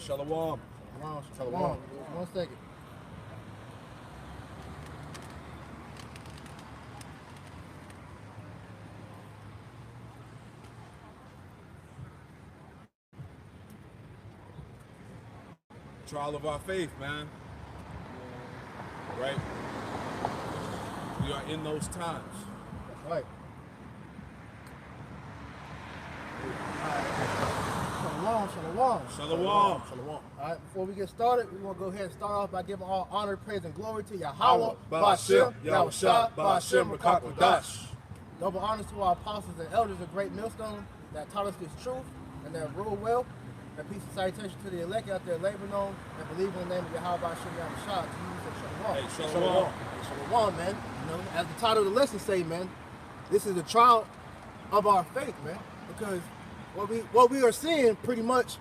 Shalom. Shalom. 1 second. Trial of our faith, man. Right? We are in those times. That's right. Shalom. Shalom. All right, before we get started, we want to go ahead and start off by giving all honor, praise, and glory to Yahweh, Ba'ashem, Yahushua, Ba'ashem, Rakakadash. Double honors to our apostles and elders of Great Millstone that taught us this truth and that rule well. And peace and salutation to the elect out there laboring on and believing in the name of Yahweh, Ba'ashem, Yahushua. To you, say shalom. Hey, shalom. Shalom, man. You know, as the title of the lesson say, man, this is the trial of our faith, man, because what we are seeing pretty much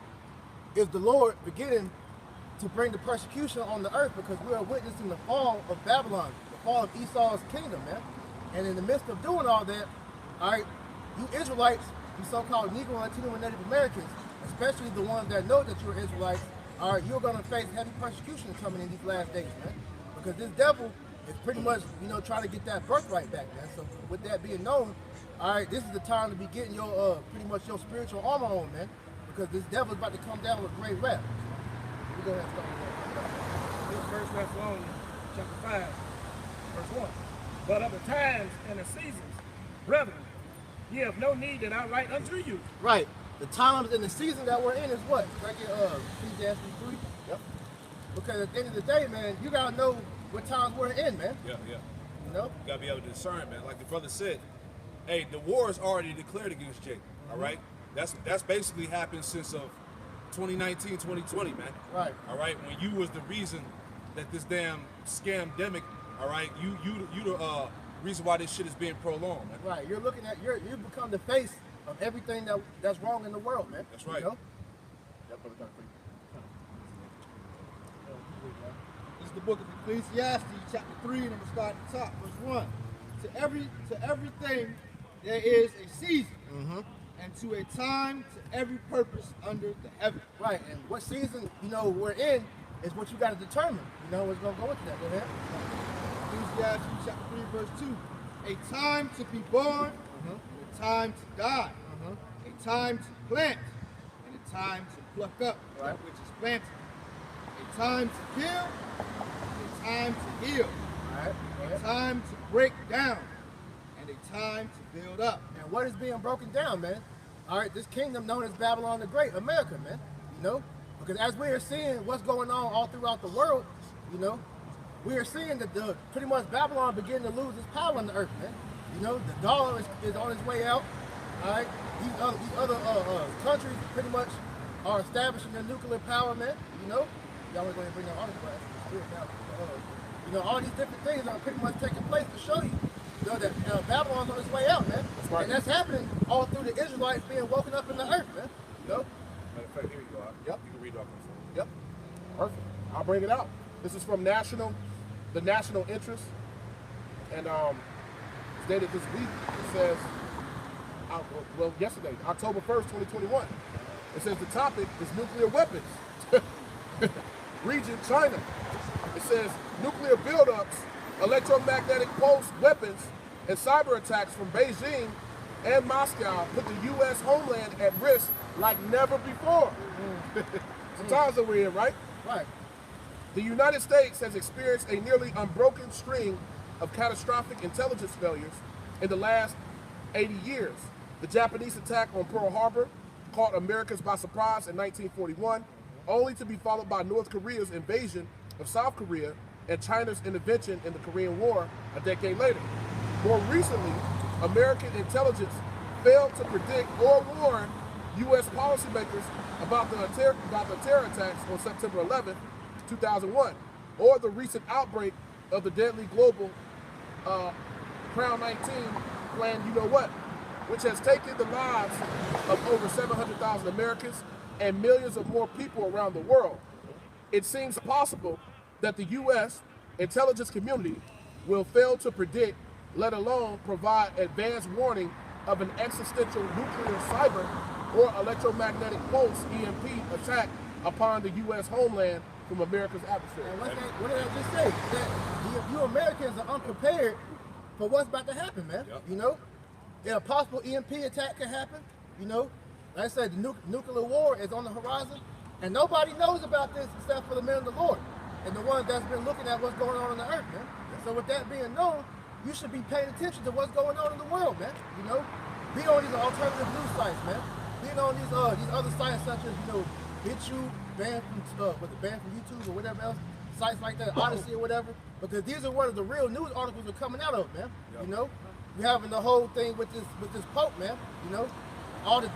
is the Lord beginning to bring the persecution on the earth, because we are witnessing the fall of Babylon, the fall of Esau's kingdom, man. And in the midst of doing all that, all right, you Israelites, you so-called Negro, Latino, and Native Americans, especially the ones that know that you're Israelites, all right, you're going to face heavy persecution coming in these last days, man. Because this devil is pretty much, you know, trying to get that birthright back, man. So with that being known, all right, this is the time to be getting your, pretty much your spiritual armor on, man. Because this devil is about to come down with great wrath. We go ahead and start with that. This verse Thessalonians chapter 5, verse 1. But of the times and the seasons, brethren, ye have no need that I write unto you. Right. The times and the season that we're in is what? Right here, Ecclesiastes 3. Yep. Because at the end of the day, man, you gotta know what times we're in, man. Yeah. You know? You gotta be able to discern, man. Like the brother said, hey, the war is already declared against Jake. All right? That's basically happened since of 2019, 2020, man. Right. All right? When you was the reason that this damn scamdemic, all right, you the reason why this shit is being prolonged, man. Right. You're looking at you become the face of everything that's wrong in the world, man. That's right. You know? This is the book of Ecclesiastes, chapter 3, and I'm going to start at the top, verse 1. To everything there is a season, and to a time to every purpose under the heaven. Right. And what season, you know, we're in is what you got to determine. You know, what's going to go into that. Go ahead. Ecclesiastes chapter 3, verse 2. A time to be born, and a time to die. A time to plant, and a time to pluck up that which is planted. A time to kill, and a time to heal. A time to break down, and a time to build up. And what is being broken down, man? All right, this kingdom known as Babylon the Great, America, man. You know, because as we are seeing what's going on all throughout the world, you know, we are seeing that pretty much Babylon beginning to lose its power on the earth, man. You know, the dollar is on its way out. All right, these other countries pretty much are establishing their nuclear power, man. You know, y'all want to go ahead and bring that autograph. You know, all these different things are pretty much taking place to show you, that Babylon's on its way out, man. That's right. And that's happening all through the Israelites being woken up in the earth, man. You know? Matter of fact, here you go. Yep. You can read off my phone. Yep. Perfect. I'll bring it out. This is from the national interest. And it's dated this week. It says, well, yesterday, October 1st, 2021. It says the topic is nuclear weapons. Region, China. It says nuclear buildups, electromagnetic pulse weapons, and cyber attacks from Beijing and Moscow put the U.S. homeland at risk like never before. The times that we're in, right? Right. The United States has experienced a nearly unbroken string of catastrophic intelligence failures in the last 80 years. The Japanese attack on Pearl Harbor caught Americans by surprise in 1941, only to be followed by North Korea's invasion of South Korea and China's intervention in the Korean War a decade later. More recently, American intelligence failed to predict or warn U.S. policymakers about the terror attacks on September 11, 2001, or the recent outbreak of the deadly global Crown 19 plan, you know what, which has taken the lives of over 700,000 Americans and millions of more people around the world. It seems possible that the U.S. intelligence community will fail to predict, let alone provide advance warning of an existential nuclear, cyber, or electromagnetic pulse (EMP) attack upon the U.S. homeland from America's adversary. And what did I just say? That you Americans are unprepared for what's about to happen, man. Yep. You know, a possible EMP attack could happen. You know, like I said, the nuclear war is on the horizon, and nobody knows about this except for the men of the Lord and the ones that's been looking at what's going on the earth, man. So with that being known, you should be paying attention to what's going on in the world, man. You know, be on these alternative news sites, man. Being on these other sites such as, you know, BitChute, banned from YouTube or whatever else, sites like that, Odyssey or whatever, because these are where the real news articles are coming out of, man. Yep. You know, we're having the whole thing with this Pope, man. You know, all the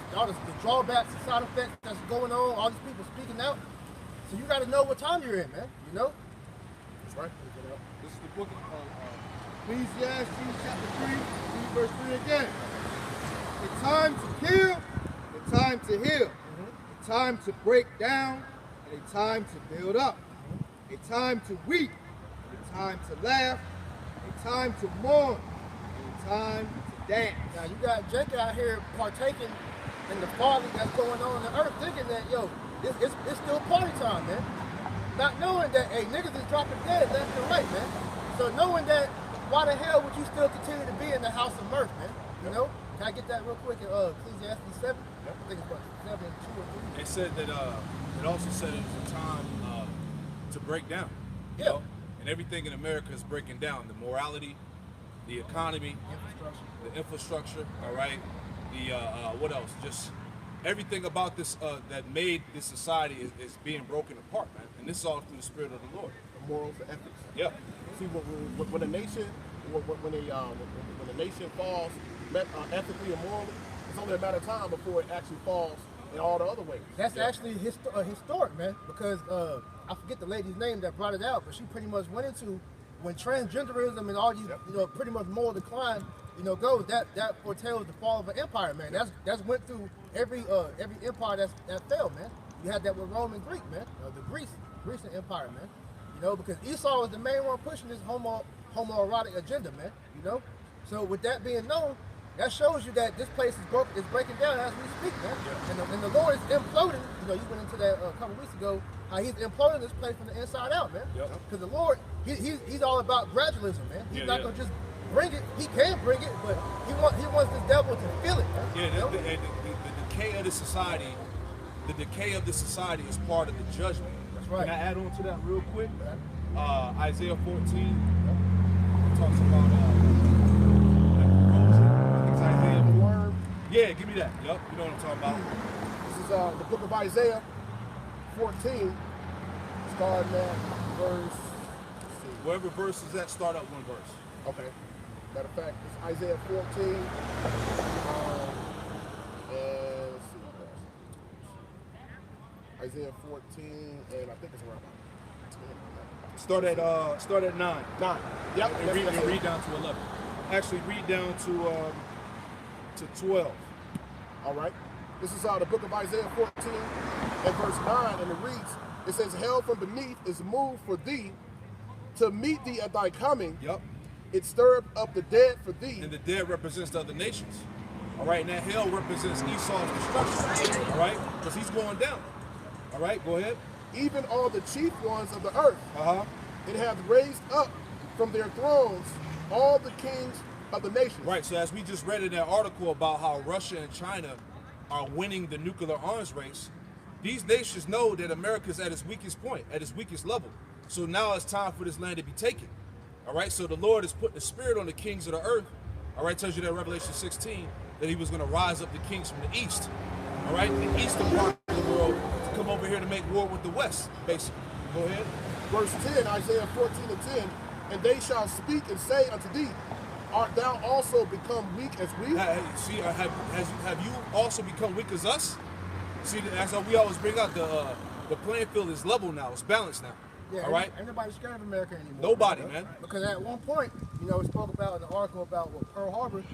drawbacks and side effects that's going on, all these people speaking out. So you got to know what time you're in, man. You know. That's right. This is the book of Ecclesiastes chapter 3, read verse 3 again. A time to kill, a time to heal, a time to break down, and a time to build up, a time to weep, and a time to laugh, a time to mourn, and a time to dance. Now you got Jake out here partaking in the folly that's going on the earth, thinking that it's still party time, man. Not knowing that niggas is dropping dead left and right, man. So knowing that, why the hell would you still continue to be in the house of mirth, man? You know? Can I get that real quick in Ecclesiastes 7? I think it's what, 7 and 2 or 3. It said that it also said it was a time to break down. You Yeah. know? And everything in America is breaking down. The morality, the economy, the infrastructure, all right? The what else? Just everything about this that made this society is being broken apart, man. And this is all through the Spirit of the Lord. The morals, the ethics. Yeah. See, when a nation, when a nation falls ethically and morally, it's only a matter of time before it actually falls in all the other ways. That's actually historic, man, because I forget the lady's name that brought it out, but she pretty much went into when transgenderism and all these, pretty much moral decline, goes. That foretells the fall of an empire, man. That's went through every empire that fell, man. You had that with Rome and Greek, man. The Grecian empire, man. Because Esau was the main one pushing this homoerotic agenda, man. So with that being known, that shows you that this place is breaking down as we speak, man. Yeah. And the Lord is imploding. You went into that a couple weeks ago, how he's imploding this place from the inside out, man. Because the Lord, he's all about gradualism, man. He's not gonna just bring it. He can bring it, but he wants this devil to feel it, man. Yeah, the decay of the society, is part of the judgment. That's right. Can I add on to that real quick? Isaiah 14 talks about Isaiah 4. Yeah, give me that. Yep, you know what I'm talking about. This is the book of Isaiah 14, starting at verse. Wherever verse is at, start up one verse. Okay. Matter of fact, it's Isaiah 14. And let's see. Isaiah 14, and I think it's around 10. Start at 9. 9. Yep. And read down to 11. Actually, read down to 12. All right. This is the book of Isaiah 14 and verse 9, and it reads, it says, hell from beneath is moved for thee to meet thee at thy coming. Yep. It stirred up the dead for thee. And the dead represents the other nations. All right, and that hell represents Esau's destruction. All right, because he's going down. All right, go ahead. Even all the chief ones of the earth. It hath raised up from their thrones all the kings of the nations. Right, so as we just read in that article about how Russia and China are winning the nuclear arms race, these nations know that America's at its weakest point, at its weakest level. So now it's time for this land to be taken. All right, so the Lord is putting the spirit on the kings of the earth. All right, tells you that in Revelation 16 that he was going to rise up the kings from the east. All right, the eastern part of the world to come over here to make war with the west, basically. Go ahead. Verse 10, Isaiah 14 and 10, and they shall speak and say unto thee, art thou also become weak as we? See, have you also become weak as us? See, that's how we always bring out the playing field is level now. It's balanced now. Yeah, all right. Ain't nobody scared of America anymore. Nobody, man. Because at one point, it spoke about in the article about Pearl Harbor.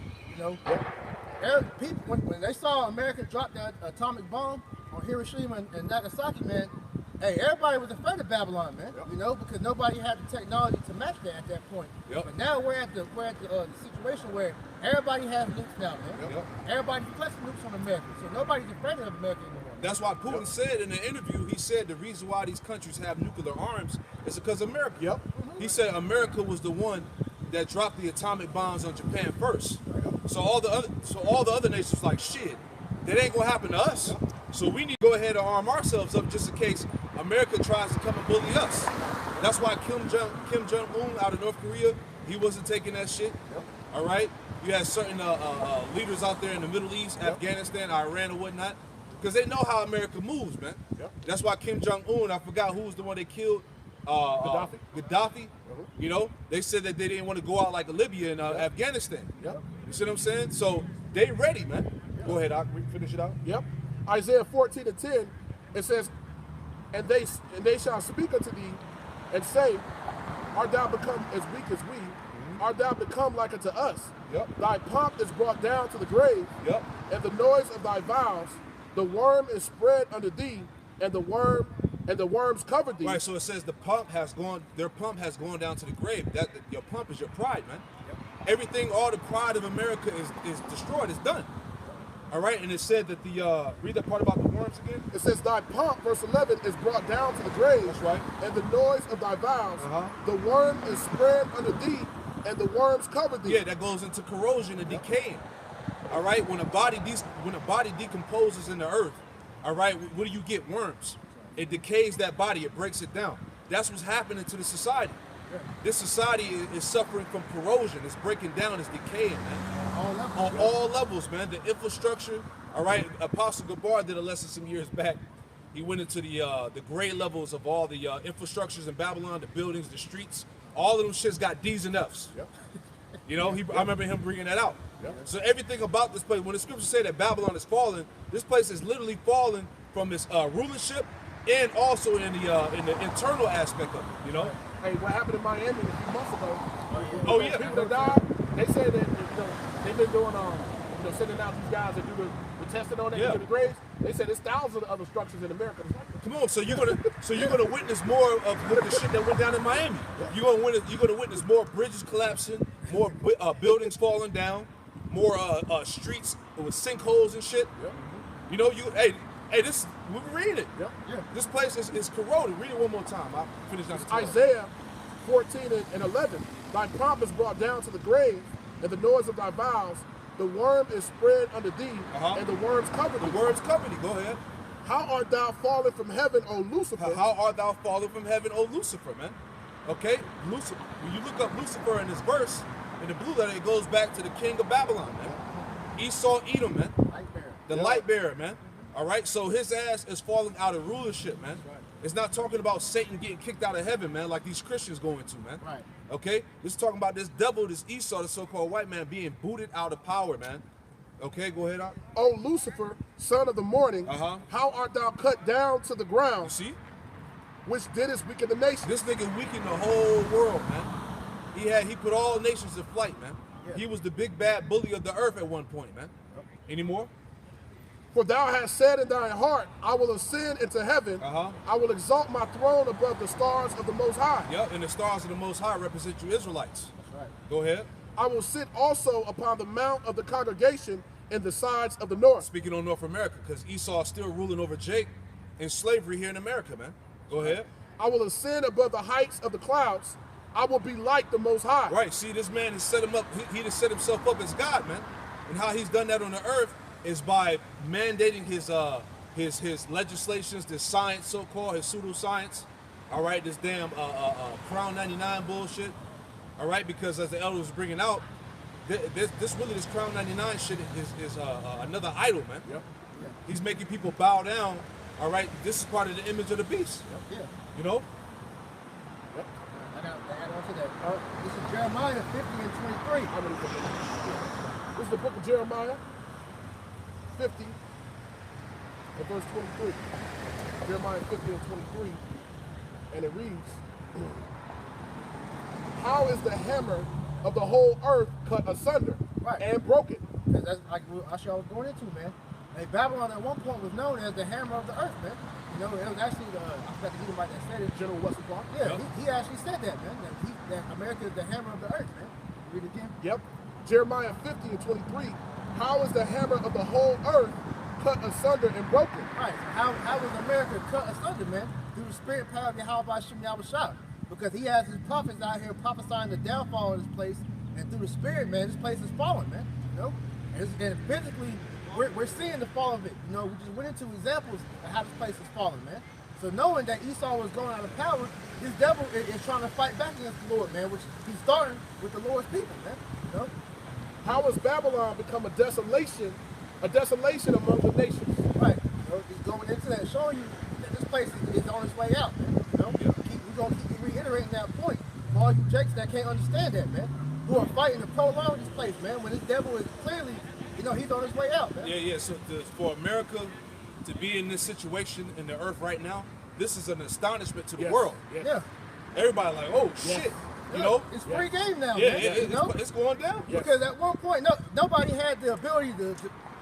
People when they saw America drop that atomic bomb on Hiroshima and Nagasaki, man. Hey, everybody was afraid of Babylon, man. Because nobody had the technology to match that at that point. But now we're at the situation where everybody has nukes now, man. Everybody's flexing nukes on America, so nobody's afraid of America anymore. That's why Putin said in the interview, he said the reason why these countries have nuclear arms is because of America. Yep. He said America was the one that dropped the atomic bombs on Japan first. So all the other nations like, shit, that ain't gonna happen to us. So we need to go ahead and arm ourselves up just in case America tries to come and bully us. That's why Kim Jong-un out of North Korea, he wasn't taking that shit. All right. You had certain leaders out there in the Middle East, Afghanistan, Iran, and whatnot, because they know how America moves, man. That's why Kim Jong-un, I forgot who was the one they killed. Gaddafi. You know, they said that they didn't want to go out like Libya and Afghanistan. You see what I'm saying? So they ready, man. Go ahead, Doc. Finish it out. Yep. Isaiah 14:10, it says, and they shall speak unto thee, and say, art thou become as weak as we? Art thou become like unto us? Thy pomp is brought down to the grave, and the noise of thy vows, the worm is spread under thee, and the worms covered thee. Right, so it says their pump has gone down to the grave. Your pump is your pride, man. Everything, all the pride of America is destroyed, it's done. All right, and it said that read that part about the worms again. It says thy pomp, verse 11, is brought down to the grave. That's right. And the noise of thy vows, the worm is spread under thee, and the worms cover thee. Yeah, that goes into corrosion and decaying. All right, when a body decomposes in the earth, all right, what do you get? Worms. It decays that body, it breaks it down. That's what's happening to the society. This society is suffering from corrosion. It's breaking down, it's decaying, man. On all levels, man. The infrastructure, all right, Apostle Gabar did a lesson some years back. He went into the grade levels of all the infrastructures in Babylon, the buildings, the streets. All of them shits got D's and F's. You know, I remember him bringing that out. So everything about this place, when the scriptures say that Babylon is fallen, this place is literally fallen from its rulership and also in the internal aspect of it, you know? Hey, what happened in Miami a few months ago? Oh, yeah. People that died, they said that they've been doing sending out these guys that do the testing on it, the graves. They said there's thousands of other structures in America. Come on, so you're gonna witness more of the shit that went down in Miami. You're gonna witness more bridges collapsing, more buildings falling down, more streets with sinkholes and shit. You know, hey, this we read it. This place is corroded. Read it one more time. I'll finish down to 12. Isaiah 14:11. Thy pomp is brought down to the grave, and the noise of thy vows, the worm is spread under thee, and the worms cover thee. The worms cover thee. Go ahead. How art thou fallen from heaven, O Lucifer? How art thou fallen from heaven, O Lucifer, man? Okay, Lucifer. When you look up Lucifer in this verse, in the blue letter, it goes back to the king of Babylon, man. Esau, Edom, man. The light bearer, man. All right, so his ass is falling out of rulership, man. It's not talking about Satan getting kicked out of heaven, man, like these Christians go into, man. Okay, this is talking about this devil, this Esau, the so-called white man, being booted out of power, man. Okay, go ahead, Doc. O Lucifer, son of the morning, how art thou cut down to the ground? You see? Which didst weaken the nation. This nigga weakened the whole world, man. He put all nations to flight, man. He was the big bad bully of the earth at one point, man. Any more? For thou hast said in thine heart, I will ascend into heaven. I will exalt my throne above the stars of the Most High. And the stars of the Most High represent you Israelites. Go ahead. I will sit also upon the mount of the congregation in the sides of the north. Speaking on North America, because Esau is still ruling over Jake in slavery here in America, man. Go ahead. I will ascend above the heights of the clouds. I will be like the Most High. Right. See, this man has set him up. He has set himself up as God, man. And how he's done that on the earth is by mandating his legislations, this science, so-called, his pseudoscience. All right, this damn Crown 99 bullshit. All right, because as the elder was bringing out, this Crown 99 shit is another idol, man. He's making people bow down. All right, this is part of the image of the beast. You know. I got to add on to that. This is Jeremiah 50 and 23. This is the book of Jeremiah 50 and verse 23. Jeremiah 50 and 23. And it reads, how is the hammer of the whole earth cut asunder and broken? That's like I was going into, man. Hey, Babylon at one point was known as the hammer of the earth, man. You know, it was actually I forgot the Edomite that said it. General Wesley Clark. Yeah, he actually said that, man. That America is the hammer of the earth, man. Read it again. Yep. Jeremiah 50 and 23. How is the hammer of the whole earth cut asunder and broken. Right. So how was America cut asunder, man? Through the spirit power of Yahweh Shem Yahushua. Because he has his prophets out here prophesying the downfall of this place, and through the spirit, man, this place is falling, man. You know? And physically, we're seeing the fall of it. You know, we just went into examples of how this place is falling, man. So knowing that Esau was going out of power, this devil is trying to fight back against the Lord, man, which he's starting with the Lord's people, man. You know? How has Babylon become a desolation among the nations? Right. You know, he's going into that, showing you that this place is on its way out, man. You know? We're going to keep reiterating that point for all you jakes that can't understand that, man, who are fighting to prolong this place, man, when this devil is clearly, you know, he's on his way out, man. Yeah. So for America to be in this situation in the earth right now, this is an astonishment to the world. Yes. Yeah. Everybody like, oh shit, you know? It's free game now, Yeah, man. You know? it's going down. Yes. Because at one point, nobody had the ability to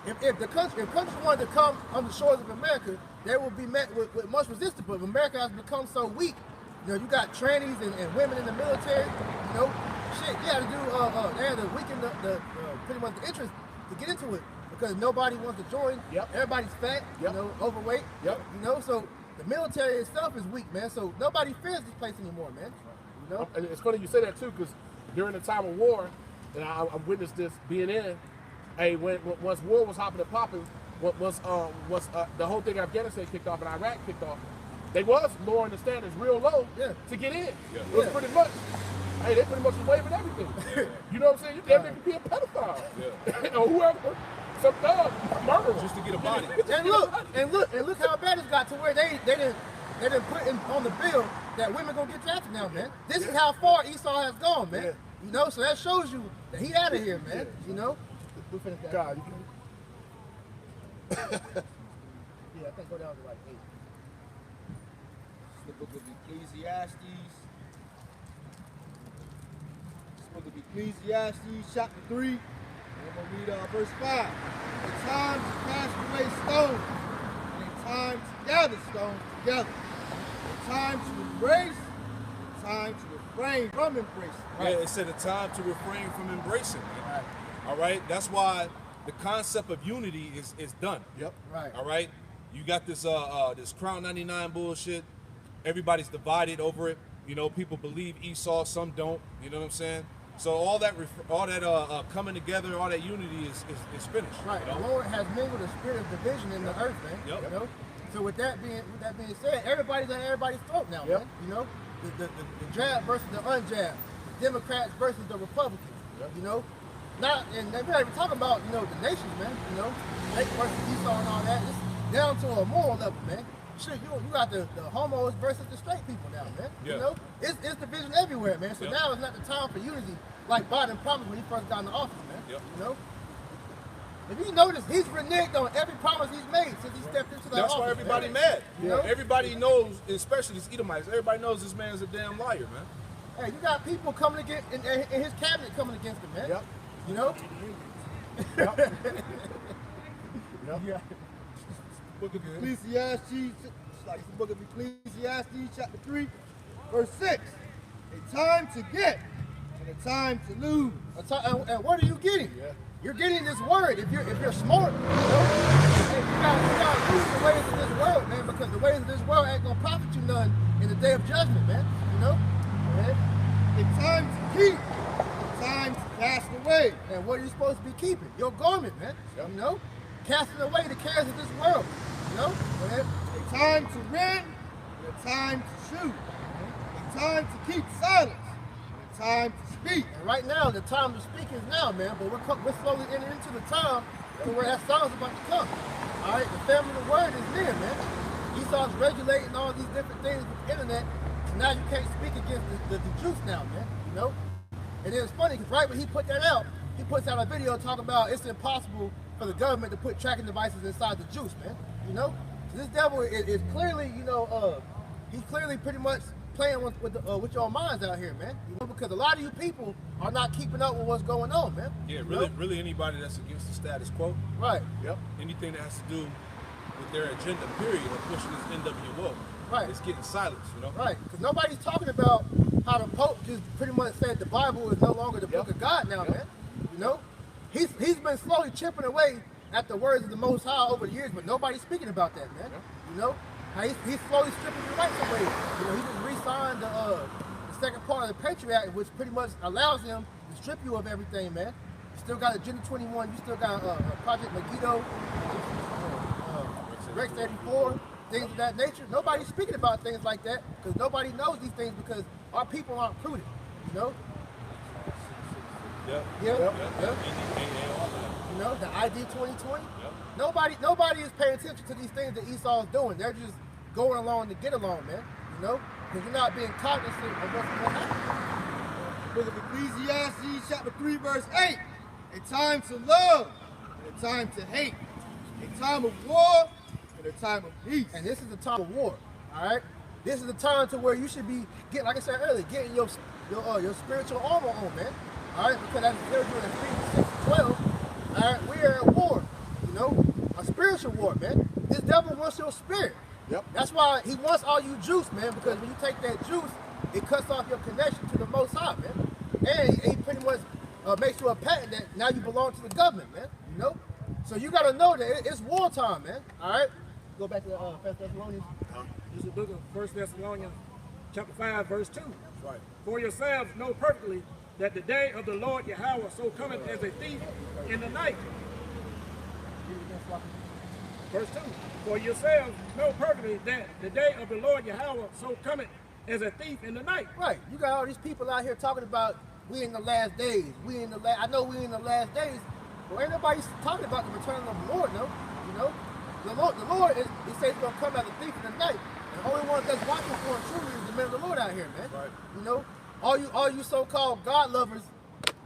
if countries wanted to come on the shores of America, they would be met with much resistance. But America has become so weak. You know, you got trannies and women in the military. You know, shit, you had to do. They had to weaken the pretty much the interest to get into it because nobody wants to join. Yep. Everybody's fat. Yep. You know, overweight. Yep. You know, so the military itself is weak, man. So nobody fears this place anymore, man. You know. And it's funny you say that too, because during the time of war, and I witnessed this being in, hey, once war was hopping and popping, once the whole thing in Afghanistan kicked off and Iraq kicked off, they was lowering the standards real low to get in. Yeah. It was pretty much, hey, they pretty much was waiving everything. You know what I'm saying? You damn near could be a pedophile. Yeah. Or whoever, some thug, murderer. Just to get a body. And look how bad it got to where they didn't put on the bill that women gonna get drafted now, man. This is how far Esau has gone, man. Yeah. You know, so that shows you that he out of here, man. You know. We finished that. God, Yeah, I think go down to like 8. The book of Ecclesiastes. This book of Ecclesiastes, chapter 3. And I'm going to read verse 5. A time to cast away stones, and a time to gather stones together. A time to embrace, and a time to refrain from embracing. Yeah, it said a time to refrain from embracing. Man. All right, that's why the concept of unity is done. Yep. Right. All right, you got this this Crown 99 bullshit. Everybody's divided over it. You know, people believe Esau, some don't. You know what I'm saying? So all that coming together, all that unity is finished. Right. You know? The Lord has mingled a spirit of division in the earth, man. Yep. You know. So with that being said, everybody's at everybody's throat now, man. You know, the jab versus the unjab, the Democrats versus the Republicans. You know. And we're not even talking about, you know, the nations, man. You know, Jake versus Esau and all that. It's down to a moral level, man. Shit, you got the homos versus the straight people now, man. Yeah. You know, it's division everywhere, man. So now it's not the time for unity like Biden promised when he first got into office, man. You know, if you notice, he's reneged on every promise he's made since he stepped into the office. That's why everybody man. mad. You know? Everybody knows, especially these Edomites. Everybody knows this man's a damn liar, man. Hey, you got people coming against in his cabinet coming against him, man. Yep. You know. Yep. Book of Ecclesiastes, it's like the book of Ecclesiastes, chapter 3, verse 6. A time to get and a time to lose. And what are you getting? You're getting this word. If you're smart, you know, hey, you gotta use the ways of this world, man, because the ways of this world ain't gonna profit you none in the day of judgment, man. You know. A time to keep, a time to cast away. And what are you supposed to be keeping? Your garment, man. You know, casting away the cares of this world. You know. A time to rend and a time to shoot. A time to keep silence and a time to speak. And right now, the time to speak is now, man. But we're slowly entering into the time to where that song's about to come. All right, the family of the word is near, man. Esau's regulating all these different things with the internet. So now you can't speak against the juice now, man. You know. And it's funny because right when he put that out, he puts out a video talking about it's impossible for the government to put tracking devices inside the juice, man. You know. So this devil is clearly, you know, he's clearly pretty much playing with your minds out here, man. You know, because a lot of you people are not keeping up with what's going on, man. Yeah, You know? really anybody that's against the status quo. Right. Yep. Anything that has to do with their agenda, period, of pushing this NWO. Right. It's getting silenced, you know? Right. Because nobody's talking about how the Pope just pretty much said the Bible is no longer the book of God now, man. You know? He's been slowly chipping away at the words of the Most High over the years, but nobody's speaking about that, man. You know, how he's slowly stripping your rights away. You know, he just re-signed the second part of the Patriot Act, which pretty much allows him to strip you of everything, man. You still got Agenda 21, you still got Project Megiddo, Rex 84, things of that nature. Nobody's speaking about things like that because nobody knows these things because our people aren't prudent, you know? Yep. Yeah. Yep. Yep. You know, the ID 2020. Yep. Nobody is paying attention to these things that Esau's doing. They're just going along to get along, man. You know, because you're not being cognizant of what's going to happen. Book of Ecclesiastes, chapter 3, verse 8. A time to love and a time to hate. A time of war and a time of peace. And this is the time of war. All right. This is the time to where you should be getting, like I said earlier, getting your spiritual armor on, man. All right, because as they're doing in 6:12, all right, we are at war, you know, a spiritual war, man. This devil wants your spirit. Yep. That's why he wants all you juice, man, because when you take that juice, it cuts off your connection to the Most High, man. And he pretty much makes you a patent that now you belong to the government, man, you know? So you got to know that it's wartime, man, all right? Go back to 1 Thessalonians. This is the book of 1 Thessalonians, chapter 5, verse 2. Right. For yourselves know perfectly that the day of the Lord Yahweh so cometh as a thief in the night. Verse 2. For yourselves know perfectly that the day of the Lord Yahweh so cometh as a thief in the night. Right. You got all these people out here talking about we in the last days. I know we in the last days, but ain't nobody talking about the return of the Lord, no. You know? The Lord is, he says he's gonna come as a thief in the night. And the only one that's watching for him truly is the man of the Lord out here, man. Right. You know? All you so-called God lovers,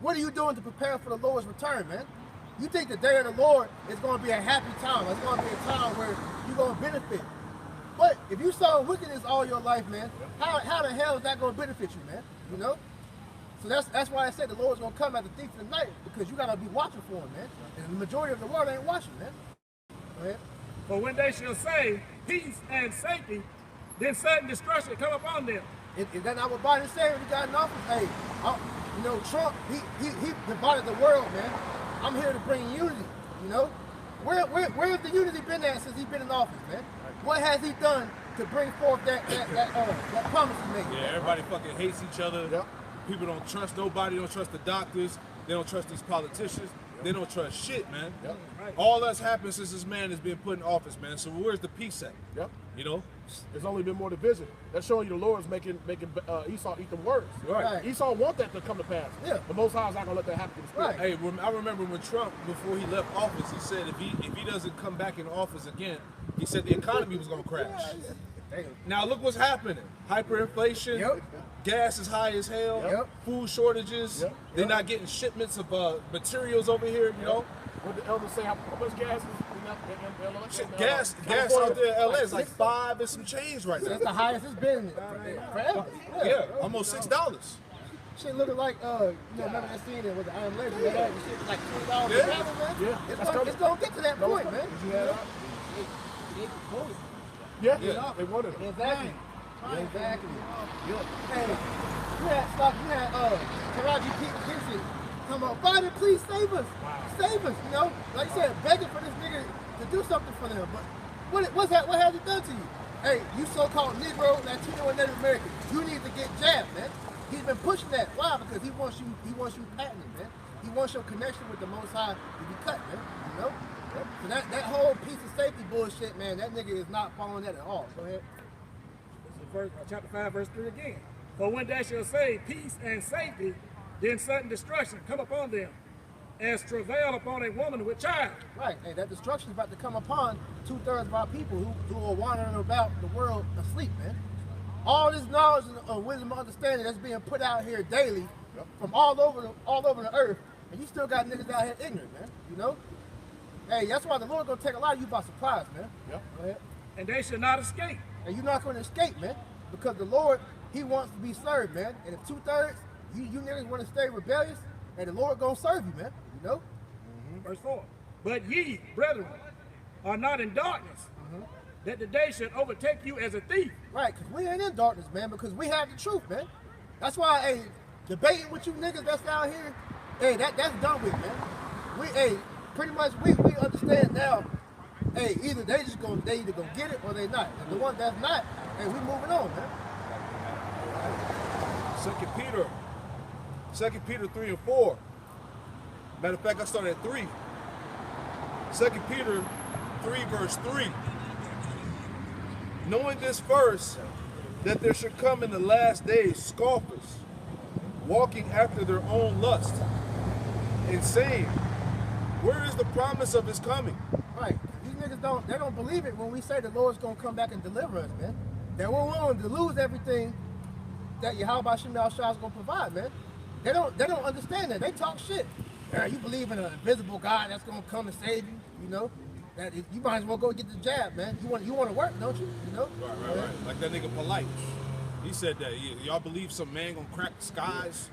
what are you doing to prepare for the Lord's return, man? You think the day of the Lord is going to be a happy time. It's going to be a time where you're going to benefit. But if you saw wickedness all your life, man, how the hell is that going to benefit you, man? You know? So that's why I said the Lord's going to come as a thief in the night, because you got to be watching for him, man. And the majority of the world ain't watching, man. Go ahead. For when they shall say peace and safety, then sudden destruction come upon them. Is that not what Biden said when he got in office? Hey, you know, Trump, he divided the world, man. I'm here to bring unity, you know? Where's the unity been at since he's been in office, man? What has he done to bring forth that promise he made? Yeah, everybody fucking hates each other. Yep. People don't trust nobody, don't trust the doctors, they don't trust these politicians, they don't trust shit, man. Yep. Right. All that's happened since this man has been put in office, man. So where's the peace at? Yep. You know? There's only been more division. That's showing you the Lord's making Esau eat them words. Right. Esau want that to come to pass. Yeah. The Most High is not gonna let that happen to the spirit. Right. Hey, I remember when Trump, before he left office, he said if he doesn't come back in office again, he said the economy was gonna crash. Damn. Now look what's happening. Hyperinflation, Yep. gas is high as hell, Yep. food shortages, Yep. they're not getting shipments of materials over here, you know. What the elders say, how much gas is in Gas out there in LA is like $5 and some change right now. That's the highest it's been forever. Yeah, almost $6. Shit looking like, you know, remember that scene there with the Iron Lady? That shit like $2 Yeah. a gallon, man? Yeah. It's gonna get to that point, man. Yeah, Yeah. they wanted it. Exactly. Exactly. Hey, you had Taraji P. Gibson come on, Biden, please save us. Save us, you know? Like I said, begging for this nigga to do something for them. But what has it done to you? Hey, you so-called Negro, Latino, and Native American, you need to get jabbed, man. He's been pushing that. Why? Because he wants you patented, man. He wants your connection with the Most High to be cut, man. You know? So that whole piece of safety bullshit, man, that nigga is not following that at all. Go ahead. This is chapter 5, verse 3 again. For when they shall say peace and safety, then sudden destruction come upon them, as travail upon a woman with child. Right, hey, that destruction is about to come upon 2/3 of our people who are wandering about the world asleep, man. All this knowledge and wisdom and understanding that's being put out here daily from all over the earth, and you still got niggas out here ignorant, man. You know? Hey, that's why the Lord gonna take a lot of you by surprise, man. Yep. Go ahead. And they shall not escape. And you're not gonna escape, man, because the Lord, he wants to be served, man. And if 2/3 you niggas want to stay rebellious, and the Lord gonna serve you, man. You know? Verse 4. But ye, brethren, are not in darkness, that the day should overtake you as a thief. Right, because we ain't in darkness, man, because we have the truth, man. That's why, hey, debating with you niggas that's out here, hey, that's done with, man. pretty much we understand now. Hey, either they gonna get it or they not. And the one that's not, hey, we moving on, man. 2 Peter 3 and 4. Matter of fact, I started at 3. 2 Peter 3 verse 3. Knowing this first, that there should come in the last days scoffers, walking after their own lust, and saying, where is the promise of his coming? Right. These niggas don't believe it when we say the Lord's gonna come back and deliver us, man. That we're willing to lose everything that Yahweh Shemel Shah is gonna provide, man. They don't understand that. They talk shit. You believe in an invisible God that's gonna come and save you, you know? That you might as well go get the jab, man. You want to work, don't you? You know? Right. Like that nigga Polite. He said that. Y'all believe some man gonna crack the skies?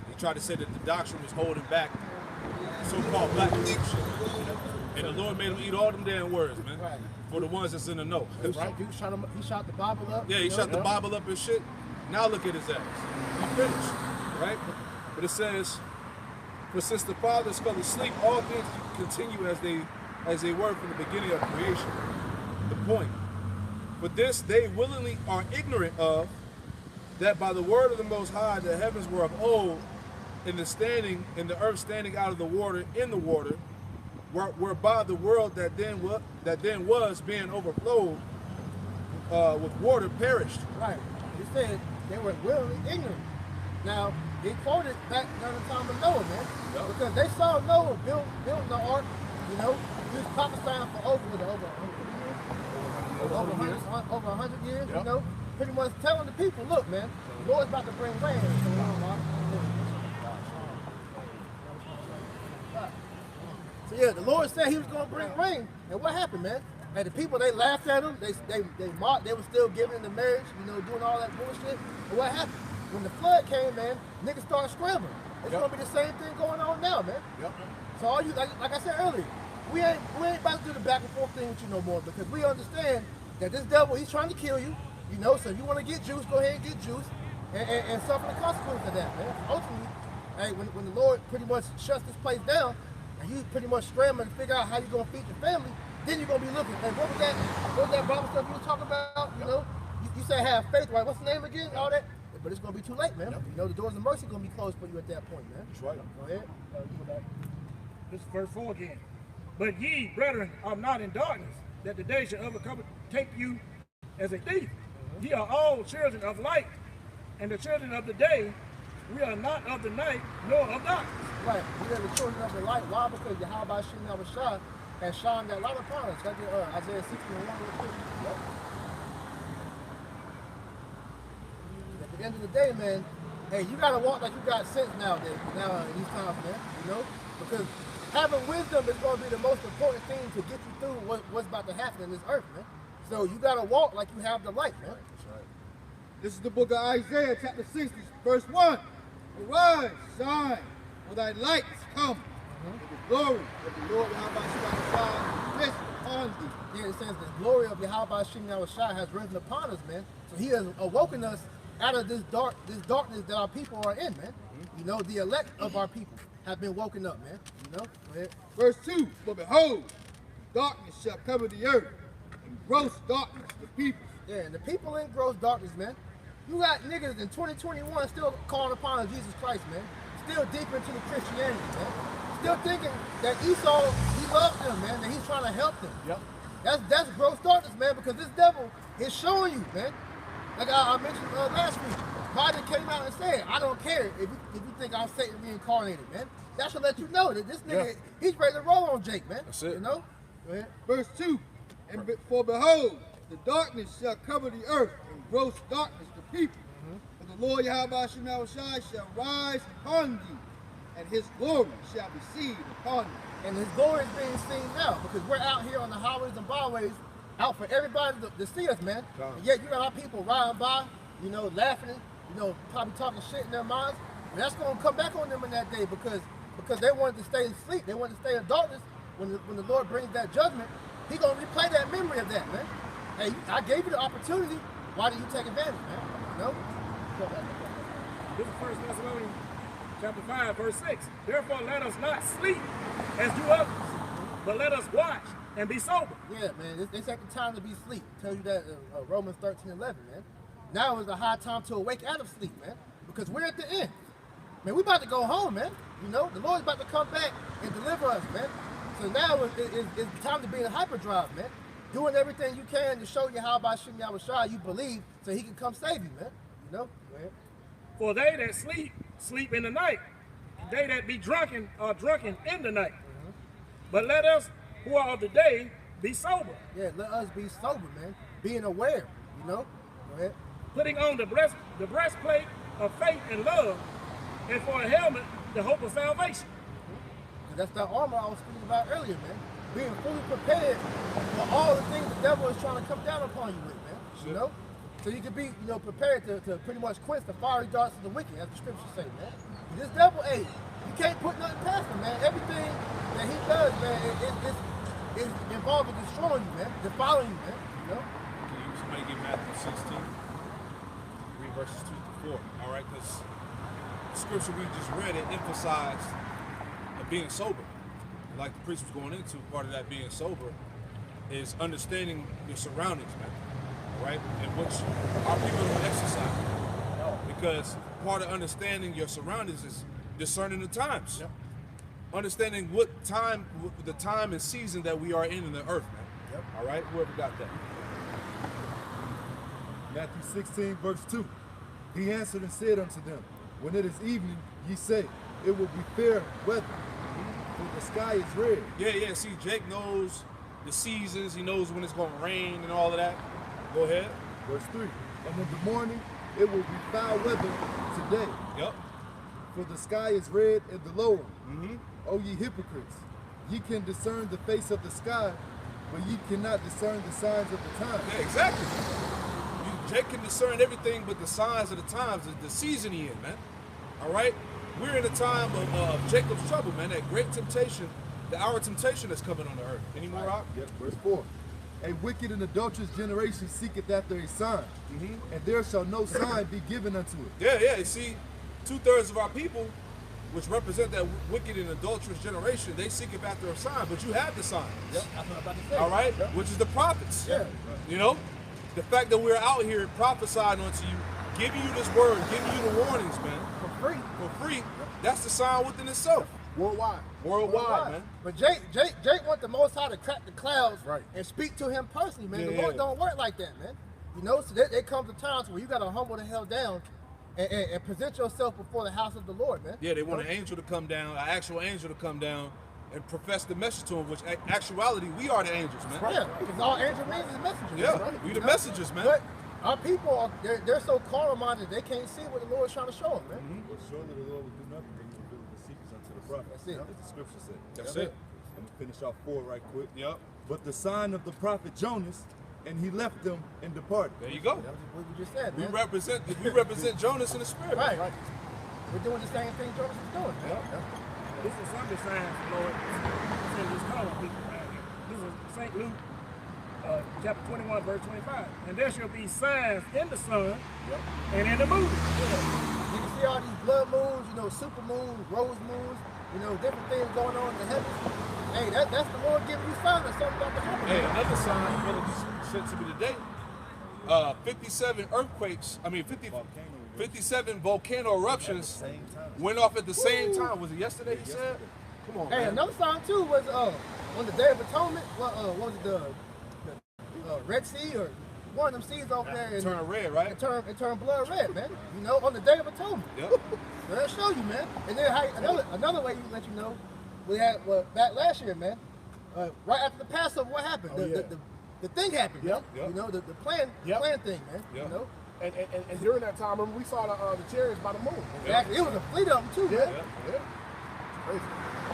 He tried to say that the doctrine was holding back so-called black people shit. And the Lord made him eat all them damn words, man. Right. For the ones that's in the know. Right. He shot the Bible up. Yeah, he shot the Bible up and shit. Now look at his ass. He finished. Right? But it says, for since the fathers fell asleep, all things continue as they were from the beginning of creation. The point. But this they willingly are ignorant of, that by the word of the Most High the heavens were of old, and the earth standing out of the water in the water, whereby the world that then was being overflowed with water perished. Right. He said they were willingly ignorant. Now, he quoted back during the time of Noah, man. Yep. Because they saw Noah build the ark, you know. He was prophesying for over 100 years, Yep. you know. Pretty much telling the people, look, man, the Lord's about to bring rain. So yeah, the Lord said he was going to bring rain. And what happened, man? And the people, they laughed at him. They mocked. They were still giving him the marriage, you know, doing all that bullshit. And what happened? When the flood came, man, niggas started scrambling. It's gonna be the same thing going on now, man. Yep. So all you, like I said earlier, we ain't about to do the back and forth thing with you no more, because we understand that this devil, he's trying to kill you, you know. So if you want to get juice, go ahead and get juice, and suffer the consequences of that, man. Ultimately, hey, when the Lord pretty much shuts this place down, and you pretty much scrambling to figure out how you're gonna feed your family, then you're gonna be looking. And what was that Bible stuff you were talking about? You know, you said have faith, right? What's the name again? All that. But it's going to be too late, man. Yep. You know, the doors of mercy are going to be closed for you at that point, man. That's right. Go ahead. Go back. This is verse 4 again. But ye, brethren, are not in darkness, that the day shall overcome take you as a thief. Ye are all children of light, and the children of the day. We are not of the night, nor of darkness. Right. We are the children of the light. Why? Because Yahweh Shemel Shah has shined that light upon us. Got Isaiah 61. Yep. At the end of the day, man, hey, you gotta walk like you got sense nowadays, in these times, man, you know? Because having wisdom is gonna be the most important thing to get you through what's about to happen in this earth, man. So you gotta walk like you have the light, man. That's right. This is the book of Isaiah, chapter 60, verse 1. Arise, shine, for thy light is come, and the glory of the Lord Yahweh Shemel rest upon thee. Yeah, it says the glory of Yahweh Shemel Shah has risen upon us, man. So he has awoken us out of this darkness that our people are in, man. You know, the elect of our people have been woken up, man. You know? Go ahead. Verse 2, for behold, darkness shall cover the earth, and gross darkness the people. Yeah, and the people in gross darkness, man. You got niggas in 2021 still calling upon Jesus Christ, man. Still deep into the Christianity, man. Still thinking that Esau, he loves them, man, that he's trying to help them. Yep. That's gross darkness, man, because this devil is showing you, man. Like I mentioned last week, Biden came out and said, I don't care if you think I'm Satan reincarnated, man. That should let you know that this nigga, he's ready to roll on Jake, man. That's it. You know? Go ahead. Verse 2, for behold, the darkness shall cover the earth, and gross darkness the people. For the Lord Yahweh Shemel Shai shall rise upon thee, and his glory shall be seen upon thee. And his glory is being seen now, because we're out here on the highways and byways, out for everybody to see us, man. And yet you got our people riding by, you know, laughing, you know, probably talking shit in their minds. And that's going to come back on them in that day, because they wanted to stay asleep. They wanted to stay in darkness. When the Lord brings that judgment, he's going to replay that memory of that, man. Hey, I gave you the opportunity. Why did you take advantage, man? You know? This is 1 Thessalonians chapter 5, verse 6. Therefore let us not sleep as do others, but let us watch and be sober. Yeah, man, it's at the time to be asleep. Tell you that Romans 13:11, man. Now is the high time to awake out of sleep, man, because we're at the end. Man, we about to go home, man. You know, the Lord's about to come back and deliver us, man. So now it's time to be in hyperdrive, man. Doing everything you can to show you how by Shem Yahushua you believe, so he can come save you, man. You know? Go ahead. For they that sleep, sleep in the night. And they that be drunken are drunken in the night. But let us who are of the day be sober. Yeah, let us be sober, man. Being aware, you know? Go ahead. Putting on the breastplate of faith and love, and for a helmet, the hope of salvation. And that's that armor I was speaking about earlier, man. Being fully prepared for all the things the devil is trying to come down upon you with, man. You know? So you can be, you know, prepared to pretty much quench the fiery darts of the wicked, as the scriptures say, man. This devil, hey, you can't put nothing past him, man. Everything that he does, man, is involved in destroying you, man. Defiling you, man. You know? Can you somebody give Matthew 16? Read verses 2 to 4. All right, because the scripture we just read, it emphasized being sober. Like the priest was going into, part of that being sober is understanding your surroundings, man. All right, in which our people don't exercise. Because part of understanding your surroundings is discerning the times. Yep. Understanding the time and season that we are in the earth, man. Yep. All right, whoever got that. Matthew 16, verse 2. He answered and said unto them, when it is evening, ye say, it will be fair weather, for the sky is red. Yeah. See, Jake knows the seasons. He knows when it's going to rain and all of that. Go ahead. Verse 3. And in the morning, it will be foul weather today. Yep. For the sky is red and the lowering. Mm-hmm. O ye hypocrites, ye can discern the face of the sky, but ye cannot discern the signs of the times. Yeah, exactly. Jake can discern everything but the signs of the times, the season he in, man. All right? We're in a time of Jacob's trouble, man. That great temptation, the hour of temptation that's coming on the earth. Any more out? Yep, verse 4. A wicked and adulterous generation seeketh after a sign, and there shall no sign be given unto it. Yeah. You see, 2/3 of our people, which represent that wicked and adulterous generation, they seek after a sign, but you have the sign. Yep, that's what I'm about to say. All right? Yep. Which is the prophets. Yeah. You know? The fact that we're out here prophesying unto you, giving you this word, giving you the warnings, man. For free, that's the sign within itself. Worldwide, man. But Jake want the Most High to crack the clouds Right. and speak to him personally, man. The Yeah. Lord don't work like that, man. You know, so there comes a times where you got to humble the hell down and present yourself before the house of the Lord, man. Yeah, they want an angel to come down, an actual angel to come down and profess the message to them, which actuality, we are the angels, man. Yeah, because all angel means is messengers. Yeah, right? we You the know? messengers, man. But our people, they're so carnal-minded, they can't see what the Lord's trying to show them, man. But surely the Lord will do nothing but he will reveal the secrets unto the prophet. That's it. As the scripture said. That's it. I'm going to finish off 4 right quick. Yep. But the sign of the prophet Jonas, and he left them and departed. There you go. That was what we just said, We man. represent Jonas in the spirit. Right. We're doing the same thing Jonas is doing, man. This is Sunday signs, Lord. Send this call on people right here. This is St. Luke, chapter 21, verse 25. And there shall be signs in the sun and in the moon. You can see all these blood moons, you know, super moons, rose moons, you know, different things going on in the heavens. Hey, that's the Lord giving you signs that something about to happen. Hey, another sign brother just sent to me today. 57 earthquakes, 57 volcano eruptions went off at the same time. Was it yesterday, he said? Come on, Hey, man. another sign too was on the Day of Atonement. What was it, the Red Sea or one of them seas over there? And Turn red, right? it turned blood red, man. You know, on the Day of Atonement. Yep. So that'll show you, man. And then another way you let you know, we had back last year, man. Right after the Passover, what happened? The thing happened, man. Yep. You know, the plan thing, man. Yep. You know, And during that time, remember, we saw the chariots by the moon. exactly. It was a fleet of them too, man. Yeah. Crazy.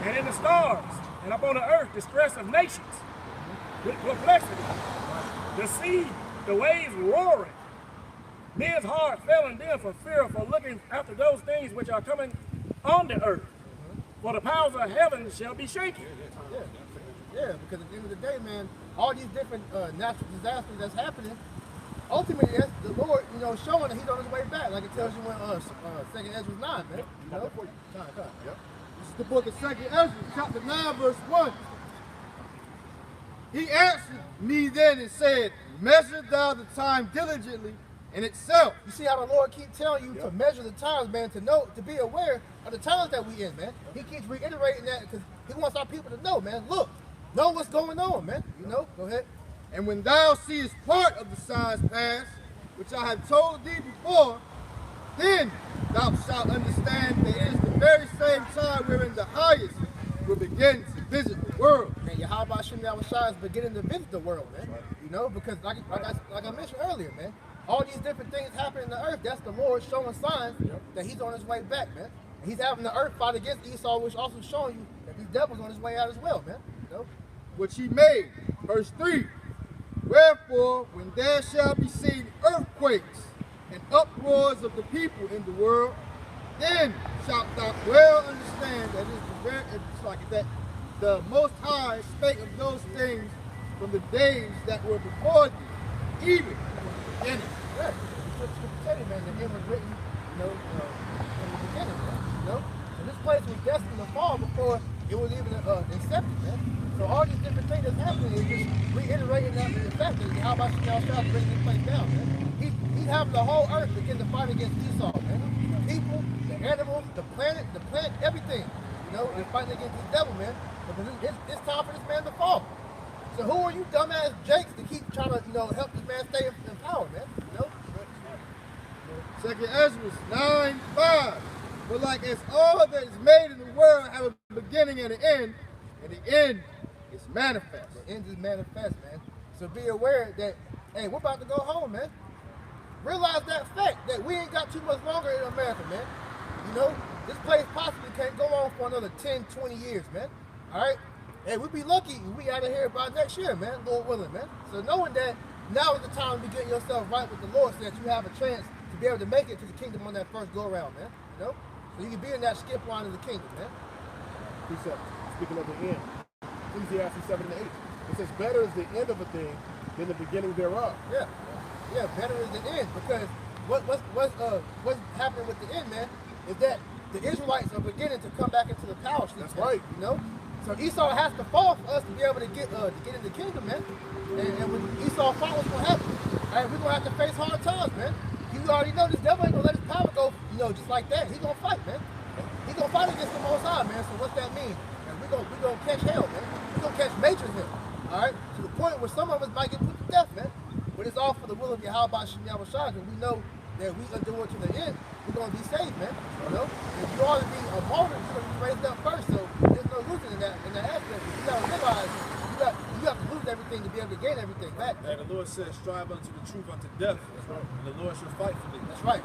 And in the stars, and upon the earth, distress of nations, with perplexity. The sea, the waves roaring. Men's heart failing them for fear for looking after those things which are coming on the earth. For the powers of heaven shall be shaken. Yeah, because at the end of the day, man, all these different natural disasters that's happening, ultimately that's the Lord, you know, showing that he's on his way back, like it tells you when 2nd Ezra 9, man. You know? Time. This is the book of 2nd Ezra, chapter 9, verse 1. He answered me then and said, measure thou the time diligently in itself. You see how the Lord keeps telling you to measure the times, man, to know, to be aware of the times that we in, man. He keeps reiterating that because he wants our people to know, man. Look, know what's going on, man. You know, go ahead. And when thou seest part of the signs pass, which I have told thee before, then thou shalt understand that it is the very same time wherein the highest will begin to visit the world. Man, Yahweh Shem Yahushua is beginning to visit the world, man. You know, because like I mentioned earlier, man, all these different things happen in the earth. That's the Lord showing signs that he's on his way back, man. And he's having the earth fight against Esau, which also showing you that these devils on his way out as well, man. You know? Which he made. Verse 3. Wherefore, when there shall be seen earthquakes and uproars of the people in the world, then shalt thou well understand that it's like that the Most High spake of those things from the days that were before thee, even from the beginning. Yeah, it's what man, the end was written, you know, in the beginning, man. You know? So this place was destined to fall before it was even incepted, man. So all these different things that's happening is just reiterating that the fact that how about y'all try to bring this place down, man. He's having the whole earth begin to fight against Esau, man. The people, the animals, the planet, everything. You know, they're fighting against this devil, man. Because it's time for this man to fall. So who are you dumbass jakes to keep trying to, you know, help this man stay in power, man? You know? 2 Ezra 9:5. But like as all that is made in the world have a beginning and an end, and the end is manifest. The end is manifest, man. So be aware that, hey, we're about to go home, man. Realize that fact that we ain't got too much longer in America, man. You know, this place possibly can't go on for another 10, 20 years, man. All right? Hey, we'd be lucky if we out of here by next year, man, Lord willing, man. So knowing that now is the time to get yourself right with the Lord so that you have a chance to be able to make it to the kingdom on that first go-around, man. You know? So you can be in that skip line of the kingdom, man. Precept. Speaking of the end, Ecclesiastes 7 and 8. It says, better is the end of a thing than the beginning thereof. Yeah. Yeah, better is the end, because what's happening with the end, man, is that the Israelites are beginning to come back into the power street. That's right. You know? So Esau has to fall for us to be able to get in the kingdom, man. And when Esau falls, what's gonna happen? All right, we're gonna have to face hard times, man. You already know this devil ain't gonna let his power go, you know, just like that. He's gonna fight, man. He's gonna fight against the Most High, man. So what's that mean? And we're gonna catch hell, man. We're gonna catch major hell. All right, to the point where some of us might get put to death, man. But it's all for the will of Yahweh Shem Yahushua, and we know that we endure to the end, we're gonna be saved, man. You know, if you ought to be a martyr, you're gonna be raised up first. So there's no losing in that aspect. You gotta realize you have to lose everything to be able to gain everything back. And the Lord says, strive unto the truth unto death. That's right. And the Lord shall fight for thee. That's right.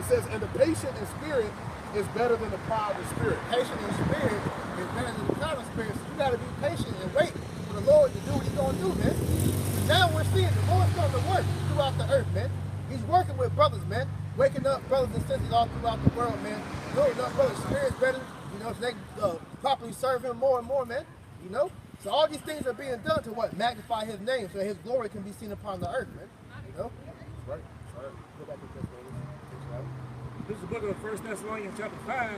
It says, and the patient in spirit is better than the proud in spirit. Patient in spirit is better than the proud in spirit. So you gotta be patient and wait for the Lord to do what he's gonna do, man. Now we're seeing the Lord's starting to work throughout the earth, man. He's working with brothers, man. Waking up brothers and sisters all throughout the world, man. Building up brothers' spirits better, you know, so they can properly serve him more and more, man. You know? So all these things are being done to what? Magnify his name so that his glory can be seen upon the earth, man. You know? Right. Go back to this, man. This is the book of 1 Thessalonians chapter 5,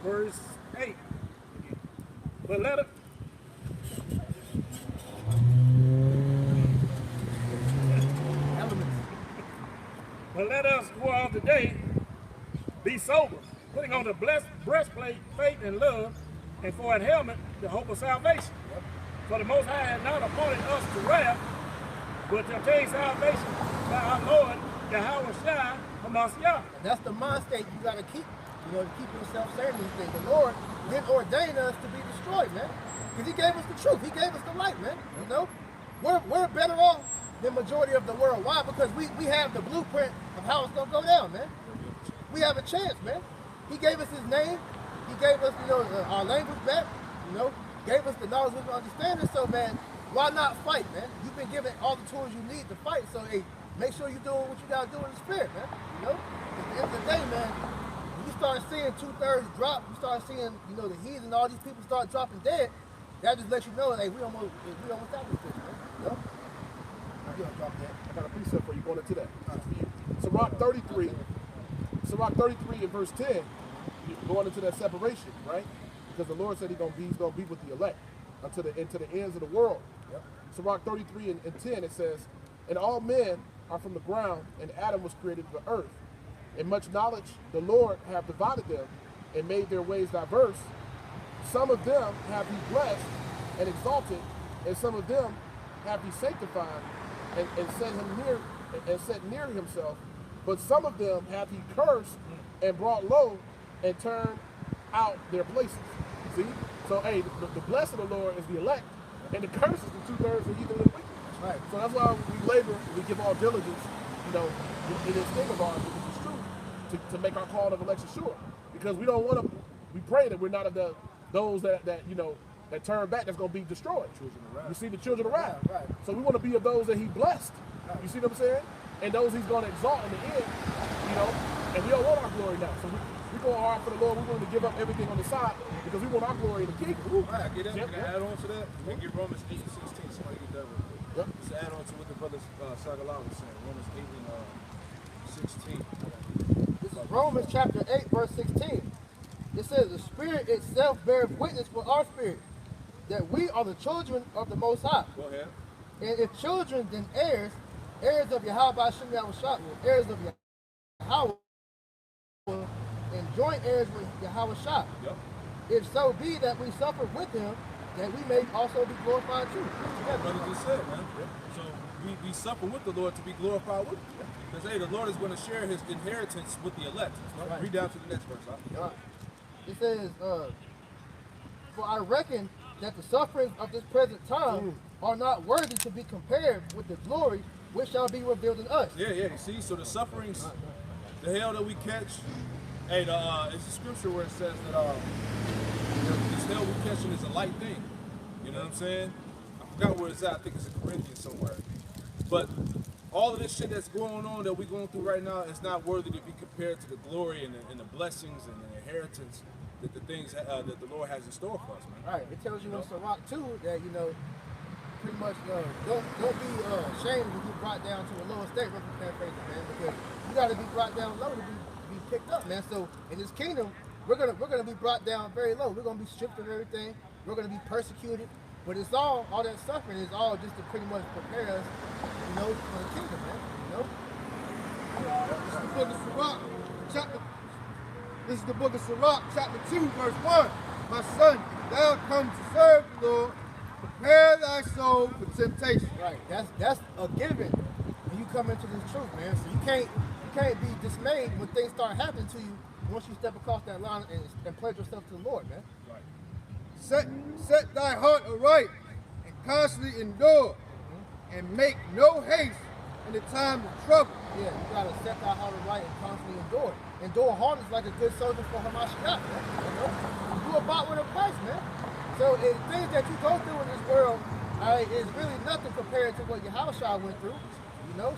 verse 8. But let it... But let us who are of the day be sober, putting on the breastplate, faith and love, and for a helmet, the hope of salvation. For the Most High has not appointed us to wrath, but to obtain salvation by our Lord, Yahushua HaMashiach. And that's the mind state you got to keep, you know, to keep yourself saying these things. The Lord didn't ordain us to be destroyed, man. Because he gave us the truth. He gave us the light, man. You know? We're better off than majority of the world. Why? Because we have the blueprint of how it's going to go down, man. We have a chance, man. He gave us his name. He gave us, you know, our language back, you know, gave us the knowledge we can understand it. So, man, why not fight, man? You've been given all the tools you need to fight. So, hey, make sure you're doing what you got to do in the spirit, man. You know? At the end of the day, man, when you start seeing 2/3 drop, you start seeing, you know, the heathen and all these people start dropping dead, that just lets you know, hey, we almost got this bitch, man. You know? You don't drop that. I got a precept for you going into that. Sirach 33 and verse 10, going into that separation, right? Because the Lord said he's gonna be with the elect. into the ends of the world. Yep. Sirach 33 and 10, it says, and all men are from the ground, and Adam was created of the earth. In much knowledge the Lord have divided them, and made their ways diverse. Some of them have he blessed and exalted, and some of them have he sanctified and set near himself. But some of them have he cursed and brought low and turned out their places. See? So, hey, the blessed of the Lord is the elect, and the curse is the 2/3 of evil and wicked. Right. So that's why we labor, we give all diligence, in this thing of ours, which is true, to make our call of election sure. Because we don't want to, we pray that we're not of those that turn back, that's going to be destroyed. You see, the children of wrath. Right. So we want to be of those that he blessed. Right. You see what I'm saying? And those he's going to exalt in the end, and we don't want our glory now. So we go hard for the Lord. We're willing to give up everything on the side because we want our glory in the kingdom. Right, I get that. Can I add on to that? Let me get Romans 8 and 16. Somebody get that real quick. Yep. Just add on to what the brother Sagala was saying. Romans 8 and 16. This is Romans chapter 8, verse 16. It says, the Spirit itself bears witness with our spirit that we are the children of the Most High. Go ahead. And if children, then heirs, heirs of Yahweh Hashem Yahushua, heirs of Yahweh, and joint heirs with Yahweh Shah. Yep. If so be that we suffer with him, that we may also be glorified too. That brother just said, man. So we suffer with the Lord to be glorified with him. Because, hey, the Lord is going to share his inheritance with the elect. Right. Read down to the next verse. Huh? It says, for I reckon that the sufferings of this present time are not worthy to be compared with the glory which shall be revealed in us. Yeah, you see? So the sufferings, the hell that we catch, hey, it's a scripture where it says that this hell we catching is a light thing. You know what I'm saying? I forgot where it's at. I think it's in Corinthians somewhere. But all of this shit that's going on that we're going through right now is not worthy to be compared to the glory and the blessings and the inheritance that the things that the Lord has in store for us, man. Right. It tells you in Sirach too that pretty much don't be ashamed to be brought down to a lower state, paraphrasing, man, because you got to be brought down low to be picked up, man. So in this kingdom, we're gonna be brought down very low. We're gonna be stripped of everything. We're gonna be persecuted. But it's all that suffering is all just to pretty much prepare us, for the kingdom, man. This is the book of Sirach, chapter 2, verse 1. My son, thou come to serve the Lord, prepare thy soul for temptation. Right. That's a given when you come into this truth, man. So you can't be dismayed when things start happening to you once you step across that line and pledge yourself to the Lord, man. Right. Set thy heart aright and constantly endure, and make no haste in the time of trouble. Yeah, you gotta set thy heart aright and constantly endure. Endure hard is like a good soldier for Hamashiach, man. You about with a price, man. So the things that you go through in this world is really nothing compared to what Yahushua went through.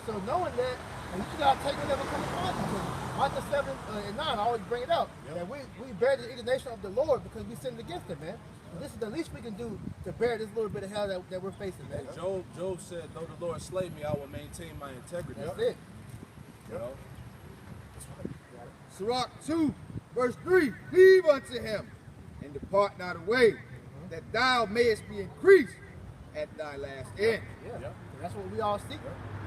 So knowing that, you just gotta take whatever comes upon you. Micah 7 and 9, I always bring it out. That we bear the indignation of the Lord because we sinned against him, man. And this is the least we can do to bear this little bit of hell that we're facing, man. Job said, though the Lord slay me, I will maintain my integrity. That's it. Sirach 2, verse 3, cleave unto him, and depart not away, that thou mayest be increased at thy last end. Yeah. That's what we all seek.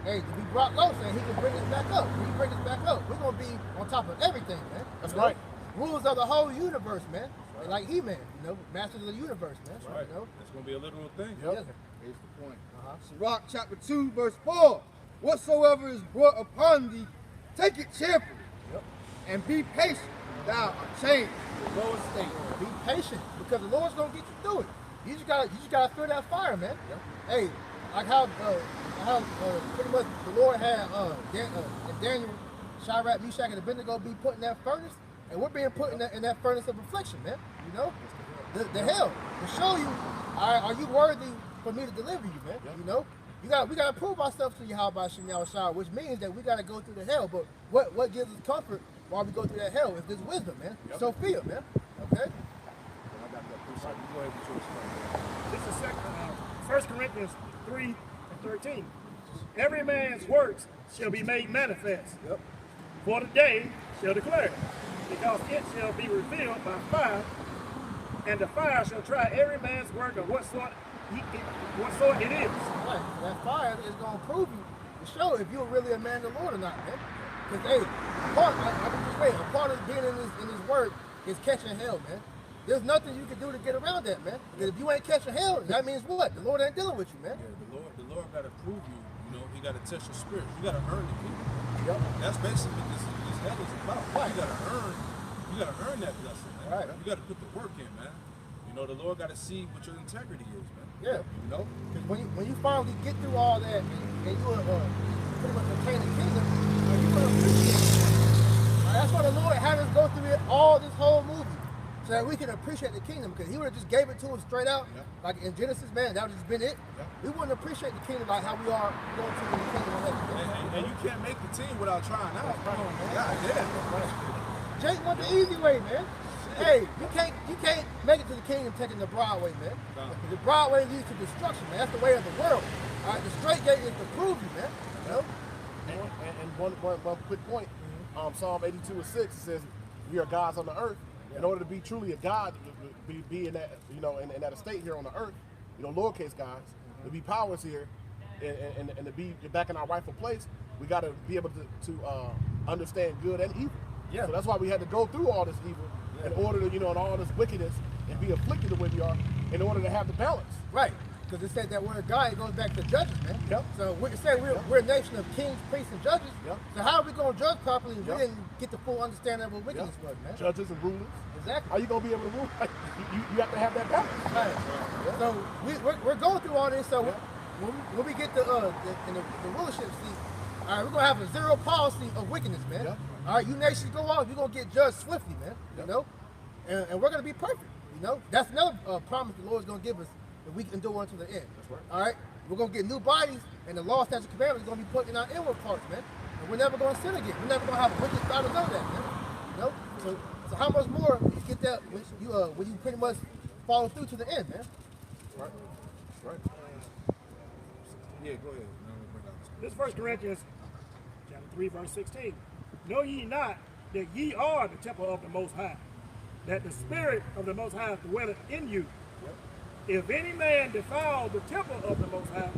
Hey, to be brought low, saying he can bring us back up. When he brings us back up, we're going to be on top of everything, man. That's right. Rulers of the whole universe, man. Right. Like He-Man, masters of the universe, man. That's right. That's going to be a literal thing. Yes. Here's the point. Sirach chapter 2, verse 4, whatsoever is brought upon thee, take it cheerfully, and be patient, thou art changed to the lowest state. Be patient, because the Lord's going to get you through it. You just gotta feel that fire, man. Hey, like how pretty much the Lord had Daniel, Shadrach, Meshach, and Abednego be put in that furnace, and we're being put in that furnace of affliction, man. The hell to show you, are you worthy for me to deliver you, man? We gotta prove ourselves to Yahweh Hashem Yahushua, which means that we gotta go through the hell. But what gives us comfort while we go through that hell is this wisdom, man. So fear, man. Okay. This is 1 Corinthians 3 and 13. Every man's works shall be made manifest. For the day shall declare it, because it shall be revealed by fire, and the fire shall try every man's work of what sort it is. Right. So that fire is going to prove you to show if you're really a man of the Lord or not, man. Because, hey, a part of being in this work is catching hell, man. There's nothing you can do to get around that, man. Because if you ain't catching hell, that means what? The Lord ain't dealing with you, man. Yeah, the Lord got to prove you. You know, He got to test your spirit. You got to earn the kingdom. Yep. That's basically what this hell is about. Right. You got to earn. You got to earn that blessing, man. Right. You got to put the work in, man. You know, the Lord got to see what your integrity is, man. Yeah. You know. Because when you finally get through all that and you pretty much obtain the kingdom, you're going to appreciate it. That's why the Lord had us go through it all this whole movie. So that we can appreciate the kingdom, because He would have just gave it to us straight out, like in Genesis, man, that would have just been it. We wouldn't appreciate the kingdom like how we are going to the kingdom of heaven. And you can't make the team without trying out. Come on, man. God damn. Jake went the easy way, man. Hey, you can't make it to the kingdom taking the broad way, man. No. The broad way leads to destruction, man. That's the way of the world. All right, the straight gate is to prove you, man. You know? And one quick point, Psalm 82:6 says, "We are gods on the earth." In order to be truly a God, be in that, you know, in that estate here on the earth, you know, lowercase guys, to be powers here, and to be back in our rightful place, we got to be able to understand good and evil. Yeah. So that's why we had to go through all this evil in order to, you know, and all this wickedness, and be afflicted the way we are, in order to have the balance. Right. Because it said that word God, it goes back to judges, man. Yep. So we say we're a nation of kings, priests, and judges. Yep. So how are we going to judge properly if Yep. we didn't get the full understanding of what wickedness was, man? Judges and rulers. Exactly. How you gonna be able to rule? You have to have that balance. Right. So we're going through all this. So when we get in the rulership seat, all right, we're gonna have a zero policy of wickedness, man. Yep. All right, you nations go off, you're gonna get judged swiftly, man. You know, and we're gonna be perfect. You know, that's another promise the Lord's gonna give us if we endure unto the end. That's right. All right, we're gonna get new bodies, and the law, statutes, and commandments is gonna be put in our inward parts, man. And we're never gonna sin again. We're never gonna have wicked thought of none of that, man. You know, so how much more you get that when you pretty much follow through to the end, man? Right. Right. Yeah, go ahead. This 1 Corinthians chapter 3, verse 16. Know ye not that ye are the temple of the Most High, that the Spirit of the Most High dwelleth in you. If any man defile the temple of the Most High,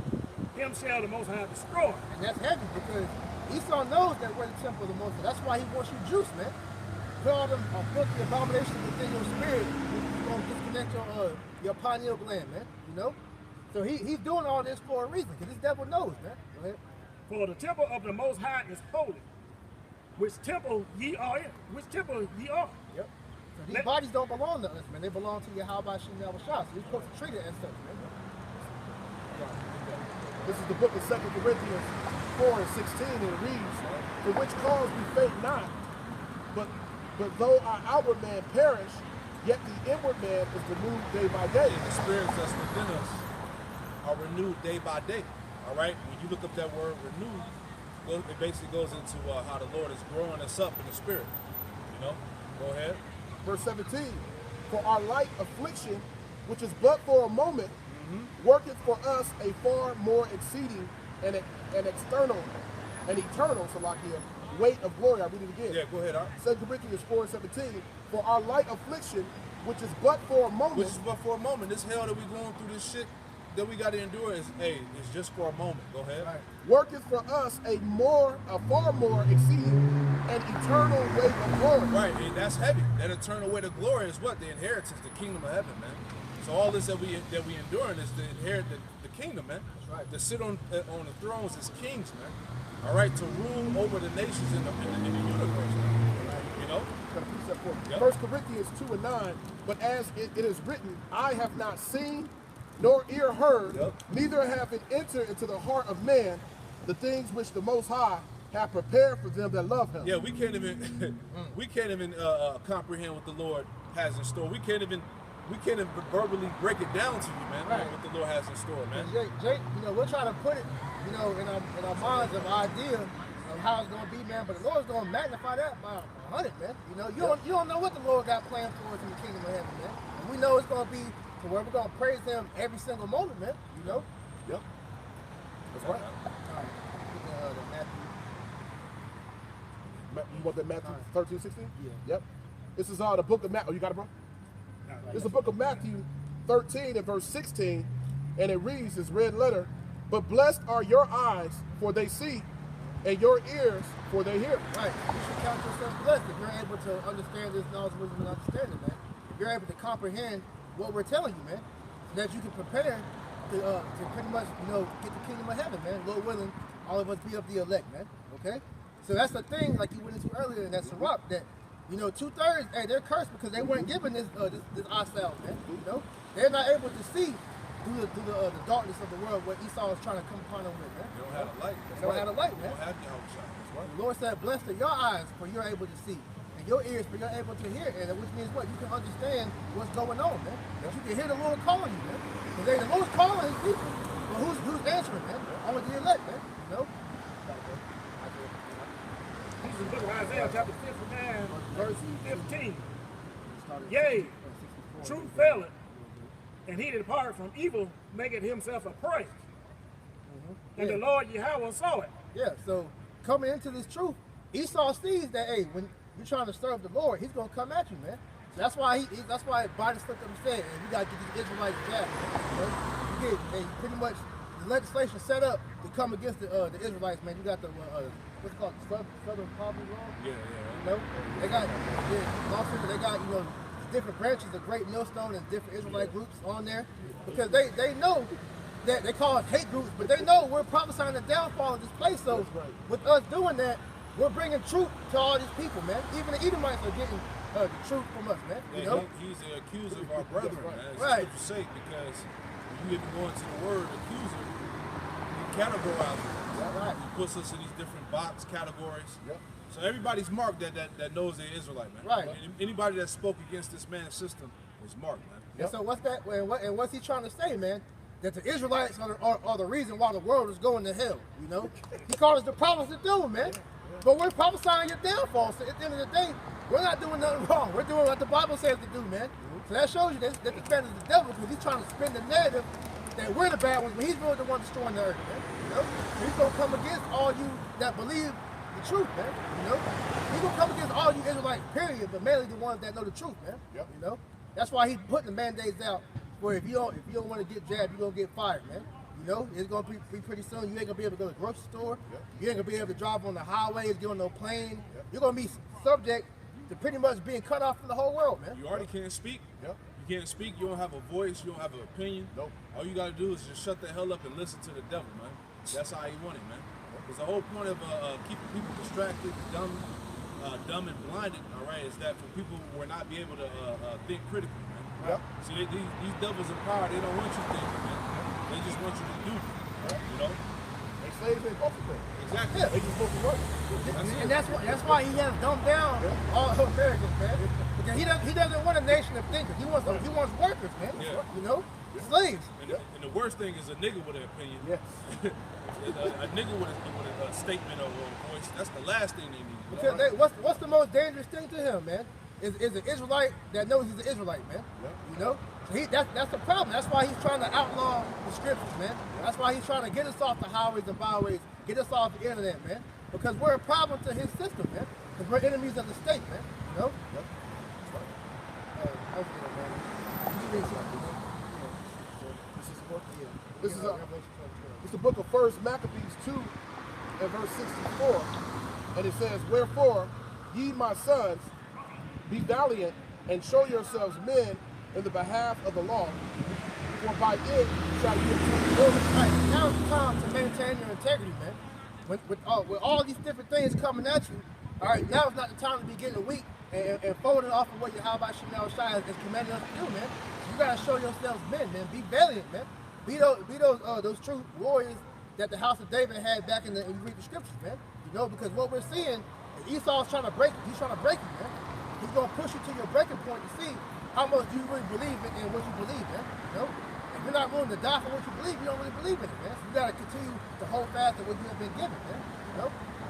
him shall the Most High destroy. And that's heavy because Esau knows that we're the temple of the Most High. That's why he wants you juice, man. Put all them filthy abominations within your spirit. You're going to disconnect your pineal gland, man. You know? So he's doing all this for a reason, because this devil knows, man. Go ahead. For the temple of the Most High is holy, which temple ye are in. Which temple ye are. Yep. So these bodies don't belong to us, man. They belong to Yahweh Shem Yahweh Shah. So we're supposed to treat it as such, man. This is the book of 2 Corinthians 4 and 16, and it reads, "For which cause we faint not, but though our outward man perish, yet the inward man is renewed day by day." The spirits that's within us are renewed day by day. All right? When you look up that word renewed, it basically goes into how the Lord is growing us up in the spirit. You know? Go ahead. Verse 17, "For our light affliction, which is but for a moment, worketh for us a far more exceeding and external and eternal, Salakia, weight of glory." I read it again. Yeah, go ahead, Art. 2 Corinthians 4 and 17, "For our light affliction, which is but for a moment," Which is but for a moment. This hell that we're going through, this shit that we got to endure is, hey, it's just for a moment. Go ahead. Right. "worketh for us a far more exceeding and eternal weight of glory." Right, and that's heavy. That eternal weight of glory is what? The inheritance, the kingdom of heaven, man. So all this that we enduring is to inherit the kingdom, man. That's right. To sit on the thrones as kings, man. All right, to rule over the nations in the universe, man. You know? Gotta preach that for me. Yep. 1 Corinthians 2 and 9, "But as it is written, I have not seen, nor ear heard, Yep. neither have it entered into the heart of man, the things which the Most High have prepared for them that love him." Yeah, we can't even comprehend what the Lord has in store. We can't even verbally break it down to you, man. Right. What the Lord has in store, man. Jake, you know, we're trying to put it, you know, in our minds of idea of how it's gonna be, man. But the Lord's gonna magnify that by 100, man. You know, you don't know what the Lord got planned for us in the kingdom of heaven, man. And we know it's gonna be to where we're gonna praise Him every single moment, man. You know. Yep. That's right. All right. Get the Matthew. You want that Matthew 13, 16? Yeah. Yep. This is the book of Matthew. Oh, you got it, bro? It's the book of Matthew 13 and verse 16, and it reads this red letter, but blessed are your eyes, for they see, and your ears, for they hear. Right. You should count yourself blessed if you're able to understand this knowledge, wisdom, and understanding, man. If you're able to comprehend what we're telling you, man, so that you can prepare to pretty much, get the kingdom of heaven, man. Lord willing, all of us be of the elect, man. Okay? So that's the thing, like you went into earlier in that Sirach, that, 2/3, hey, they're cursed because they weren't given this ourselves, man. They're not able to see through the darkness of the world what Esau is trying to come upon them with, man. They don't have a light. They don't have a light, man. They don't have Yahushua. That's right. The Lord said, blessed are your eyes, for you're able to see, and your ears, for you're able to hear, and which means what? You can understand what's going on, man. That you can hear the Lord calling you, man. Because the Lord's calling his people. But who's answering, man? Only the elect, man. This is the book of Isaiah, chapter 59, verse 15. Yea, truth faileth, and he that departed from evil maketh himself a prey. And the Lord Yahweh saw it. Yeah, so coming into this truth, Esau sees that, hey, when you're trying to serve the Lord, he's going to come at you, man. So that's why Biden slipped up and said, hey, we got to get these Israelites back. You get pretty much the legislation set up to come against the Israelites, man. You got the, what's it called, Southern Poverty Law? Yeah. They got, lawsuits, they got, different branches of Great Millstone and different Israelite groups on there. Because they know that they call it hate groups, but they know we're prophesying the downfall of this place. So with us doing that, we're bringing truth to all these people, man. Even the Edomites are getting the truth from us, man. Yeah, he's the accuser of our brethren, man. It's Right. Scripture's sake, because when you even go into the word accuser, he categorizes us. Right. He puts us in these different box categories. So everybody's marked that knows they're Israelite, man. Right. And anybody that spoke against this man's system is marked, man. And so what's that? And what's he trying to say, man? That the Israelites are the reason why the world is going to hell. He called us the prophets to do, man. But we're prophesying your downfall. So at the end of the day, we're not doing nothing wrong. We're doing what the Bible says to do, man. So that shows you that this man is the devil, because he's trying to spin the narrative that we're the bad ones, but he's really the one destroying the earth, man. So he's gonna come against all you that believe the truth, man. He's gonna come against all you Israelites, period, but mainly the ones that know the truth, man. That's why he's putting the mandates out where if you don't want to get jabbed, you're gonna get fired, man. It's gonna be pretty soon. You ain't gonna be able to go to the grocery store. You ain't gonna be able to drive on the highways, get on no plane. You're gonna be subject to pretty much being cut off from the whole world, man. You already can't speak. You can't speak. You don't have a voice. You don't have an opinion. All you gotta do is just shut the hell up and listen to the devil, man. That's how he want it, man. Because the whole point of keeping people distracted, dumb and blinded, all right, is that for people who will not be able to think critically, man. See, these devils in power, they don't want you thinking, man. They just want you to do, They slaves ain't supposed to think. Exactly. They just supposed to work. And that's why he has dumbed down all Americans, man. Because he doesn't want a nation of thinkers. He wants workers, man. Slaves. And the worst thing is a nigga with an opinion. A nigga with a statement or a voice. That's the last thing they need. Because what's the most dangerous thing to him, man? Is an Israelite that knows he's an Israelite, man. So that's the problem. That's why he's trying to outlaw the scriptures, man. That's why he's trying to get us off the highways and byways, get us off the internet, man. Because we're a problem to his system, man. Because we're enemies of the state, man. This is the book of 1 Maccabees 2 and verse 64. And it says, wherefore, ye my sons, be valiant and show yourselves men in the behalf of the law, for by it shall you obtain glory. Right, now it's time to maintain your integrity, man. With all these different things coming at you, all right, now is not the time to be getting weak and folding off of what Yahweh Shem Shai is commanding us to do, man. You gotta show yourselves men, man. Be valiant, man. Be those true warriors that the house of David had back in you read the scriptures, man. Because what we're seeing is Esau's trying to break you. He's trying to break you, man. He's gonna push you to your breaking point to see how much you really believe in what you believe, man. If you're not willing to die for what you believe, you don't really believe in it, man. So you gotta continue to hold fast to what you have been given, man.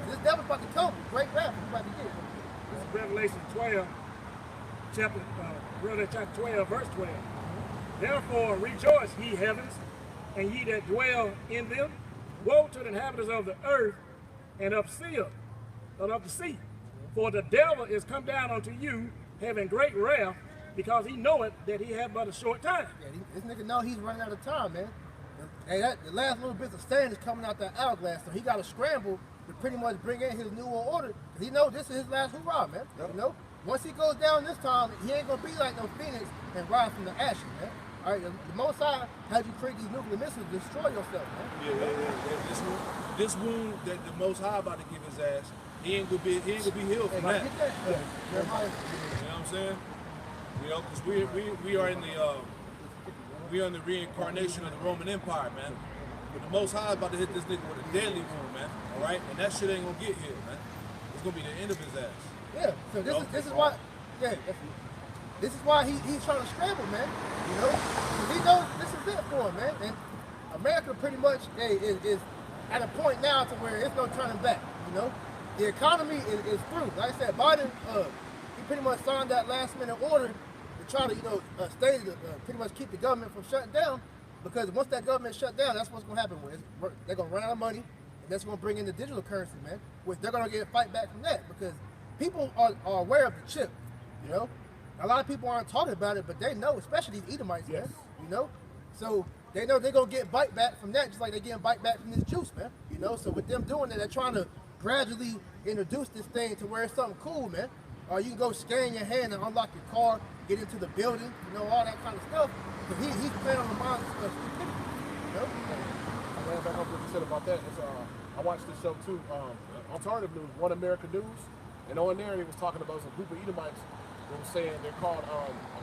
This devil's about to come. Great wrath is about to get. This is Revelation 12, chapter 12, verse 12. Therefore rejoice, ye heavens, and ye that dwell in them. Woe to the inhabitants of the earth and of the sea. For the devil is come down unto you, having great wrath, because he knoweth that he had but a short time. Yeah, this nigga know he's running out of time, man. Hey, the last little bits of sand is coming out that hourglass, so he got to scramble to pretty much bring in his new world order. Cause he know this is his last hurrah, man. Yep. You know, once he goes down this time, he ain't gonna be like no phoenix and rise from the ashes, man. All right, the Most High has you create these nuclear missiles to destroy yourself, man. Yeah. This wound that the Most High about to give his ass, he ain't gonna be healed from that. Get that, Jeremiah. You know what I'm saying? You know, because we are in the reincarnation of the Roman Empire, man. But the Most High is about to hit this nigga with a deadly wound, man. All right, and that shit ain't gonna get healed, man. It's gonna be the end of his ass. Yeah. So this is why. Yeah. This is why he's trying to scramble, man. You know, 'cause he knows this is it for him, man. And America pretty much is at a point now to where it's no turning back. You know, the economy is through. Like I said, Biden he pretty much signed that last minute order to try to pretty much keep the government from shutting down. Because once that government shut down, that's what's gonna happen. They're gonna run out of money, and that's gonna bring in the digital currency, man. Which they're gonna get a fight back from that because people are aware of the chip. You know, a lot of people aren't talking about it, but they know, especially these Edomites, man. You know, so they know they're gonna get bite back from that, just like they're getting bite back from this juice, man. You know, so with them doing that, they're trying to gradually introduce this thing to where it's something cool, man. Or you can go scan your hand and unlock your car, get into the building, you know, all that kind of stuff. Because he's playing on the minds of stupidity, you know? I ran back up what you said about that. I watched this show too, Alternative News, One America News, and on there he was talking about some group of Edomites that was saying they're called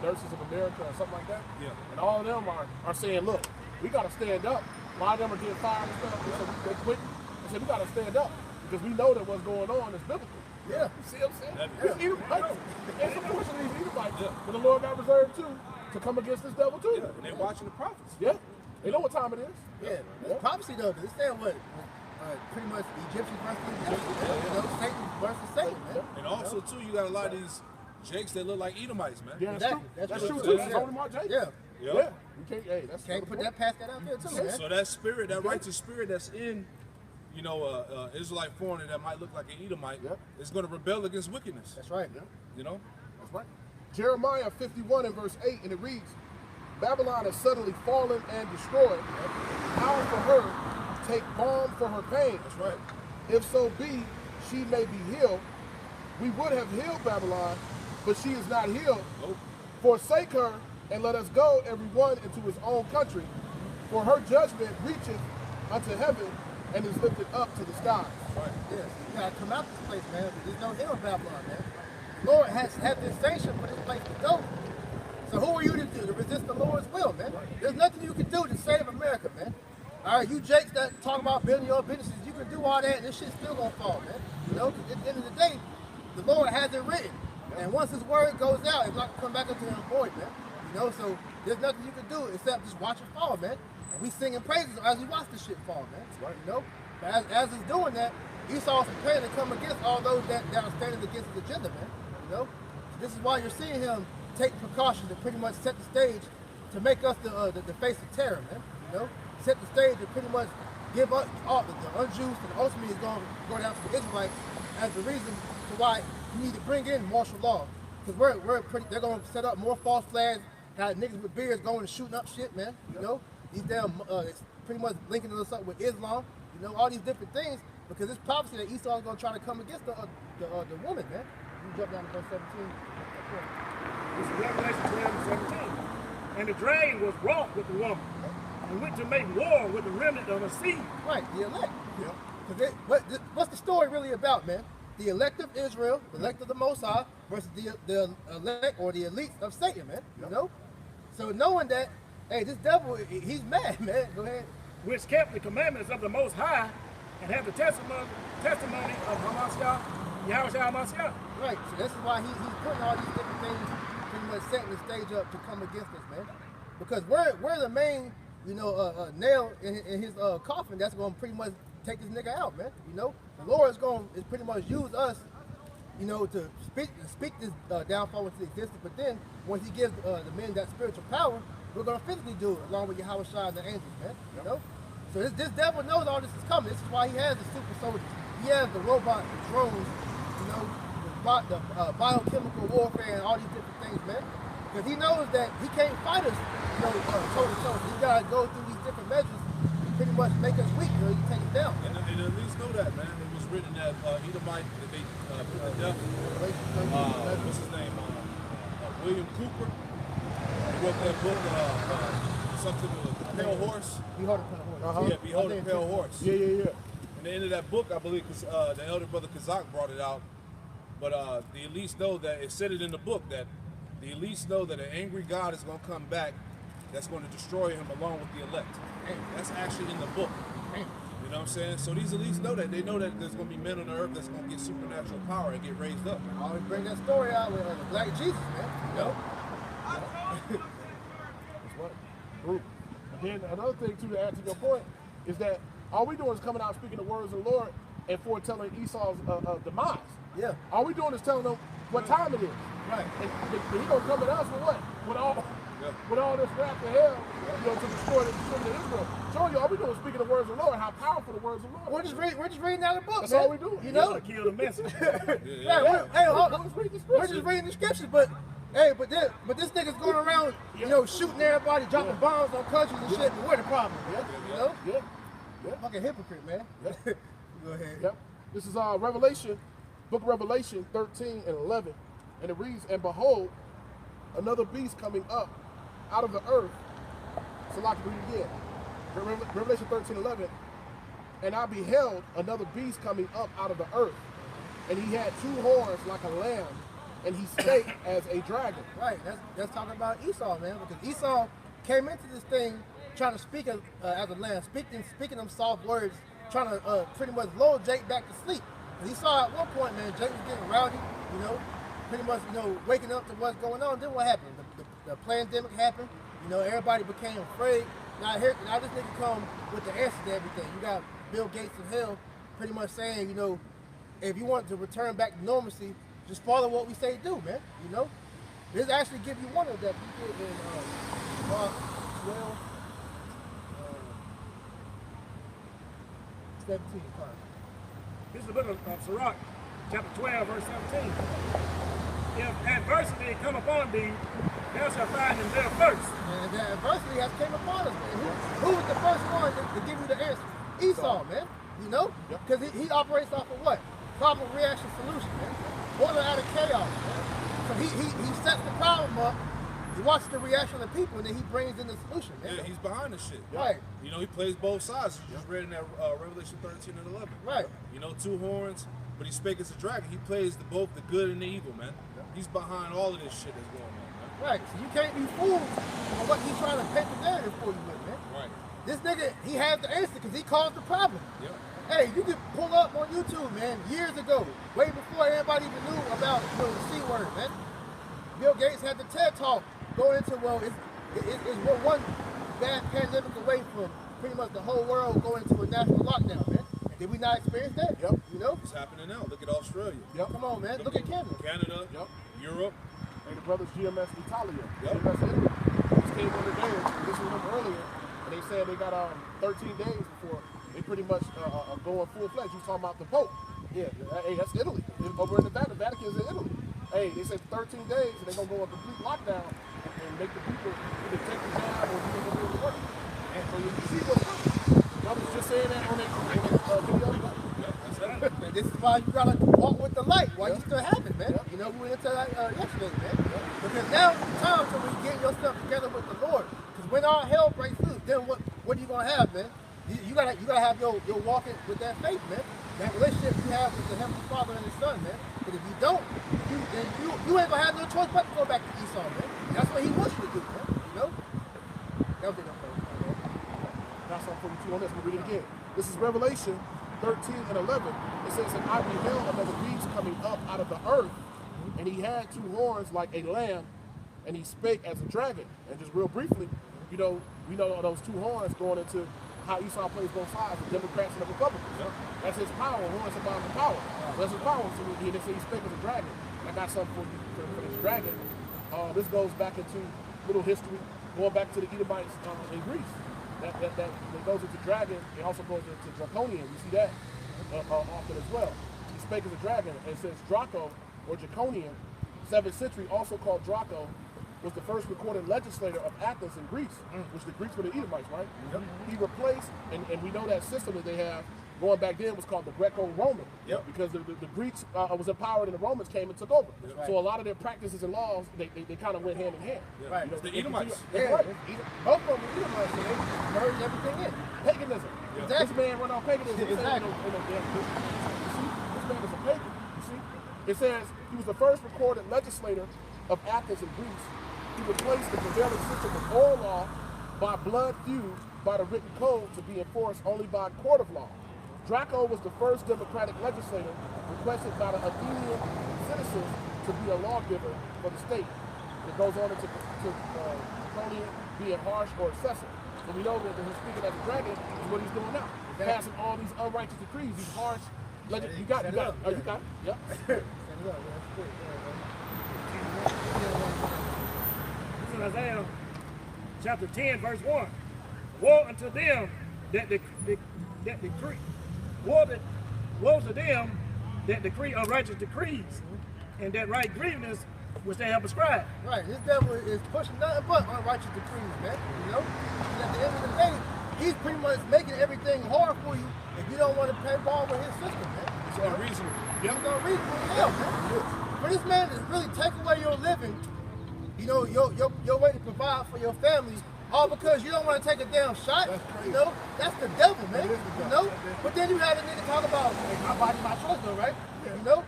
Nurses of America or something like that. Yeah. And all of them are saying, look, we got to stand up. A lot of them are getting fired and stuff. They quit. They said, we got to stand up because we know that what's going on is biblical. Yeah. You see what I'm saying? Yeah. These Edomites, and unfortunately these Edomites, but the Lord got reserved too to come against this devil too. Yeah, and they're watching the prophets. Yeah. They know what time it is. Yeah. It's prophecy, though, because it's saying what? Pretty much the Egyptians versus the Egyptians. You know, Satan versus Satan, man. And also, too, you got a lot of these Jakes that look like Edomites, man. Yeah, Exactly. that's true true. too. Yeah. Tony Mark Jake. Yeah. Yep. Yeah. You can't, hey, that's Can't put that past that out there, too, man. So that spirit, that righteous spirit that's in, you know, Israelite foreigner that might look like an Edomite, Yep. is going to rebel against wickedness. That's right. You know? That's right. Jeremiah 51 and verse 8, and it reads, Babylon has suddenly fallen and destroyed. How for her take balm for her pain? That's right. If so be she may be healed, we would have healed Babylon, but she is not healed. Nope. Forsake her and let us go, every one into his own country. For her judgment reacheth unto heaven and is lifted up to the skies. Right. Yeah. You gotta come out this place, man. There's no hill in Babylon, man. The Lord has had this sanction for this place to go. So who are you to do? To resist the Lord's will, man. There's nothing you can do to save America, man. All right, you Jakes that talk about building your businesses, you can do all that and this shit's still gonna fall, man. You know, 'cause at the end of the day, the Lord has it written. And once his word goes out, it's not gonna come back up to him void, man. You know, so there's nothing you can do except just watch it fall, man. And we singing praises as we watch this shit fall, man. Right. You know? But as it's doing that, Esau's preparing to come against all those that are standing against his agenda, man. You know? This is why you're seeing him take precautions to pretty much set the stage to make us the face of terror, man. You know? Set the stage to pretty much give up all the unjust and ultimately is going to go down to the Israelites as the reason to why you need to bring in martial law. Because they're going to set up more false flags, have niggas with beards going and shooting up shit, man. You know? These damn, it's pretty much linking us up with Islam, you know, all these different things, because it's prophecy that Esau is going to try to come against the woman, man. You jump down to verse 17. This is Revelation 12 and 17. And the dragon was wroth with the woman, and went to make war with the remnant of her seed. Right, the elect. What's the story really about, man? The elect of Israel, the elect of the Most High, versus the elect or the elites of Satan, man. You know? So knowing that, hey, this devil, he's mad, man. Go ahead. Which kept the commandments of the Most High, and have the testimony of Hamashiach, Yahweh Hamashiach. Right, so this is why he's putting all these different things, pretty much setting the stage up to come against us, man. Because we're the main, you know, nail in his coffin that's going to pretty much take this nigga out, man. You know, the Lord is going to pretty much use us, you know, to speak this downfall into existence. But then, once he gives the men that spiritual power, we're going to physically do it along with Yahweh Shai and the angels, man. You know, so this devil knows all this is coming. This is why he has the super soldiers. He has the robot, the drones, you know, the biochemical warfare and all these different things, man. Because he knows that he can't fight us, toe to toe. He gotta go through these different measures to pretty much make us weak, he can take us down. And at least know that, man. It was written that Edomite that they put to death. What's his name? William Cooper. He wrote that book, something with a pale horse. Behold a pale horse. Yeah, Behold a Pale Horse. Yeah. And the end of that book, I believe, the elder brother Kazak brought it out. But the elites know that, it said it in the book, that the elites know that an angry God is going to come back that's going to destroy him along with the elect. That's actually in the book. You know what I'm saying? So these elites know that. They know that there's going to be men on the earth that's going to get supernatural power and get raised up. I always bring that story out with the Black Jesus, man. You know? That's what? Group. And then another thing, too, to add to your point, is that all we doing is coming out speaking the words of the Lord and foretelling Esau's demise. Yeah. All we doing is telling them what time it is. Right. And he gonna come at us with what? With all this wrath to hell, to destroy the children of Israel. Showing you all we doing is speaking the words of the Lord, how powerful the words of the Lord. We're just reading out the book, That's man. all we do. You know? Kill the message. We're just reading the scriptures, but this nigga's going around, shooting everybody, dropping bombs on countries and shit. But we're the problem, you know? Yeah. Fucking hypocrite, man. Yep. Go ahead. Yep. This is Revelation, book of Revelation 13 and 11. And it reads, and behold, another beast coming up out of the earth. So like read it again. Revelation 13, 11. And I beheld another beast coming up out of the earth. And he had two horns like a lamb. And he spake as a dragon. Right. That's talking about Esau, man. Because Esau came into this thing trying to speak as a lamb, speaking them soft words, trying to pretty much lull Jake back to sleep. And he saw at one point, man, Jake was getting rowdy, pretty much, waking up to what's going on. Then what happened? The pandemic happened. Everybody became afraid. Now this nigga come with the answer to everything. You got Bill Gates in hell pretty much saying, if you want to return back to normalcy, just follow what we say do, man. This actually give you one of that people in Mark 12, 17. This is the book of Sirach, chapter 12, verse 17. If adversity come upon thee, thou shalt find him there first. And the adversity has came upon us, man. Who was the first one to give you the answer? Esau, man. Because he operates off of what? Problem, reaction, solution, man. Order out of chaos, man. So he sets the problem up, he watches the reaction of the people, and then he brings in the solution, man. Yeah, he's behind the shit. Right. He plays both sides. You just read in that Revelation 13 and 11. Right. Two horns, but he spake as a dragon. He plays both the good and the evil, man. He's behind all of this shit that's going on, man. Right. So you can't be fooled on what he's trying to paint the narrative for you with, man. Right. This nigga, he has the answer because he caused the problem. Yeah. Hey, you can pull up on YouTube, man, years ago, way before everybody even knew about the C word, man. Bill Gates had the TED Talk going into, we're one bad pandemic away from pretty much the whole world going into a national lockdown, man. Did we not experience that? Yep. It's happening now. Look at Australia. Yep. Come on, man. Look at Canada. Canada. Yep. Europe. And the brothers GMS Italia. Yep. GMS Italy. Just came on today. This was them earlier. And they said they got 13 days before they pretty much are going full-fledged. You talking about the Pope. Yeah. Hey, that's Italy. Over in the Vatican is in Italy. Hey, they said 13 days and they're going to go on complete lockdown and make the people either take the job or do the work. And so you see what's coming. I was just saying that on that video. And this is why you gotta walk with the light while you still have it, man. We went into that yesterday, man. Because now is the time to really get yourself together with the Lord. Because when all hell breaks loose, then what are you gonna have, man? You gotta have your walking with that faith, man. That relationship you have with the Heavenly Father and His Son, man. Because if you don't, you ain't gonna have no choice but to go back to Esau, man. That's what he wants you to do, man. That was it. Got something for you on this. We'll read it again. This is Revelation 13 and 11. It says, and I beheld another beast coming up out of the earth, and he had two horns like a lamb, and he spake as a dragon. And just real briefly, we know those two horns going into how Esau plays both sides, the Democrats and the Republicans. That's his power. Horns about the power. That's his power. So they say he spake as a dragon. I got something for you for this dragon. This goes back into little history, going back to the Edomites in Greece. That goes into dragon. It also goes into draconian. You see that often as well. He spake as a dragon, and it says Draco or draconian, 7th century, also called Draco, was the first recorded legislator of Athens in Greece, which the Greeks were the Edomites, right? He replaced, and we know that system that they have going back then was called the Greco-Roman, because the Greeks was empowered and the Romans came and took over. So a lot of their practices and laws, they kind of went hand in hand. Right. You know, The Edomites. That's right. Both of them were Edomites, so they merged everything in. Paganism. Exactly. This man went on paganism. Exactly. Ain't no damn Christian. You see, this man is a pagan. You see, it says he was the first recorded legislator of Athens in Greece. He replaced the prevailing system of oral law by blood feud by the written code to be enforced only by a court of law. Draco was the first democratic legislator requested by the Athenian citizens to be a lawgiver for the state. It goes on into Draconian being harsh or excessive. So we know that him speaking as a dragon is what he's doing now. Passing all these unrighteous decrees, these harsh. You got it. Oh, you got it. Yep. This is Isaiah chapter 10, verse 1. Woe unto them that decree. Woe to them that decree unrighteous decrees, and that right grievousness which they have prescribed. Right, this devil is pushing nothing but unrighteous decrees, man. You know? And at the end of the day, he's pretty much making everything hard for you if you don't want to play ball with his system, man. It's unreasonable. It's unreasonable as hell, man. For this man to really take away your living, you know, your way to provide for your family, all because you don't want to take a damn shot, you know? That's the devil, man, you know? But then you had a nigga talk about, hey, my body, my choice, though, right? You know?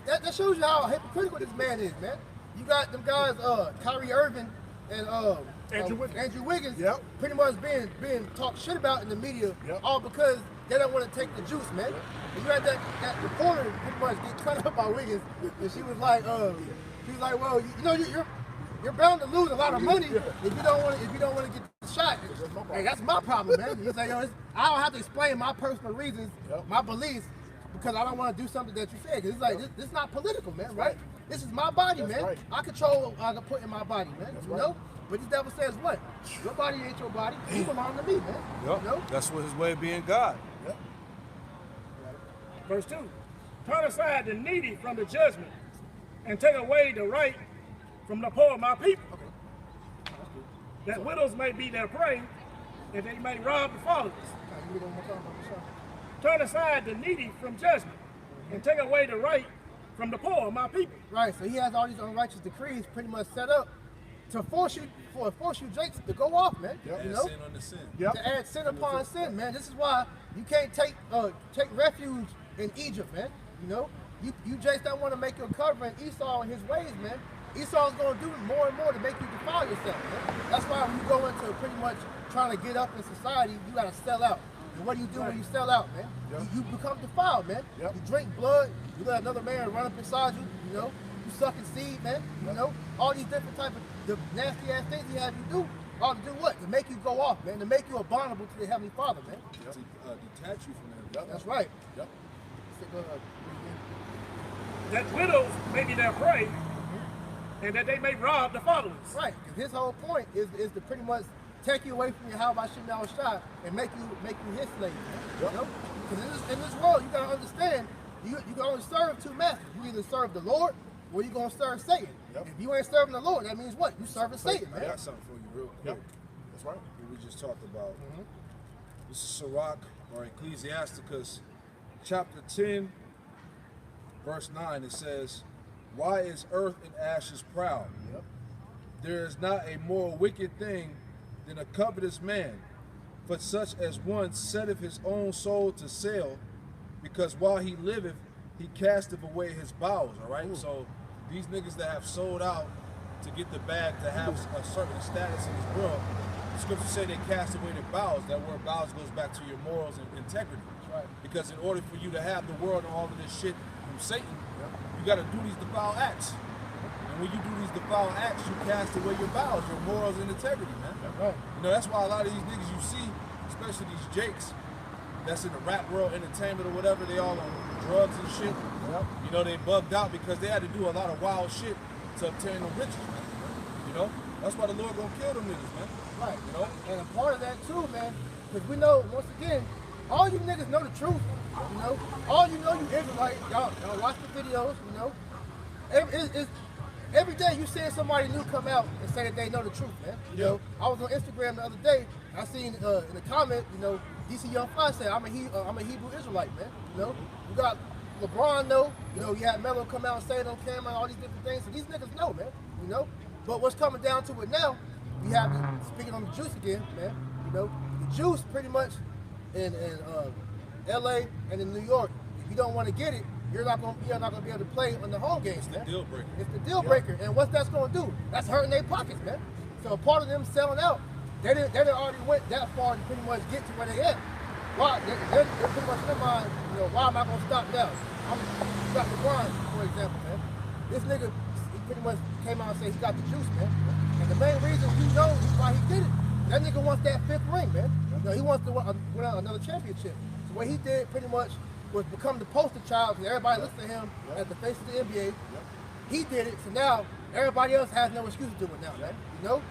That shows you how hypocritical this man is, man. You got them guys, Kyrie Irving and Andrew Wiggins, pretty much being talked shit about in the media, all because they don't want to take the juice, man. And you had that reporter pretty much get cut up by Wiggins, and she was like, well, you know, you're bound to lose a lot of money if you don't want to get the shot. Hey, that's my problem, man. He's like, yo, I don't have to explain my personal reasons, my beliefs, because I don't want to do something that you said. Because it's like, this is not political, man, right? This is my body, man. I control what I can put in my body, man. You know? But this devil says what? Your body ain't your body. You belong to me, man. You know? That's what his way of being God. Verse 2. Turn aside the needy from the judgment, and take away the right from the poor of my people. That widows may be their prey, and they may rob the fatherless. Turn aside the needy from judgment, and take away the right from the poor of my people. Right, so he has all these unrighteous decrees pretty much set up to force you Jakes to go off, man. You know? Sin on the sin. To add sin upon sin, man. This is why you can't take refuge in Egypt, man. You know? You Jakes don't want to make your covering Esau in his ways, man. Esau's going to do more and more to make you defile yourself, man. That's why when you go into pretty much trying to get up in society, you got to sell out. And what do you do when you sell out, man? You become defiled, man. You drink blood, you let another man run up inside you, you know? You sucking seed, man, you know? All these different type of the nasty ass things he have you do, all to do what? To make you go off, man, to make you abominable to the Heavenly Father, man. To detach you from him. That's right. That widows may be their prey, and that they may rob the fatherless. Right, because his whole point is to pretty much take you away from your how about shit now shot and make you his slave, man. You know? Because in this world, you gotta understand, you can only serve two masters. You either serve the Lord or you gonna serve Satan. If you ain't serving the Lord, that means what? You serving Satan, man. I got something for you real quick. That's right. What we just talked about. This is Sirach or Ecclesiasticus chapter 10, verse 9. It says, why is earth and ashes proud? There is not a more wicked thing than a covetous man, for such as one setteth his own soul to sale, because while he liveth, he casteth away his bowels, all right? So these niggas that have sold out to get the bag to have a certain status in this world, the scriptures say they cast away their bowels. That word bowels goes back to your morals and integrity. Because in order for you to have the world and all of this shit from Satan, you got to do these defile acts. And when you do these defile acts, you cast away your bowels, your morals and integrity, man. You know, that's why a lot of these niggas you see, especially these Jakes, that's in the rap world, entertainment or whatever, they all on drugs and shit. You know, they bugged out because they had to do a lot of wild shit to obtain the riches, man. You know? That's why the Lord gonna kill them niggas, man. Right. You know? And a part of that too, man, because we know, once again, all you niggas know the truth, you know? All you know, you Israelite, y'all watch the videos, you know? every day you see somebody new come out and say that they know the truth, man. You know, I was on Instagram the other day. I seen in the comment, you know, DC Young Fly said, I'm a Hebrew Israelite, man. You know, you got LeBron know. You know, you had Melo come out and say it on camera, all these different things. So these niggas know, man. You know, but what's coming down to it now? You have speaking on the juice again, man. You know, the juice pretty much in LA and in New York. If you don't want to get it, you're not gonna be able to play on the home games, man. It's the deal breaker. It's the deal breaker. And what's that's gonna do? That's hurting their pockets, man. So a part of them selling out, they didn't already went that far to pretty much get to where they at. Why? They're pretty much in their mind, you know, why am I gonna stop now? You got LeBron, for example, man. This nigga, he pretty much came out and said he got the juice, man. And the main reason you know why he did it, that nigga wants that 5th ring, man. You know, he wants to win another championship. So what he did pretty much was become the poster child, because everybody looks at him as the face of the NBA. He did it, so now everybody else has no excuse to do it now, man. You know?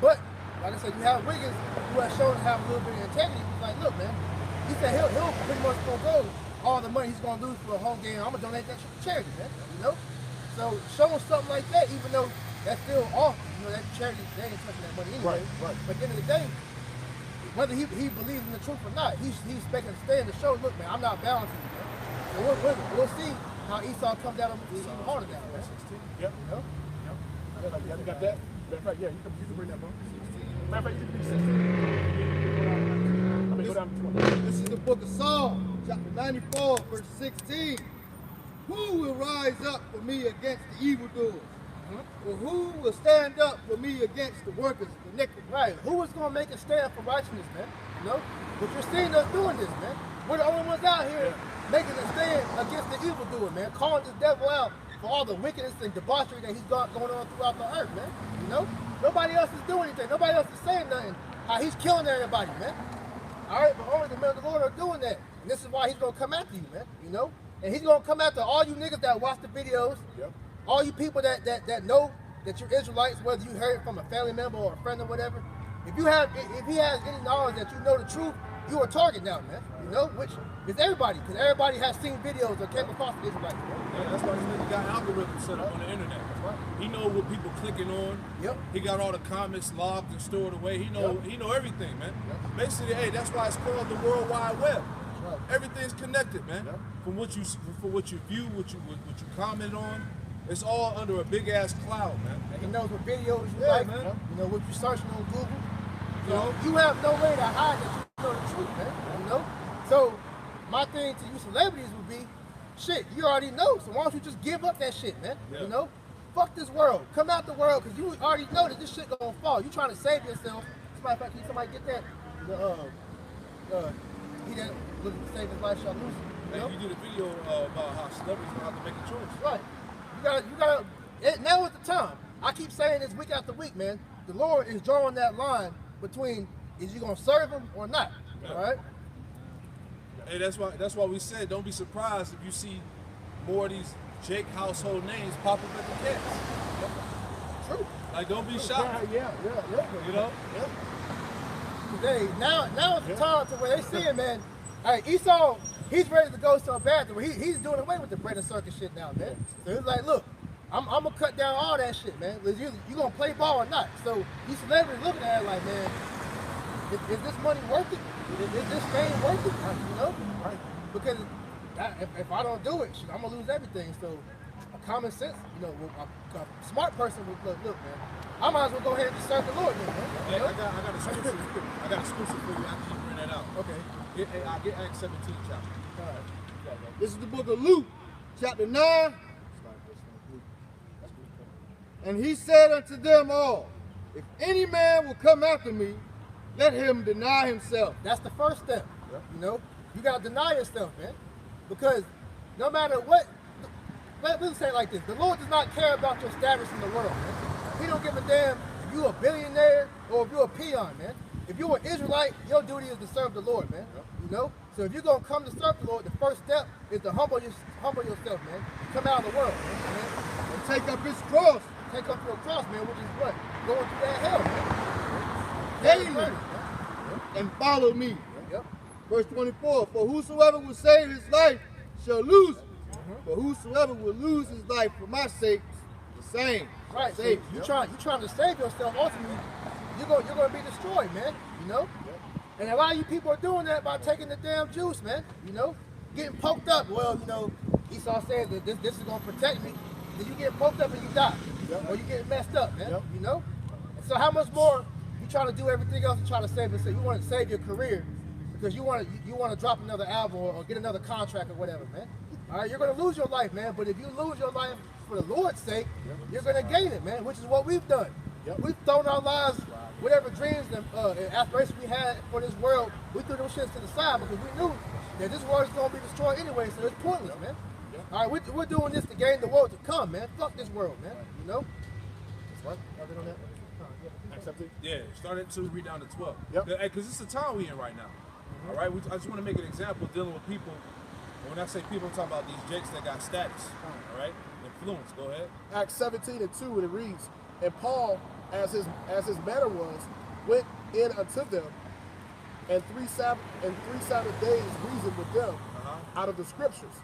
But, like I said, you have Wiggins, who has shown to have a little bit of integrity. He's like, look, man, he said he'll pretty much forego all the money he's going to lose for a home game. I'm going to donate that shit to charity, man. You know? So showing something like that, even though that's still off, you know, that charity, they ain't touching that money anyway. Right. But at the end of the day, whether he believes in the truth or not, he's expecting to stay in the show. Look, man, I'm not balancing it, man. So we'll see how Esau comes down even harder down, man. Yep. You know? You got that? Matter of fact, yeah, you can bring that, bro. Matter of fact, you can be 16. Go down to 20. This is the book of Psalms, chapter 94, verse 16. Who will rise up for me against the evildoers? Or who will stand up for me against the workers of iniquity? Right. Who is going to make a stand for righteousness, man? You know? But you're seeing us doing this, man. We're the only ones out here making a stand against the evildoer, man. Calling this devil out for all the wickedness and debauchery that he's got going on throughout the earth, man. You know? Nobody else is doing anything. Nobody else is saying nothing. How he's killing everybody, man. All right? But only the men of the Lord are doing that. And this is why he's going to come after you, man. You know? And he's going to come after all you niggas that watch the videos. Yep. All you people that know that you're Israelites, whether you heard it from a family member or a friend or whatever, if he has any knowledge that you know the truth, you are a target now, man. You know, which is everybody, because everybody has seen videos or came across the Israelites. Yeah, that's why this nigga got algorithms set up on the internet. He know what people clicking on. Yep. He got all the comments logged and stored away. He know everything, man. Basically, hey, that's why it's called the World Wide Web. Everything's connected, man. From what you view, what you comment on. It's all under a big ass cloud, man. And he knows what videos you like, man. You know what you're searching on Google. You know, you have no way to hide that you know the truth, man. You know? So my thing to you celebrities would be, shit, you already know. So why don't you just give up that shit, man? Yeah. You know? Fuck this world. Come out the world, because you already know that this shit gonna fall. You trying to save yourself. As a matter of fact, can somebody get that? He that looking to save his life shall lose it. You know? You did a video about how celebrities don't have to make a choice. Right. You gotta, now is the time. I keep saying this week after week, man. The Lord is drawing that line between is you gonna serve him or not. Yeah. All right? Hey, that's why we said don't be surprised if you see more of these Jake household names pop up at the cats. True. Like, don't be shocked. Yeah. You know? Today, now is the time to where they seeing, man. Hey, Esau, he's ready to go so bad that he's doing away with the bread and circus shit now, man. So he's like, look, I'm gonna cut down all that shit, man. You gonna play ball or not? So these celebrities looking at it like, man, is this money worth it? Is this fame worth it? You know? Right. Because if I don't do it, shit, I'm gonna lose everything. So a common sense, you know, a smart person would look, man, I might as well go ahead and just serve the Lord, then, man. Hey, I got exclusive for you after you bring that out. Okay. I get Acts 17 chapter. All right. This is the book of Luke, chapter 9. And he said unto them all, if any man will come after me, let him deny himself. That's the first step. You know, you gotta deny yourself, man. Because no matter what, let's say it like this: the Lord does not care about your status in the world, man. He don't give a damn if you're a billionaire or if you're a peon, man. If you're an Israelite, your duty is to serve the Lord, man. You know. So if you're gonna come to serve the Lord, the first step is to humble yourself, man. Come out of the world, man. And take up his cross. Take up your cross, man, which is what? Going through that hell, man. Daily. And follow me. Yep. Verse 24, for whosoever will save his life shall lose it. But whosoever will lose his life for my sake same. Right. So Same. you trying to save yourself. Ultimately, you're gonna be destroyed, man. You know. And a lot of you people are doing that by taking the damn juice, man. You know, getting poked up. Well, you know, Esau says that this is gonna protect me. Then you get poked up and you die, or you get messed up, man. You know. And so how much more you trying to do everything else to try to save it? So you want to save your career because you want to drop another album or get another contract or whatever, man. All right, you're gonna lose your life, man. But if you lose your life for the Lord's sake, you're gonna gain it, man. Which is what we've done. We've thrown our lives, whatever dreams and aspirations we had for this world, we threw those shits to the side because we knew that this world is gonna be destroyed anyway. So it's pointless, man. All right, we're doing this to gain the world to come, man. Fuck this world, man. You know. That's right. Y'all on that? Yeah, start at 2, read down to 12. Yep. Because it's the time we in right now. All right, I just want to make an example dealing with people. And when I say people, I'm talking about these jakes that got status. All right, influence. Go ahead. Acts 17 and 2, and it reads, and Paul, as his manner was, went in unto them, and three Sabbath days reasoned with them out of the scriptures,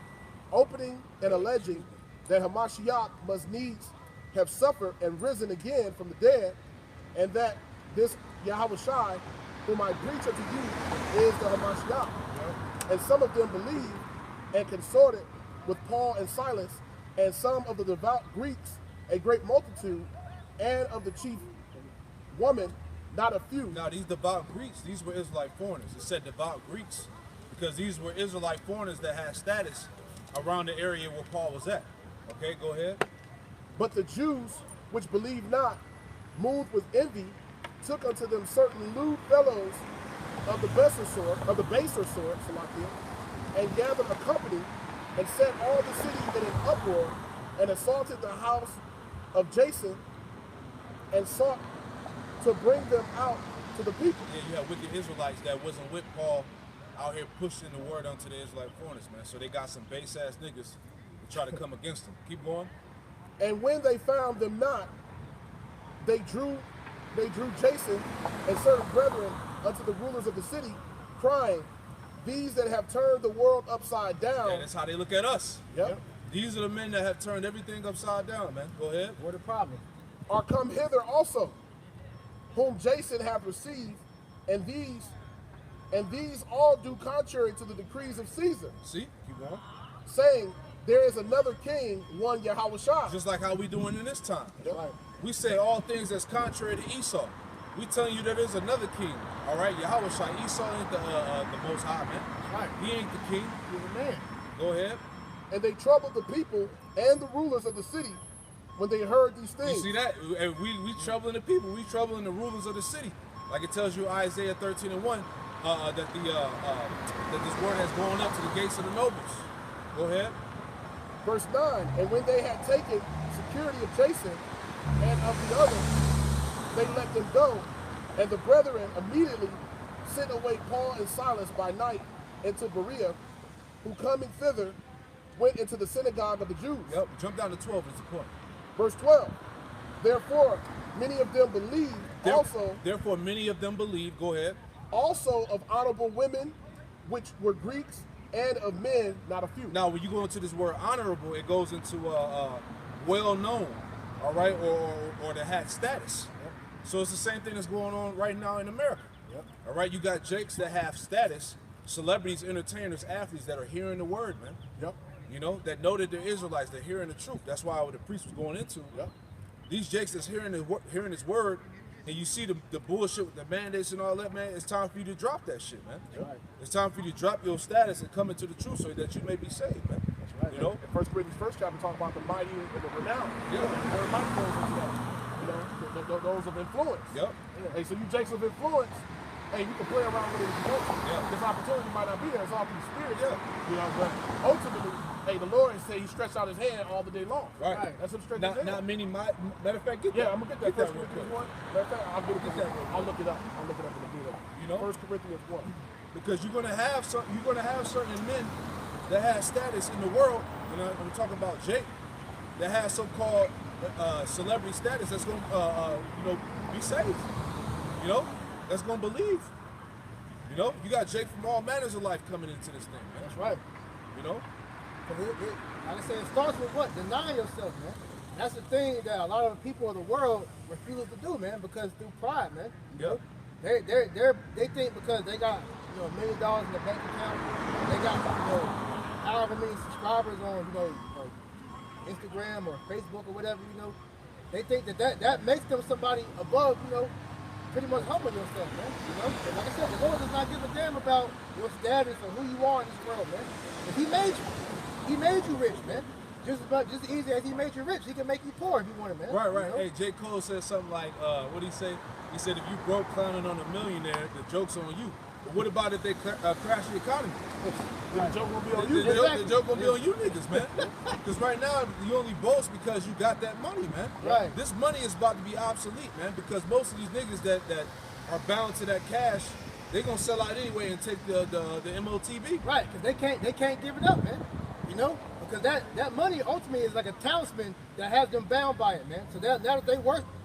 opening and alleging that Hamashiach must needs have suffered and risen again from the dead, and that this Yahushai, whom I preach unto you, is the Hamashiach. And some of them believed and consorted with Paul and Silas, and some of the devout Greeks, a great multitude, and of the chief woman, not a few. Now, these devout Greeks, these were Israelite foreigners. It said devout Greeks because these were Israelite foreigners that had status around the area where Paul was at. Okay, go ahead. But the Jews, which believed not, moved with envy, took unto them certain lewd fellows of the baser sort, and gathered a company, and set all the city in an uproar, and assaulted the house of Jason, and sought to bring them out to the people. Yeah, you have wicked Israelites that wasn't with Paul out here pushing the word onto the Israelite foreigners, man. So they got some base ass niggas to try to come against them. Keep going. And when they found them not, they drew Jason and certain brethren unto the rulers of the city, crying, these that have turned the world upside down. Yeah, that's how they look at us. Yep. These are the men that have turned everything upside down, man. Go ahead. What the problem? Are come hither also, whom Jason hath received, and these all do contrary to the decrees of Caesar, See? Keep going. saying, there is another king, one Yahushua. Just like how we doing in this time. Yep. Right. We say all things that's contrary to Esau. We telling you that there's another king. All right, Yahweh Shai. Esau ain't the most high, man. Right. He ain't the king. He's a man. Go ahead. And they troubled the people and the rulers of the city when they heard these You things. see that? And we troubling the people. We troubling the rulers of the city. Like it tells you Isaiah 13:1 that this word has gone up to the gates of the nobles. Go ahead. Verse 9, and when they had taken security of Jason and of the others, they let them go. And the brethren immediately sent away Paul and Silas by night into Berea, who coming thither went into the synagogue of the Jews. Yep. Jump down to 12 is the point. Verse 12, therefore many of them believed Therefore many of them believe. Go ahead. also of honorable women, which were Greeks, and of men, not a few. Now, when you go into this word honorable, it goes into well-known, all right, or that had status. Yep. So it's the same thing that's going on right now in America. Yep. All right, you got jakes that have status, celebrities, entertainers, athletes that are hearing the word, man. Yep. You know, that know that they're Israelites, they're hearing the truth. That's why what the priest was going into. Yep. These jakes that's hearing his word, and you see the bullshit with the mandates and all that, man, it's time for you to drop that shit, man. Right. It's time for you to drop your status and come into the truth so that you may be saved, man. That's right. You know? In 1 Corinthians 1st chapter, talk about the mighty and the renowned. Yeah. Where might goes into that. You know, those of influence. Yep. Hey, so you jakes of influence, hey, you can play around with it if you want to. Yeah. This opportunity might not be there. It's all through the spirit. Yeah. You know, but ultimately, hey, the Lord said he stretched out his hand all the day long. Right. That's him stretching his hand. Not many, matter of fact, get that. Yeah, I'm gonna get that. real 1 quick. Corinthians 1. Matter of fact, I'll get that. I'll look it up. I'll look it up in a minute. You know? 1 Corinthians 1. Because you're gonna have certain men that have status in the world, you know, I'm talking about Jake, that has so-called celebrity status that's gonna be saved. You know, that's gonna believe. You know, you got Jake from all manners of life coming into this thing, man. That's right. You know? Like I said, it starts with what? Denying yourself, man. that's the thing that a lot of the people of the world refuse to do, man, because through pride, man. You know? They think because they got $1 million in the bank account, they got however many subscribers on Instagram or Facebook or whatever, they think that makes them somebody above, pretty much humble yourself, man. And like I said, the Lord does not give a damn about your status or who you are in this world, man. If He made you rich, man. Just as easy as He made you rich, He can make you poor if He wanted, man. Right. Hey, J. Cole said something like, what did he say? He said, if you broke clowning on a millionaire, the joke's on you. But what about if they crash the economy? The joke will be on you. The joke will be on you niggas, man. Because right now, you only boast because you got that money, man. Right. This money is about to be obsolete, man, because most of these niggas that are bound to that cash, they're going to sell out anyway and take the MOTB. Right, because they can't give it up, man. Because that money ultimately is like a talisman that has them bound by it, man. So now that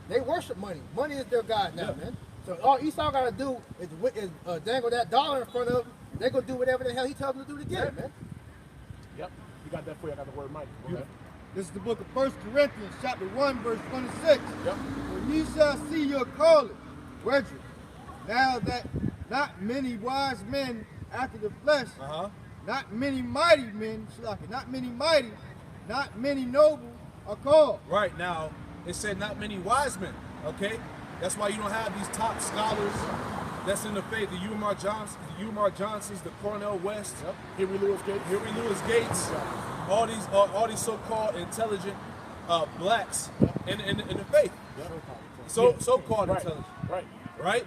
they worship money. Money is their God now, man. So all Esau got to do is dangle that dollar in front of them. They're going to do whatever the hell he tells them to do to get it, man. Yep. You got that for you. I got the word Mike. This is the book of 1 Corinthians, chapter 1, verse 26. Yep. For ye shall see your calling, brethren, now that not many wise men after the flesh, not many mighty men, not many noble are called. Right, now, it said not many wise men, okay? That's why you don't have these top scholars that's in the faith, the Umar Johnsons, the Cornell West, Henry Louis Gates, all these so-called intelligent blacks in the faith. So-called intelligent. Right?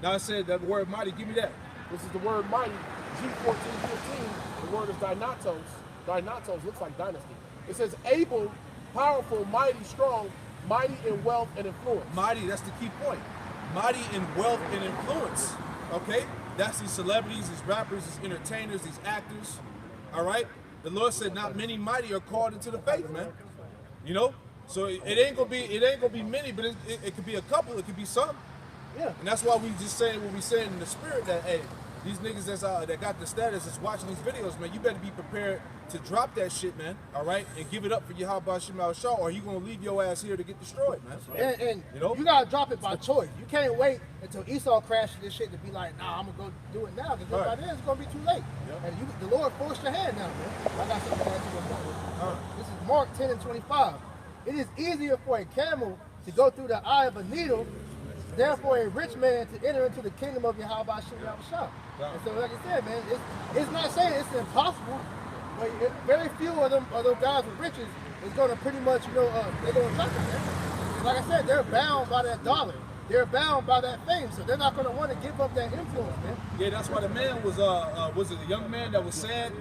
Now I said that word mighty, give me that. This is the word mighty. G14:15, the word is dynatos. Dynatos looks like dynasty. It says able, powerful, mighty, strong, mighty in wealth and influence. Mighty, that's the key point. Mighty in wealth and influence. Okay? That's these celebrities, these rappers, these entertainers, these actors. All right? The Lord said not many mighty are called into the faith, man. So it ain't gonna be many, but it could be a couple, it could be some. Yeah. And that's why we just saying what we saying in the spirit that, hey, these niggas that got the status that's watching these videos, man, you better be prepared to drop that shit, man, all right, and give it up for Yahweh Shema Shah, or you gonna leave your ass here to get destroyed, man. And you gotta drop it by choice. You can't wait until Esau crashes this shit to be like, nah, I'm gonna go do it now, because by then it's gonna be too late. And the Lord forced your hand now, man. I got something to answer before. This is Mark 10:25. It is easier for a camel to go through the eye of a needle than for a rich man to enter into the kingdom of Yahweh Shema Shah. And so, like I said, man, it's not saying it's impossible, but very few of those guys with riches is going to pretty much, they're going to touch it, man. Like I said, they're bound by that dollar. They're bound by that fame, so they're not going to want to give up that influence, man. Yeah, that's why the man was it a young man that was sad?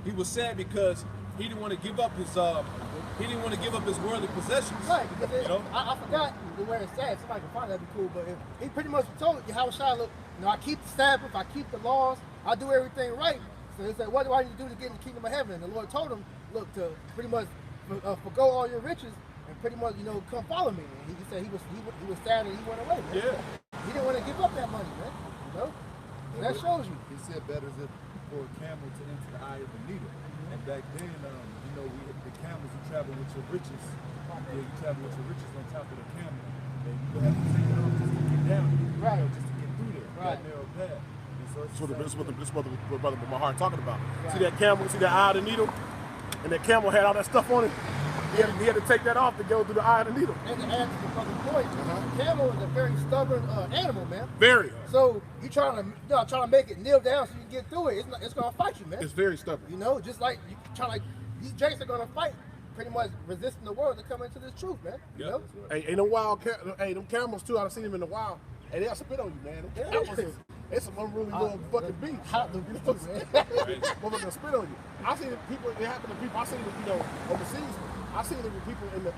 He was sad because he didn't want to give up his worldly possessions. Right, because I forgot the word sad. Somebody can find that'd be cool. But he pretty much told you how Shai look. I keep the Sabbath, I keep the laws, I do everything right. So he said, what do I need to do to get in the kingdom of heaven? And the Lord told him, look, to pretty much forgo all your riches and pretty much come follow me. And he said he was sad and he went away. Man. Yeah. He didn't want to give up that money, man. So that shows you. He said better is it for a camel to enter the eye of a needle. And back then, the camels, you travel with your riches. Yeah, you travel with your riches on top of the camel. And you have to take it off just to get down. Right. Just to get through there. Right. That narrow path. This is what brother my heart talking about. Right. See that camel, see that eye of the needle? And that camel had all that stuff on it. He had to take that off to go through the eye of the needle. And to add to the fucking point, the camel is a very stubborn animal, man. Very. So you trying to make it kneel down so you can get through it. It's gonna fight you, man. It's very stubborn. Just like you these jakes are gonna fight, pretty much resisting the world to come into this truth, man. You know? Hey, them camels too. I've seen them in the wild. Hey, they'll spit on you, man. Them camels it's some unruly little fucking beast. Motherfucker spit on you. I seen it happen to people. I seen it, overseas. I seen it with people in the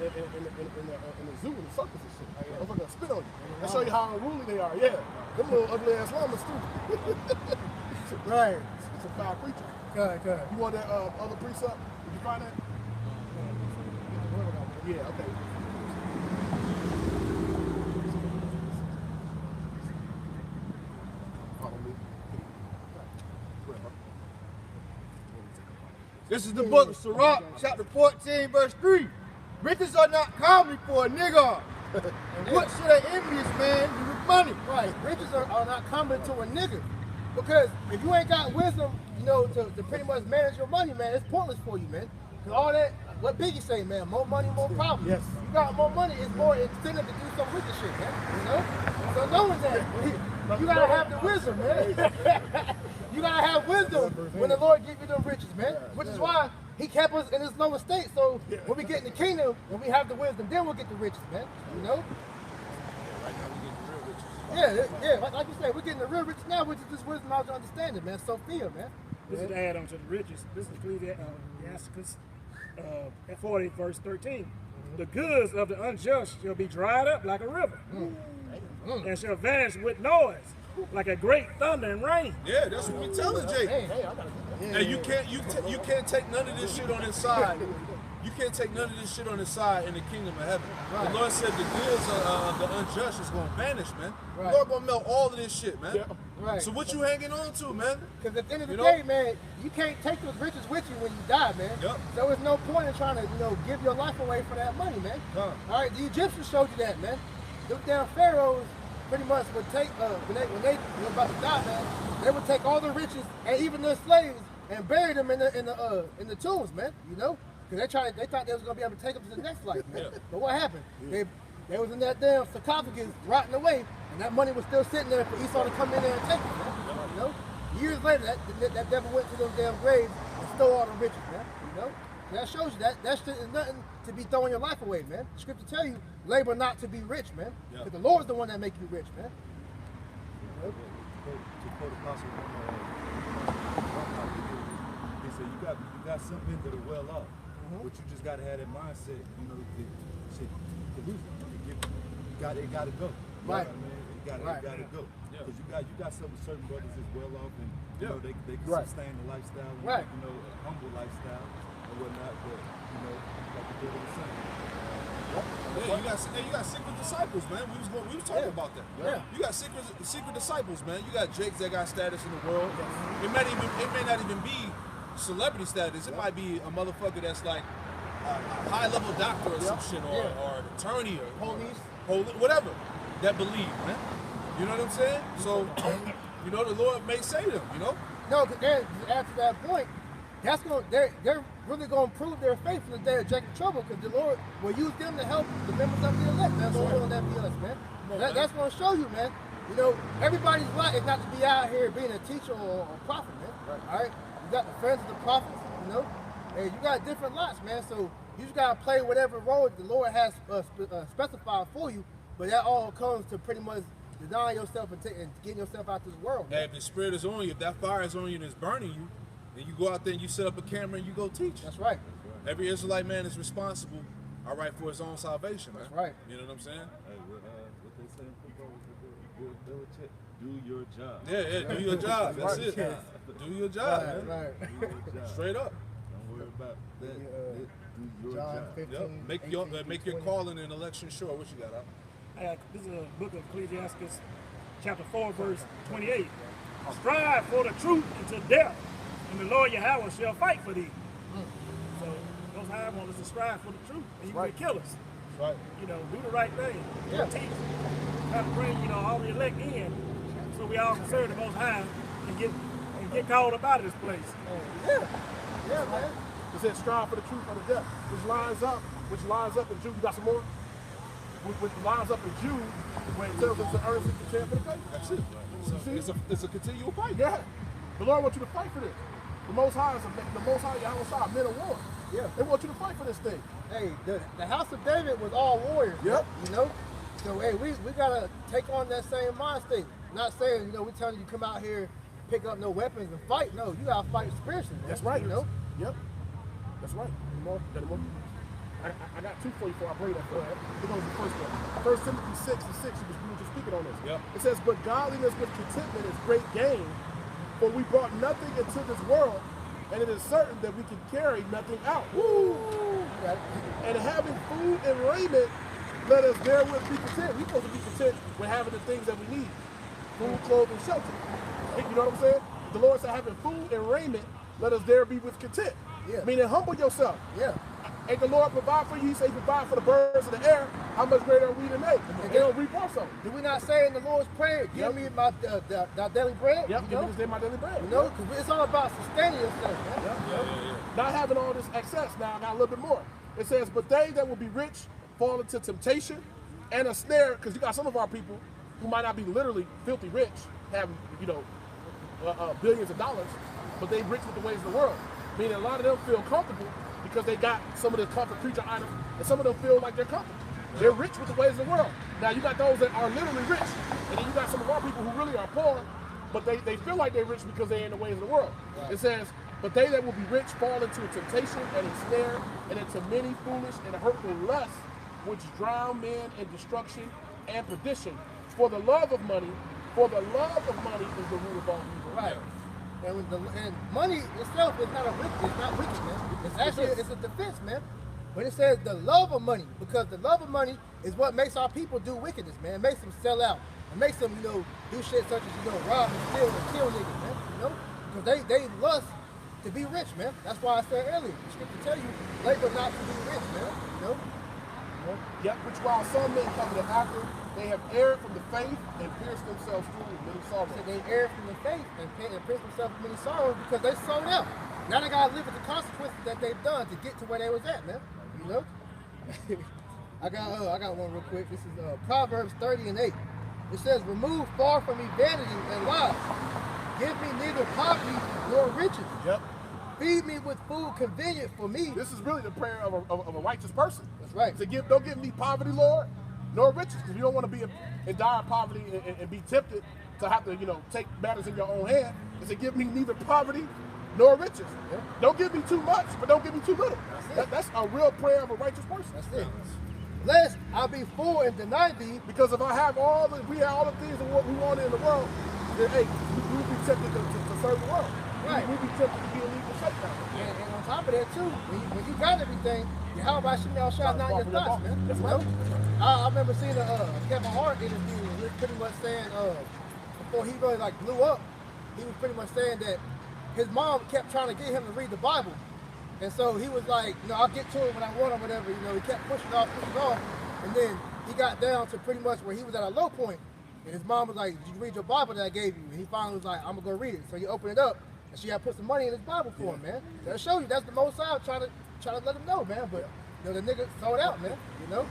zoo and the circus and shit. Motherfucker spit on you. They show you how unruly they are. Yeah, them little ugly ass llamas too. Right. It's a foul creature. Good. You want that other precept? Did you find that? Yeah. Okay. This is the book of Sirach, chapter 14, verse 3. Riches are not common for a nigga. And what should an envious man do with money? Right. Riches are not common to a nigga. Because if you ain't got wisdom, you know, to pretty much manage your money, man, it's pointless for you, man. Because all that, what Biggie say, man, more money, more problems. Yes. You got more money, it's more incentive to do some wicked shit, man. You know? So knowing that, you gotta have the wisdom, man. You gotta have wisdom when the Lord give you them riches, man. Which is why he kept us in this lower state. So when we get in the kingdom, when we have the wisdom, then we'll get the riches, man. You know? Yeah, like you said, we're getting the real riches now, which is this wisdom, knowledge, and understanding, man. Sophia, man. This is the add-on to the riches. This is Ecclesiastes 40, verse 13. The goods of the unjust shall be dried up like a river, and shall vanish with noise, like a great thunder and rain. Yeah, that's what we telling Jake. And you can't take none of this shit on his side. You can't take none of this shit on his side in the kingdom of heaven. Right. The Lord said the goods of the unjust is going to vanish, man. Right. The Lord going to melt all of this shit, man. Yeah. Right. So what you hanging on to, man? Because at the end of the You know? day, man, you can't take those riches with you when you die, man. Yep. So there's no point in trying to, you know, give your life away for that money, man. Huh. All right, the Egyptians showed you that, man. Them damn pharaohs pretty much would take when they were about to die, man. They would take all the riches and even their slaves and bury them in the tombs, man. You know, because they thought they was gonna be able to take them to the next life, man. Yeah. But what happened? They was in that damn sarcophagus rotting away, and that money was still sitting there for Esau to come in there and take it, man. You know, years later, that devil went to those damn graves and stole all the riches, man. You know, that shows you that shit is nothing to be throwing your life away, man. The scripture tell you, labor not to be rich, man. Yeah. Because the Lord's the one that make you rich, man. To quote Apostle, he said, you got some men that are well off, but you just got to have that mindset, you know, to lose it. It got to go. Right. It got to go. Yeah. Because you got some certain brothers that's well off, and you know they can Right. sustain the lifestyle, and Right. you know, a humble lifestyle and whatnot. But you know, like the brother was saying. Yeah, you got secret disciples, man. We was talking about that. Yeah. You got secret disciples, man. You got Jakes that got status in the world. It may not even be celebrity status. It might be a motherfucker that's like a high level doctor or some shit, or an attorney or Police. whatever that believe, man. You know what I'm saying? So, you know, the Lord may say them, you know? No, because after that point, they're really going to prove their faith in the day of Jacob's trouble, because the Lord will use them to help the members of the elect, man. So will that be us, man? That's going to show you, man. You know, everybody's right is not to be out here being a teacher or a prophet, man. All right? You got the friends of the prophets, you know? And you got different lots, man. So you just got to play whatever role the Lord has specified for you, but that all comes to pretty much denying yourself and getting yourself out this world. Hey, if the spirit is on you, if that fire is on you and it's burning you, then you go out there and you set up a camera and you go teach. That's right. Every Israelite man is responsible, all right, for his own salvation, man. That's right. You know what I'm saying? Hey, what they say in football was do your job. Yeah, do your job. That's it. Do your job, man. Right. Do your job. Straight up. Don't worry about that. Do your John job. 15, Yep. Make your 18, calling and election sure. What you got, Al? This is a book of Ecclesiastes, chapter 4, verse 28. Strive for the truth until death, and the Lord Yahweh shall fight for thee. So Most High wants us to strive for the truth, and He will kill us. Right. You know, do the right thing. Yeah. Teach. Try to bring, you know, all the elect in, so we all can serve the Most High and get called up out of this place. Yeah, man. It says strive for the truth or the death, which lines up in Jude. You got some more? Which lines up in Jude when it tells us to earn 60% for the faith. That's it. It's a continual fight. Yeah. The Lord wants you to fight for this. The Most High Yahweh, men of war. Yeah. They want you to fight for this thing. Hey, the house of David was all warriors. Yep. You know? So, hey, we gotta take on that same mind state. Not saying, you know, we're telling you to come out here, pick up no weapons and fight. No, you gotta fight spiritually. Man. That's right. You know? Yep. That's right. Any more? Got any more? I got two for you before I bring that for you. Here goes the first one. 1 Timothy 6:6, we were just speaking on this. Yep. It says, but godliness with contentment is great gain, for we brought nothing into this world, and it is certain that we can carry nothing out. Woo! And having food and raiment, let us therewith be content. We're supposed to be content with having the things that we need. Food, clothes, and shelter. You know what I'm saying? The Lord said, having food and raiment, let us there be with content. Yeah. Meaning humble yourself. Yeah. Ain't the Lord provide for you? He say provide for the birds of the air. How much greater are we than they? And they don't reap also. Do we not say in the Lord's Prayer, give me my daily bread? Yep, give me this day my daily bread. You know, because it's all about sustaining yourself, man. Not having all this excess now a little bit more. It says, but they that will be rich fall into temptation and a snare, because you got some of our people who might not be literally filthy rich, having, you know, billions of dollars, but they rich with the ways of the world. Meaning a lot of them feel comfortable because they got some of the comfort creature items, and some of them feel like they're comfortable. They're rich with the ways of the world. Now you got those that are literally rich, and then you got some of our people who really are poor, but they feel like they're rich because they're in the ways of the world. Right. It says, but they that will be rich fall into a temptation and a snare, and into many foolish and hurtful lusts, which drown men in destruction and perdition. For the love of money is the root of all evil. Right. And money itself is not wicked, man. It's actually it's a defense, man. But it says the love of money, because the love of money is what makes our people do wickedness, man. It makes them sell out. It makes them, you know, do shit such as, you know, rob and steal and kill niggas, man. You know? Because they lust to be rich, man. That's why I said earlier, the scripture tell you, labor not to be rich, man. You know? Yet, which while some men come after, they have erred from the faith and pierced themselves through with many sorrows. So they erred from the faith and pierced themselves with many sorrows because they sold out. Now they gotta live with the consequences that they've done to get to where they was at, man. You know? I got one real quick. This is Proverbs 30:8. It says, remove far from me vanity and lies. Give me neither poverty nor riches. Yep. Feed me with food convenient for me. This is really the prayer of a righteous person. That's right. Don't give me poverty, Lord, nor riches, because you don't want to be in dire poverty and be tempted to have to, you know, take matters in your own hand. It said, give me neither poverty nor riches. Yeah. Don't give me too much, but don't give me too little. That's a real prayer of a righteous person. That's it. Lest I be full and deny thee. Because if we have all the things that we want in the world, then hey, we'll be tempted to serve the world. Right. We'll be tempted to be a legal shakedown. And on top of that too, when you got everything, how about shooting out shots, not your thoughts, man? That's you right. know? I remember seeing a Kevin Hart interview. He was pretty much saying before he really like blew up, he was pretty much saying that his mom kept trying to get him to read the Bible. And so he was like, you know, I'll get to it when I want or whatever. You know, he kept pushing off. And then he got down to pretty much where he was at a low point. And his mom was like, did you read your Bible that I gave you? And he finally was like, I'm going to go read it. So he opened it up, and she had put some money in his Bible for him, man. That'll show you that's the most side trying to let him know, man. But, you know, the nigga sold out, man, you know.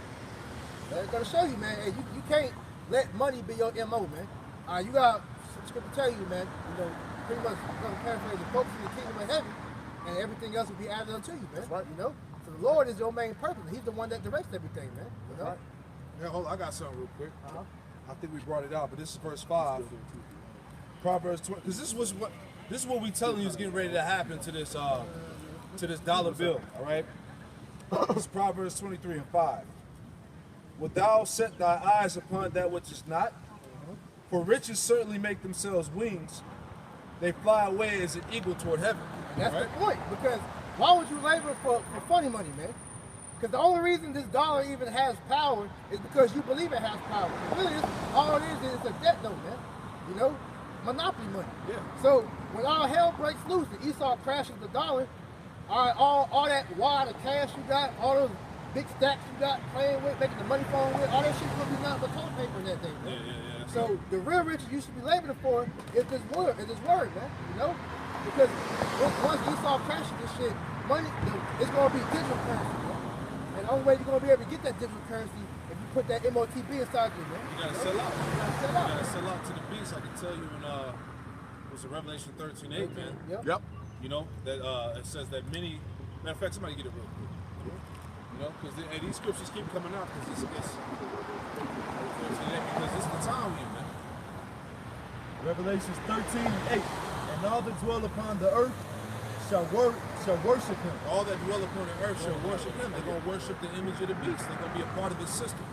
That's going to show you, man. Hey, you can't let money be your MO, man. You got scripture tell you, man, you know, pretty much going to paraphrase it, focus in the kingdom of heaven, and everything else will be added unto you, man. That's right. You know? So the Lord is your main purpose. He's the one that directs everything, man. You know? Right. Yeah, hold on, I got something real quick. I think we brought it out, but this is verse 5. Proverbs 20. Because this is what we telling you is getting ready to happen to this dollar bill. All right. This is Proverbs 23:5. Wilt thou set thy eyes upon that which is not? For riches certainly make themselves wings. They fly away as an eagle toward heaven. And that's the point, because why would you labor for funny money, man? Because the only reason this dollar even has power is because you believe it has power. Really, all it is a debt note, man. You know, monopoly money. Yeah. So when all hell breaks loose and Esau crashes the dollar, all that wad of cash you got, all those big stacks you got playing with, making the money phone with, all that shit's gonna be nothing but toilet paper in that thing, man. Yeah. So the real riches you should be laboring for is this word, man. You know, because once Esau crashes this shit, money, it's gonna be digital currency, man. And the only way you're gonna be able to get that digital currency if you put that MOTB inside you, man. You gotta sell out. You gotta sell You out. gotta sell out to the beast. I can tell you in was it Revelation 13:8, man. Yep. You know that it says that many. Matter of fact, somebody get it real quick. You know, because these scriptures keep coming out because it's the time we in, man. Revelations 13:8. And all that dwell upon the earth shall worship him. All that dwell upon the earth shall worship him. They're gonna worship the image of the beast. They're gonna be a part of his system.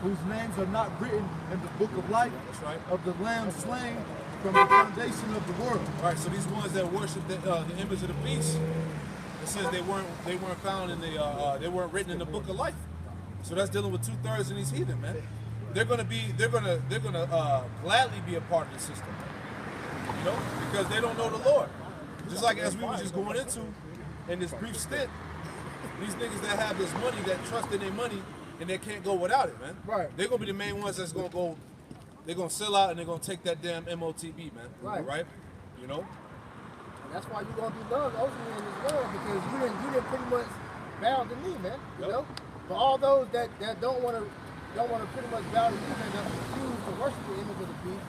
Whose names are not written in the book of life. That's right. Of the Lamb slain from the foundation of the world. All right. So these ones that worship the image of the beast, it says they weren't found in they weren't written in the book of life. So that's dealing with 2/3 of these heathen, man. They're gonna gladly be a part of the system, you know, because they don't know the Lord. Just like as we were just going into in this brief stint, These niggas that have this money, that trust in their money, and they can't go without it, man. Right. They're gonna be the main ones that's gonna go. They're gonna sell out and they're gonna take that damn MOTB, man. Right. Right. You know. And that's why you're gonna be loved ultimately in this world, because you didn't pretty much bow to me, man. You know. For all those that don't want to pretty much bow to you, man, that refuse to worship the image of the beast,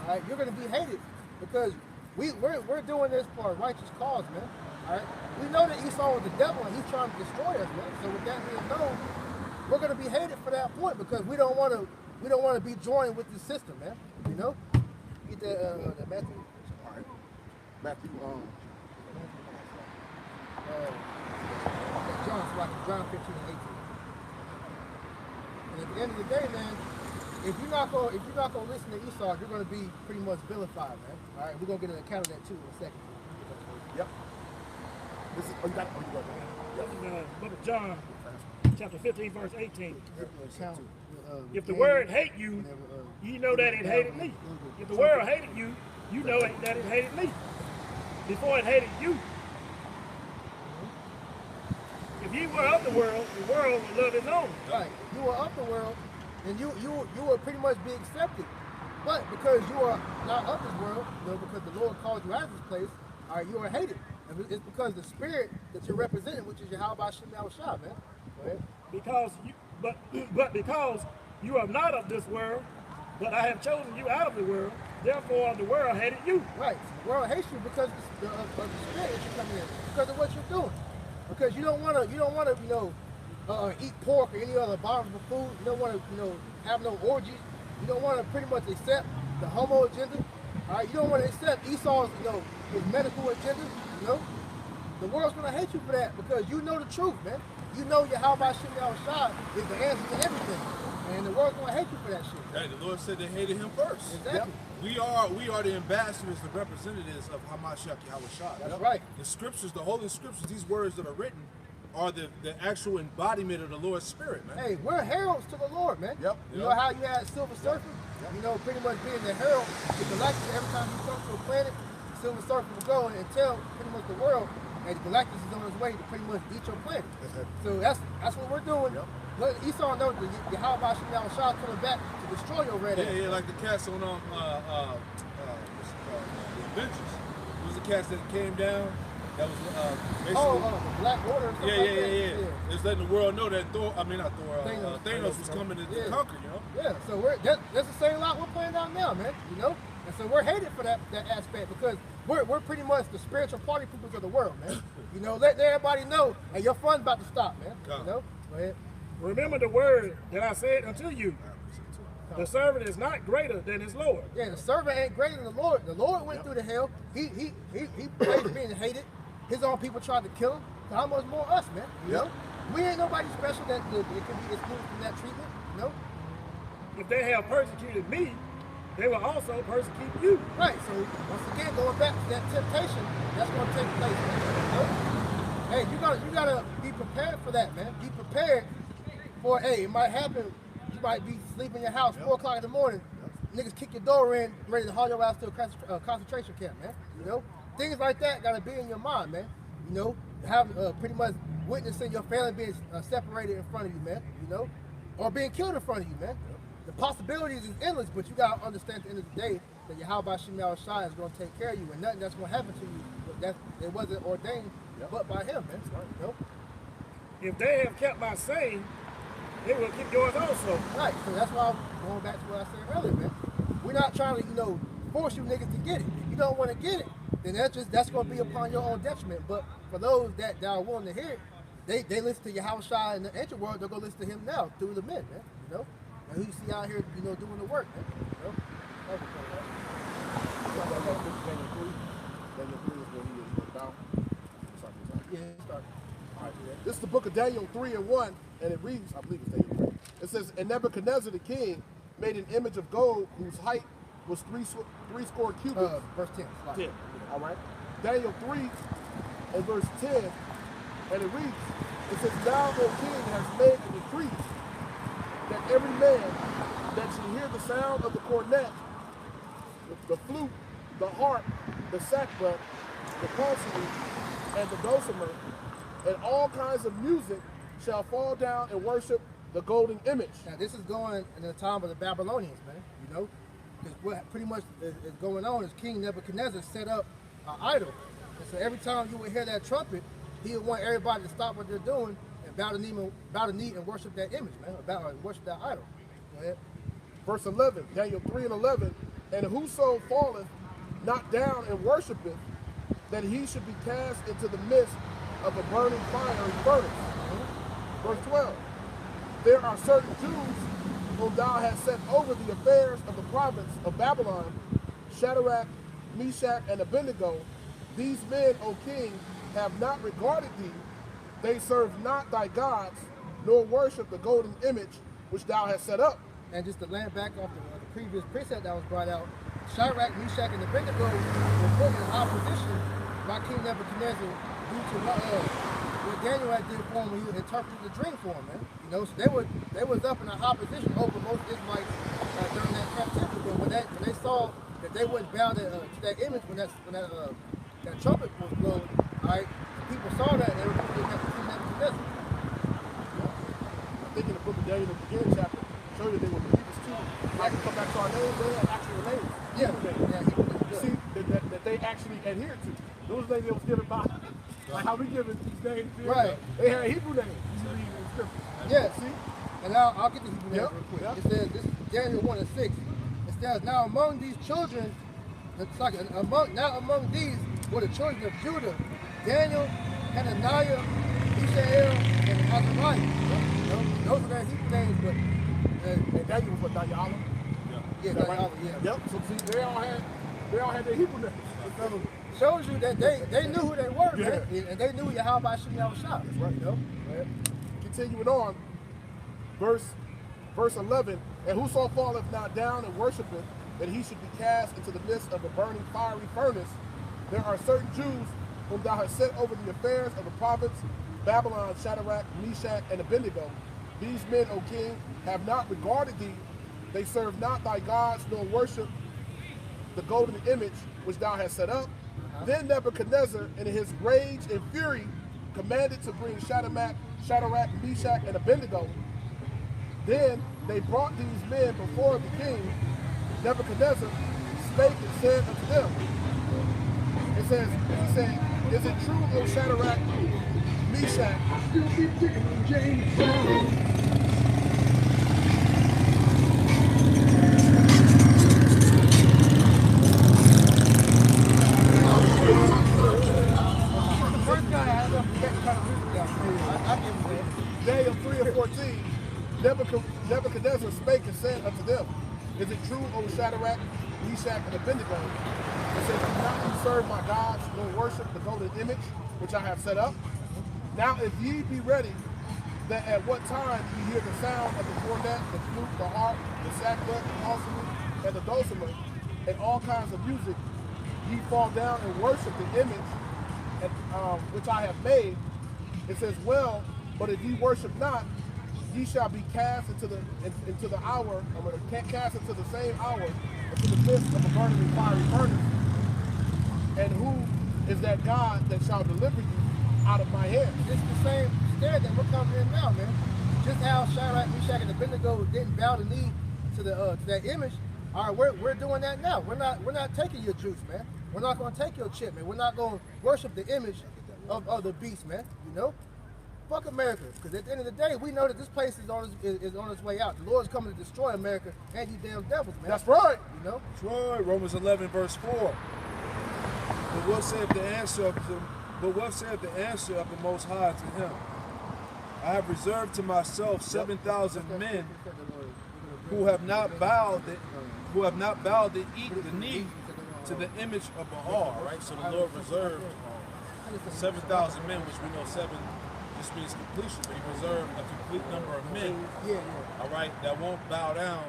all right, you're gonna be hated, because we're doing this for a righteous cause, man. All right. We know that Esau was the devil and he's trying to destroy us, man. So with that being known, we're gonna be hated for that point, because we don't want to be joined with the system, man. You know. Get that Matthew. All right. Matthew, John 15 and 18. And at the end of the day, man, if you're not gonna listen to Esau, you're gonna be pretty much vilified, man. All right, we're gonna get an account of that too in a second. Yep. This is, you got it. This is the book of John, chapter 15, verse 18. Account, If the world hate you, you know that it hated me. If the world hated you, you know that it hated me. Before it hated you. If you were of the world would love its own. right, you were of the world, and you will pretty much be accepted. But because you are not of this world, you know, because the Lord called you out of this place, all right, you are hated. And it's because the spirit that you're representing, which is Yahweh Shem Yahushua, man. Go ahead. But because you are not of this world, but I have chosen you out of the world, therefore the world hated you. Right. The world hates you because of the spirit that you're coming in, because of what you're doing. Because you don't want to, eat pork or any other abominable food. You don't want to, have no orgies. You don't want to pretty much accept the homo agenda. All right. You don't want to accept Esau's, his medical agenda. You know, the world's gonna hate you for that, because you know the truth, man. You know Yahweh Shem Yahushua is the answer to everything, and the world's gonna hate you for that shit. Hey, the Lord said they hated him first. Exactly. We are the ambassadors, the representatives of Hamashiach Yahushua. That's right. The scriptures, the holy scriptures, these words that are written are the actual embodiment of the Lord's spirit, man. Hey, we're heralds to the Lord, man. Yep. You know how you had Silver Surfer? Yep. Pretty much being the herald to Galactus. Every time you come to a planet, Silver Surfer will go and tell pretty much the world, and Galactus is on his way to pretty much eat your planet. So that's what we're doing. Yep. Let Esau know that Yahweh Shem Yahushua coming back to destroy your red ass. Yeah, like the cats on Avengers. It was the cats that came down. That was basically. The Black Order. And stuff Yeah. It's letting the world know that Thanos was coming to conquer. Yeah. So that's the same lot we're playing out now, man. And so we're hated for that aspect, because we're pretty much the spiritual party peoples of the world, man. Let everybody know, and your fun's about to stop, man. Go ahead. Remember the word that I said unto you. The servant is not greater than his Lord. Yeah, the servant ain't greater than the Lord. The Lord went through the hell. He played being hated. His own people tried to kill him. So how much more us, man? You know? We ain't nobody special that it can be excluded from that treatment. If they have persecuted me, they will also persecute you. Right. So once again, going back to that temptation, that's going to take place. Hey, you gotta be prepared for that, man. Be prepared for, it might happen. You might be sleeping in your house 4 o'clock in the morning. Niggas kick your door in, ready to haul your ass to a concentration camp, man. Things like that gotta be in your mind, man. Have pretty much witnessing your family being separated in front of you, man. Or being killed in front of you, man. The possibilities is endless, but you gotta understand at the end of the day that Yahweh Shem Yahushua is gonna take care of you, and nothing that's gonna happen to you it wasn't ordained but by him, man. If they have kept my saying, they will keep yours also. Right. So that's why I'm going back to what I said earlier, man. We're not trying to, force you niggas to get it. If you don't want to get it, then that's gonna be upon your own detriment. But for those that are willing to hear it, they listen to Yahushua in the ancient world, they're gonna listen to him now through the men, man. And who you see out here, doing the work, man. This is the book of Daniel 3:1, and it reads, I believe it's Daniel 3. It says, and Nebuchadnezzar the king made an image of gold whose height was three score cubits. Verse 10. 10. All right. Daniel 3 and verse 10, and it reads, it says, now the king has made a decree that every man that should hear the sound of the cornet, the flute, the harp, the sackbut, the psaltery, and the dulcimer, and all kinds of music shall fall down and worship the golden image. Now this is going in the time of the Babylonians, man. You know, because what pretty much is going on is King Nebuchadnezzar set up an idol, and so every time you would hear that trumpet, he would want everybody to stop what they're doing and bow the knee and worship that image, man, or worship that idol. Go ahead. Verse 11, Daniel 3 and 11, and whoso falleth not down and worshipeth, that he should be cast into the midst of a burning fiery furnace. Verse 12, there are certain Jews whom thou hast set over the affairs of the province of Babylon, Shadrach, Meshach, and Abednego. These men, O king, have not regarded thee. They serve not thy gods, nor worship the golden image which thou hast set up. And just to land back off the previous precept that was brought out, Shadrach, Meshach, and Abednego were put in opposition by King Nebuchadnezzar due to what Daniel had did for him when he interpreted the dream for him, man. You know, so they was up in a opposition over most Israelites during that captivity. But when they saw that they wouldn't bow to that image when that trumpet was blown, all right, people saw that and they were looking at King Nebuchadnezzar. I think in the book of Daniel, the beginning chapter, show you they were believers too. Like to come back to our names, they had actual names. Yeah, See, that they actually adhered to. Those names they was given by, like how we give it these names. Right. They had Hebrew names. You read in scripture. Yeah. See? And I'll get the Hebrew names real quick. Yep. It says, this is Daniel 1 and 6. It says, now among these children, it's like among these were the children of Judah, Daniel, Hananiah, Mishael, and Azariah. Those are their Hebrew names, but And Daniel was what, Daniel? yeah, Right? yeah. Yep. So see, they all had their Hebrew names. So shows you that they knew who they were, Yeah. man, and they knew Yahweh Hashem Yahushua. Right. You know? Right. Continuing on, verse 11, and whoso falleth not down and worshipeth, that he should be cast into the midst of a burning fiery furnace. There are certain Jews whom thou hast set over the affairs of the province, Babylon, Shadrach, Meshach, and Abednego. These men, O king, have not regarded thee. They serve not thy gods, nor worship the golden image which thou hast set up. Then Nebuchadnezzar, in his rage and fury, commanded to bring Shadrach, Meshach, and Abednego. Then they brought these men before the king. Nebuchadnezzar spake and said unto them, he said, is it true, O Shadrach, Meshach? Daniel 3 and 14, Nebuchadnezzar spake and said unto them, is it true, O Shadrach, Meshach, and Abednego? It says, do not ye serve my gods, nor worship the golden image which I have set up? Now if ye be ready, that at what time ye hear the sound of the cornet, the flute, the harp, the sackbut, the psaltery, and the dulcimer, and all kinds of music, ye fall down and worship the image which I have made. It says, well, but if ye worship not, ye shall be cast into the hour, or cast into the same hour, into the midst of a burning fiery furnace. And who is that God that shall deliver you out of my hand? It's the same stand that we're coming in now, man. Just how Shadrach, Meshach, and Abednego didn't bow the knee to that image. All right, we're doing that now. We're not taking your juice, man. We're not going to take your chip, man. We're not going to worship the image of the beast, man. You know, fuck America. Because at the end of the day, we know that this place is on its way out. The Lord's coming to destroy America and you damn devils, man. That's right. You know. That's right. Romans 11 verse 4. But what saith the answer of the Most High to him? I have reserved to myself 7,000 men who have not bowed the knee to the image of Baal. Right. So the Lord reserved 7,000 men, which we know 7 just means completion, but he reserved a complete number of men. All right, that won't bow down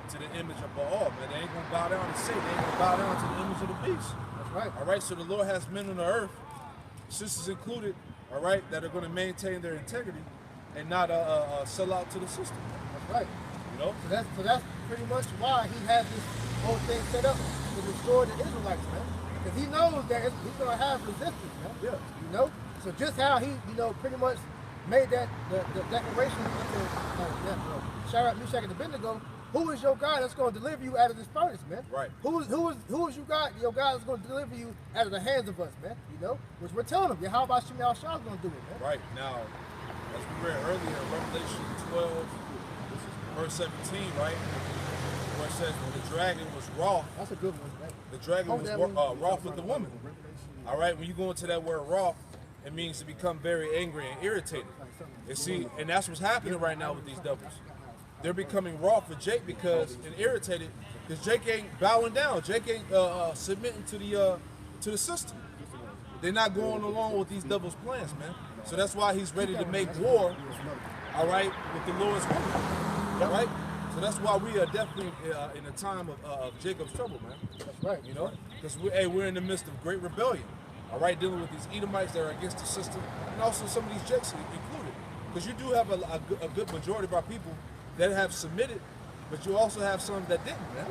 to the image of Baal, man. They ain't gonna bow down to Satan. They ain't gonna bow down to the image of the beast. That's right. All right, so the Lord has men on the earth, sisters included, all right, that are going to maintain their integrity and not sell out to the system. That's right. You know? So that's pretty much why he has this whole thing set up to destroy the Israelites, man. Because he knows that he's going to have resistance, man. Yeah. You know? So just how he, pretty much made that the declaration to Shadrach, Meshach, and Abednego, who is your God that's going to deliver you out of this furnace, man? Right. Who is your God that's going to deliver you out of the hands of us, man? Which we're telling them, Yahweh Shem Yahushua is going to do it, man. Right. Now, as we read earlier in Revelation 12, verse 17, right? Where it says, when the dragon was wroth, That's a good one, man. the dragon was wroth with the woman. All right, when you go into that word wroth, it means to become very angry and irritated. And see, and that's what's happening right now with these devils. They're becoming wroth with Jake and irritated because Jake ain't bowing down. Jake ain't submitting to the system. They're not going along with these devils' plans, man. So that's why he's ready to make war, all right, with the Lord's woman, all right? So that's why we are definitely in a time of Jacob's trouble, man. That's right. Because we're in the midst of great rebellion, all right, dealing with these Edomites that are against the system, and also some of these Jakes included. Because you do have a good majority of our people that have submitted, but you also have some that didn't, man.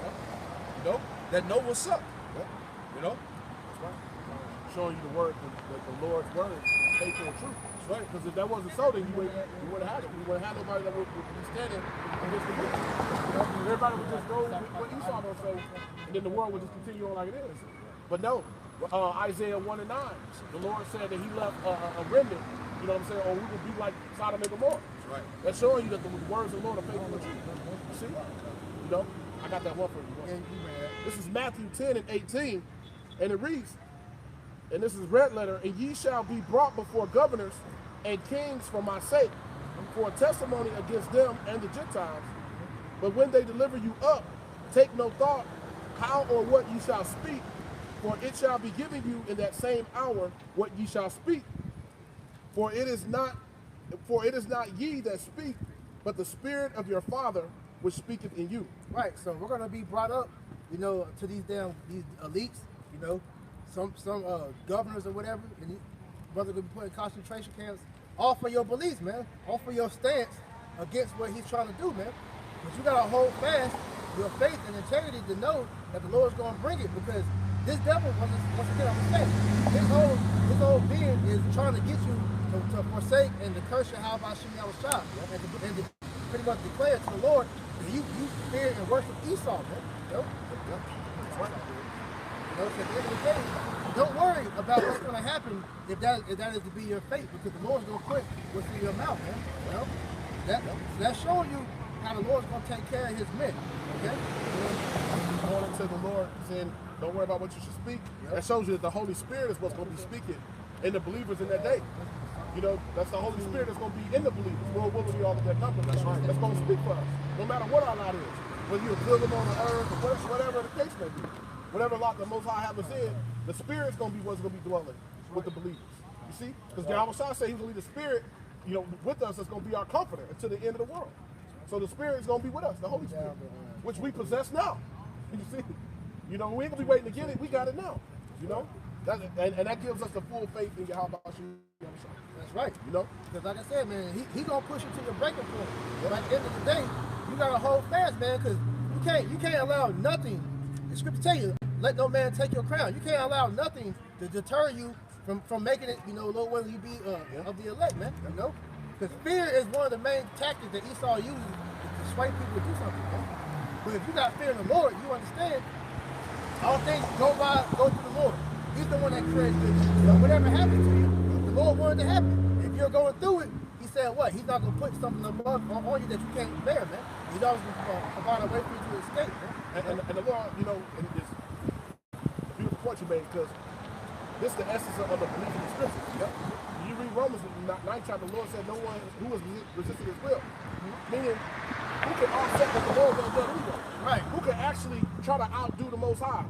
That know what's up, That's right. Showing you the word, the Lord's word, faithful and true. That's right. Because if that wasn't so, then you wouldn't have it. You wouldn't have nobody that would be standing against the good. Everybody would just go with what Esau would say, and then the world would just continue on like it is. But no, Isaiah 1 and 9, the Lord said that he left a remnant, or we would be like Sodom and Gomorrah. That's right. That's showing you that the words of the Lord are faithful and true. You see? I got that one for you. This is Matthew 10 and 18, and it reads, and this is red letter, and ye shall be brought before governors and kings for my sake, for a testimony against them and the Gentiles. But when they deliver you up, take no thought how or what ye shall speak, for it shall be given you in that same hour what ye shall speak. For it is not ye that speak, but the Spirit of your Father which speaketh in you. Right. So we're gonna be brought up, to these elites, some governors or whatever, and brother gonna be put in concentration camps, all for your beliefs, man, all for your stance against what he's trying to do, man. But you gotta hold fast your faith and integrity to know that the Lord's gonna bring it, because this devil, once again, I'm gonna say, his whole being is trying to get you to forsake and to curse your Yahweh Shem Yahushua, and to pretty much declare to the Lord that you fear and worship Esau, man. So at the end of the day, don't worry about what's going to happen if that is to be your fate, because the Lord's going to put what's in your mouth, man. That's showing you how the Lord's going to take care of his men. Okay? Going into the Lord saying, don't worry about what you should speak. That shows you that the Holy Spirit is what's going to be speaking in the believers in that day. That's the Holy Spirit that's going to be in the believers. We're willing to be all of that number. That's right. That's going to speak for us, no matter what our lot is. Whether you're a pilgrim on the earth or whatever the case may be. Whatever lot the Most High have us in, the Spirit's going to be what's going to be dwelling with the believers. You see? Because Yahweh said he's going to leave the Spirit, with us, that's going to be our comforter until the end of the world. So the Spirit is going to be with us, the Holy Spirit, which we possess now. You see? We ain't going to be waiting to get it. We got it now. And that gives us the full faith in Yahweh. That's right. Because like I said, man, he gonna push you to your breaking point. But at the end of the day, you gotta hold fast, man, because you can't allow nothing. The scripture tell you, let no man take your crown. You can't allow nothing to deter you from making it, Lord, whether you be of the elect, man. Because fear is one of the main tactics that Esau uses to sway people to do something, man. But if you got fear in the Lord, you understand all things go through the Lord. He's the one that created this. So whatever happens to you, the Lord wanted to happen. If you're going through it, he said what? He's not going to put something above on you that you can't bear, man. He's always going to provide a way for you to escape, man. And the Lord, and it's a beautiful point you made, because this is the essence of the belief in the scriptures. Yep. You read Romans 9th chapter, the Lord said no one who has resisted his will. Meaning, who can offset what the Lord has done anyway? Right. Who can actually try to outdo the Most High,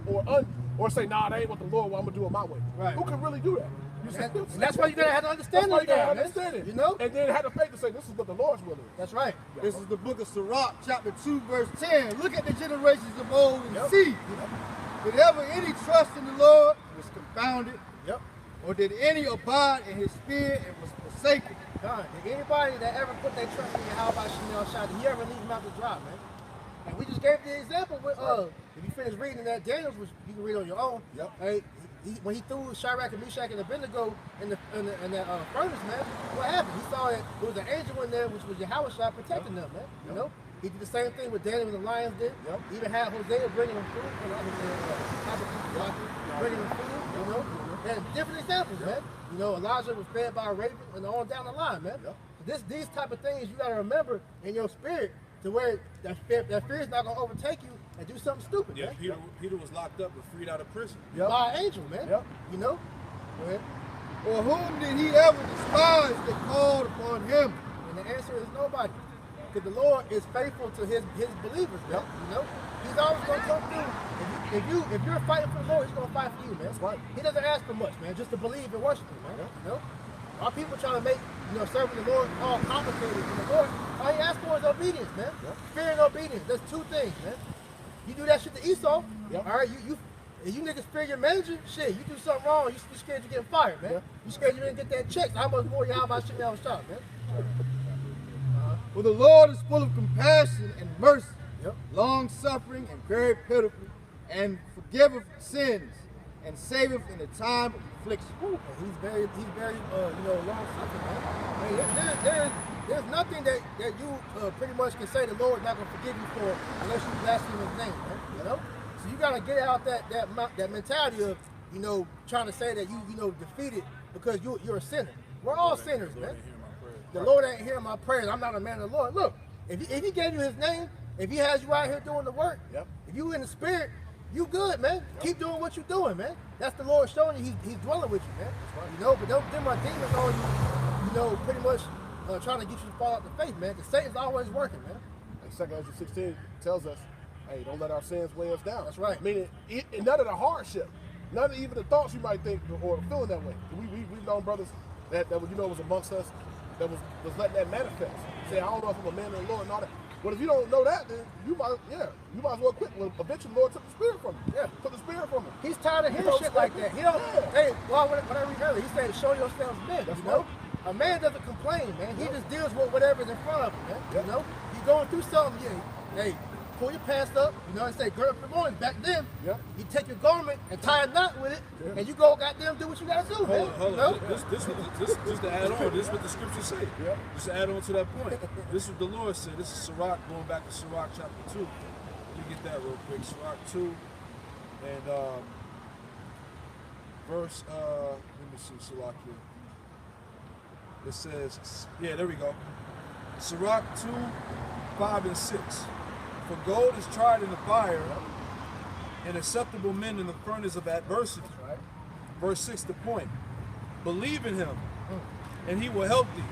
or say, nah, that ain't what the Lord wants, I'm going to do it my way. Right. Who can really do that? And that's why you gotta have to understand it. And then have the faith to say, this is what the Lord's will is. That's right. This is the book of Sirach, chapter 2, verse 10. Look at the generations of old and see. Did ever any trust in the Lord was confounded? Yep. Or did any abide in his spirit and was forsaken? God, did anybody that ever put their trust in Yahweh Shem Yahushua, did he ever leave him out to dry, man? And we just gave the example with if you finish reading that Daniels, which you can read on your own. Yep. Hey, when he threw Shadrach and Meshach and Abednego in the furnace, man, what happened? He saw that there was an angel in there, which was Yahushua protecting them, man. You know, he did the same thing with Daniel and the lions did. He even had Hosea bringing them food, bringing them food. You know, and different examples, man. You know, Elijah was fed by a raven, and on down the line, man. These type of things you got to remember in your spirit, to where that fear is not gonna overtake you and do something stupid. Yeah, man. Peter was locked up and freed out of prison. By an angel, man. You know? Go ahead. Or whom did he ever despise that called upon him? And the answer is nobody. Because the Lord is faithful to his believers, man. You know? He's always gonna come through. If you're fighting for the Lord, he's gonna fight for you, man. That's right. He doesn't ask for much, man, just to believe and worship him, man. You know? Our people trying to make, serving the Lord all complicated. And the Lord, all he asks for is obedience, man. Fear and obedience. That's two things, man. You do that shit to Esau, all right? You niggas fear your manager, shit. You do something wrong, you scared you're getting fired, man. You scared you didn't get that check. How much more y'all about shit down the shop, man? For the Lord is full of compassion and mercy, long suffering and very pitiful, and forgiveth sins, and saveth in the time of affliction. And he's very long suffering, man. I mean, there's nothing that you pretty much can say the Lord's not gonna forgive you for unless you blaspheme his name, man. You know? So you gotta get out that mentality of, trying to say that you defeated because you're a sinner. We're all sinners, man. The Lord ain't hearing my prayers. I'm not a man of the Lord. Look, if he gave you his name, if he has you out here doing the work, if you in the spirit, you good, man. Keep doing what you're doing, man. That's the Lord showing you he's dwelling with you, man. You know, but don't them demons on you, pretty much trying to get you to fall out the faith, man. Because Satan's always working, man. Like 2 Corinthians 16 tells us, hey, don't let our sins weigh us down. That's right. Meaning, none of the hardship, none of even the thoughts you might think or feeling that way. We've known brothers that was amongst us that was letting that manifest. Say, I don't know if I'm a man of the Lord and all that. But if you don't know that, then you might as well quit. Well, eventually, the Lord took the spirit from him. Took the spirit from him. He's tired of hearing shit like that. He don't. Hey, well, what I read earlier, he said, "Show yourselves men." That's you know, right. A man doesn't complain, man. He just deals with whatever's in front of him, man. You know, you going through something, hey, pull your pants up. And say, gird up your loins. Back then, you take your garment and tie a knot with it, and you go goddamn do what you gotta do, man. Hold on. This just to add on. This is what the scriptures say. Just to add on to that point. This is what the Lord said. This is Sirach, going back to Sirach chapter 2. Let me get that real quick. Sirach 2 and verse. Let me see Sirach here. It says, there we go. Sirach 2, 5 and 6. For gold is tried in the fire, and acceptable men in the furnace of adversity. Right. Verse 6, the point. Believe in him, and he will help thee.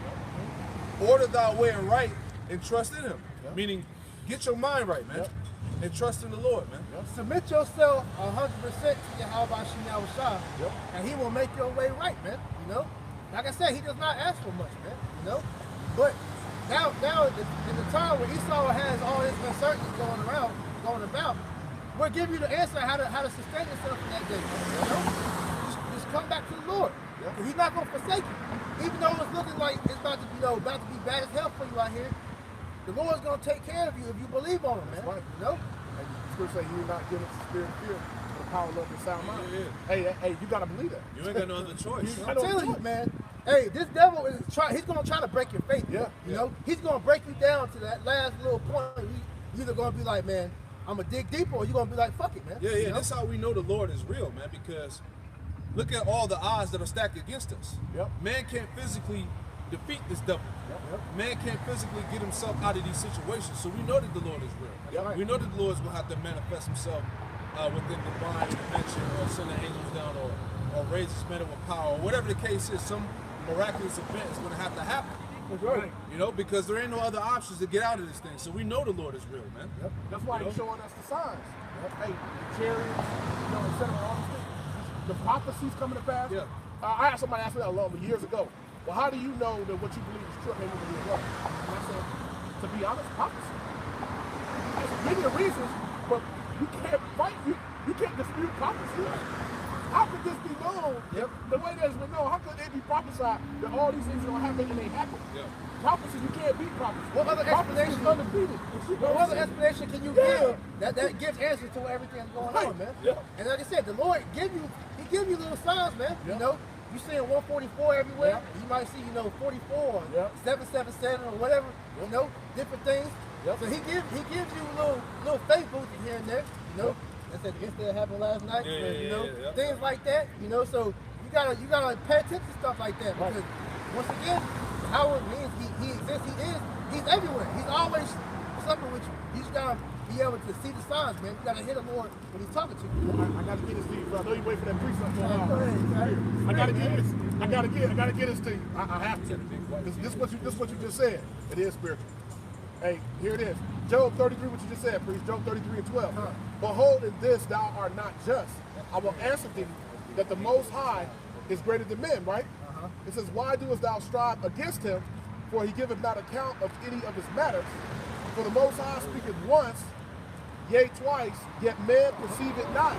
Order thy way aright, and trust in him. Meaning, get your mind right, man. And trust in the Lord, man. Submit yourself 100% to Yahweh Shah, and he will make your way right, man. You know? Like I said, he does not ask for much, man. You know? But now in the time where Esau has all his uncertainty going about, we'll give you the answer how to sustain yourself in that day. You know? Just come back to the Lord. Because he's not gonna forsake you. Even though it's looking like it's about to be bad as hell for you out here, the Lord's gonna take care of you if you believe on him, man. Right. You know? And the scripture say you're not given to spirit of fear, but the power of love and sound mind. Hey, you gotta believe that. You ain't got no other choice. I'm telling you, man. Hey, this devil he's gonna try to break your faith. You know? He's gonna break you down to that last little point. You're either gonna be like, man, I'm gonna dig deeper, or you're gonna be like, fuck it, man. You know? That's how we know the Lord is real, man, because look at all the odds that are stacked against us. Man can't physically defeat this devil. Man can't physically get himself out of these situations. So we know that the Lord is real. We know that the Lord is going to have to manifest himself within divine intervention, or send the angels down, or raise his men with power, or whatever the case is. Some miraculous event is going to have to happen. That's right. You know, because there ain't no other options to get out of this thing. So we know the Lord is real, man. That's why he's showing us the signs. Hey, the chariots, etc. All these things. The prophecies coming to pass. I had somebody ask me that years ago. Well, how do you know that what you believe is true and maybe believe is wrong? And I said, to be honest, prophecy. There's many reasons, but you can't fight. You can't dispute prophecy. how could this be known? Yep. The way that it's been known, how could it be prophesied that all these things are going to happen and they happen? Yeah. Prophecy, you can't beat prophecy. What other Prophecy explanation? is undefeated. What other explanation can you give that gives answers to everything that's going on, man? Yeah. And like I said, the Lord give you little signs, man. Yeah. You know, you seeing 144 everywhere. Yeah. You might see, 44, Yeah. 777 or whatever. You know, different things. Yep. So he gives you little faith boosts here and there. You know, that's the incident that happened last night. Yeah, and, you know, yeah. things like that. You know, so you gotta pay attention to stuff like that because once again, how it means he exists, he's everywhere. He's always something with you. You just gotta be able to see the signs, man. You gotta hear the Lord when he's talking to you. I gotta get this to you, bro. I know you wait for that precept for a Go while. ahead. I gotta get this. I gotta get this to you. I have to. This is what you just said. It is spiritual. Hey, here it is. Job 33, what you just said, priest. Job 33 and 12. Behold, in this thou art not just. I will answer thee that the Most High is greater than men, right? It says, why doest thou strive against him? For he giveth not account of any of his matters. For the Most High speaketh once, yea twice, yet man perceive it not.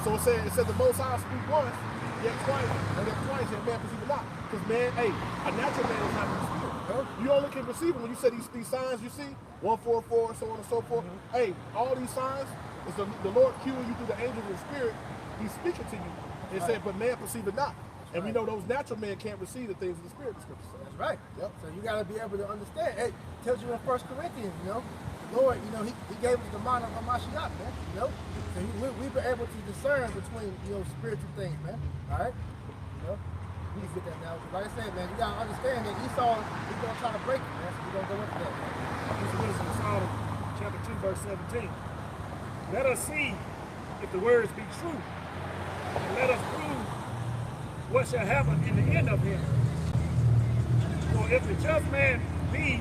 So it said the Most High speak once, yet twice, yet man perceive it not. Because man, a natural man is not going to speak. You only can perceive it when you say these signs you see, 144, so on and so forth. Hey, all these signs is the Lord cueing you through the angel of the spirit. He's speaking to you. It said, but man perceive it not. And we know those natural men can't receive the things of the spirit, the scripture says. That's right. Yep. So you got to be able to understand. It tells you in 1 Corinthians, the Lord, he gave us the mind of Hamashiach, man. So we've been able to discern between, spiritual things, man. All right? We can get that now. Because like I said, man, you got to understand that Esau, he's going to try to break it, man. So we're going to go into that, man. This is in Psalm chapter 2, verse 17. Let us see if the words be true, and let us prove what shall happen in the end of him. For if the just man be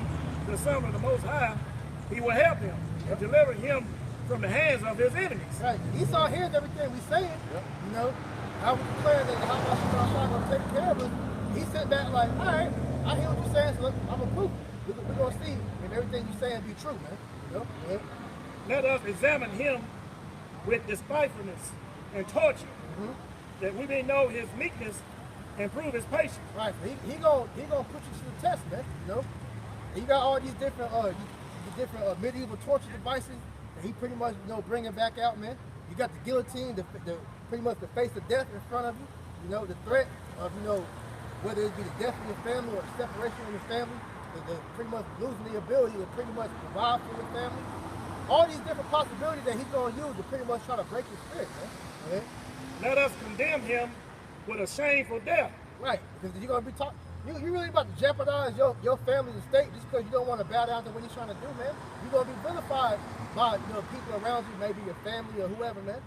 the son of the Most High, he will help him and deliver him from the hands of his enemies. Right. Esau hears everything we saying. I was declaring that how much I'm going to take care of us. He sat back like, all right, I hear what you're saying, so I'm going to prove it. We're going to see if everything you're saying be true, man. Let us examine him with despitefulness and torture, that we may know his meekness and prove his patience. Right. He gonna put you to the test, man. And you got all these different medieval torture devices that he pretty much bringing back out, man. You got the guillotine, the pretty much the face of death in front of you. The threat of whether it be the death of your family or the separation of your family, the pretty much losing the ability to pretty much provide for your family. All these different possibilities that he's gonna use to pretty much try to break your spirit, man. Okay? Let us condemn him with a shameful death. Right, because you're gonna be talking. You really about to jeopardize your family's estate just because you don't want to bow down to what he's trying to do, man. You're gonna be vilified by people around you, maybe your family or whoever, man.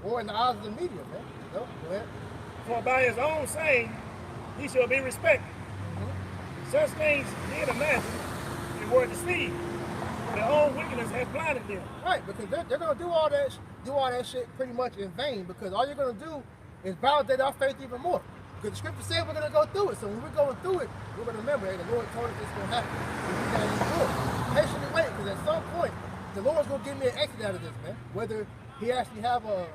Or in the eyes of the media, man. Go ahead. For by his own saying, he shall be respected. Such things did imagine and were deceived. Their own wickedness has blinded them. Right, because they're gonna do all that shit pretty much in vain, because all you're gonna do is validate our faith even more. Because the scripture said we're gonna go through it. So when we're going through it, we're gonna remember, hey, the Lord told us this is gonna happen. So we gotta endure it. Patiently wait, because at some point, the Lord's gonna give me an exit out of this, man. Whether he actually have an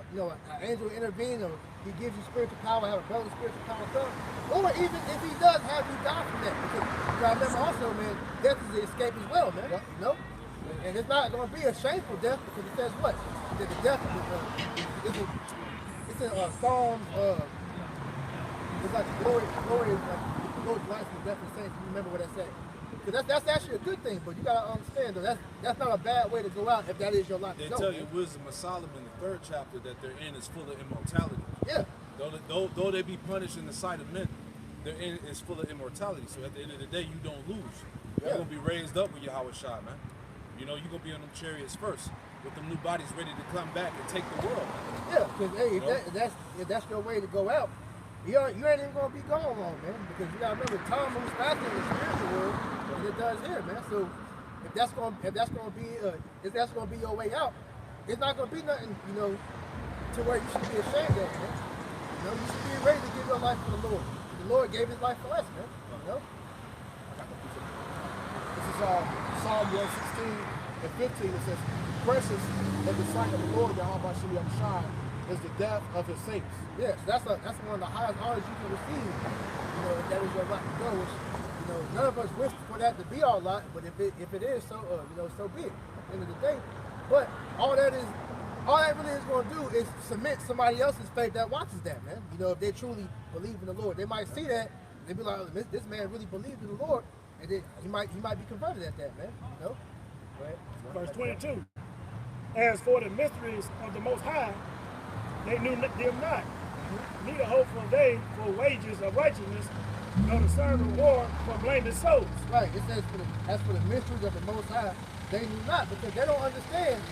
angel intervene, or he gives you spiritual power, have a brother spiritual power come, or even if he does have you die from that. Because you gotta remember also, man, death is the escape as well, man. And it's not going to be a shameful death, because it says what? That the death it's in Psalms, it's like the glory is like the Lord's life from death and saints. You remember what that said? Because that's actually a good thing, but you got to understand, though, that's not a bad way to go out if that is your life. They tell you Wisdom of Solomon, the 3rd chapter, that their end is full of immortality. Yeah. Though they be punished in the sight of men, their end is full of immortality. So at the end of the day, you don't lose. You're going to be raised up with Yahweh Shah, man. You're going to be on them chariots first, with them new bodies ready to come back and take the world. Yeah, because hey, if that's your way to go out, you ain't even going to be gone long, man. Because you got to remember, time moves faster in the spiritual world than it does here, man. So if that's going to be your way out, it's not going to be nothing, to where you should be ashamed of, man. You should be ready to give your life to the Lord. The Lord gave his life for us, man. This is Psalm 116 and 15. It says, precious in the sight of the Lord, Yahweh Shah, is the death of his saints. Yes, that's one of the highest honors you can receive. You know, if that is your lot to go. Which, you know, none of us wish for that to be our lot, but if it is, so you know, so be it. At the end of the day, but all that really is going to do is cement somebody else's faith that watches that, man. You know, if they truly believe in the Lord, they might see that, they be like, oh, this man really believes in the Lord, and then he might be converted at that, man. You know. Right. Verse 22. As for the mysteries of the Most High, they knew them not. Neither hope for they for wages of righteousness, nor discern reward for blameless souls. Right. It says, as for the mysteries of the Most High, they knew not, because they don't understand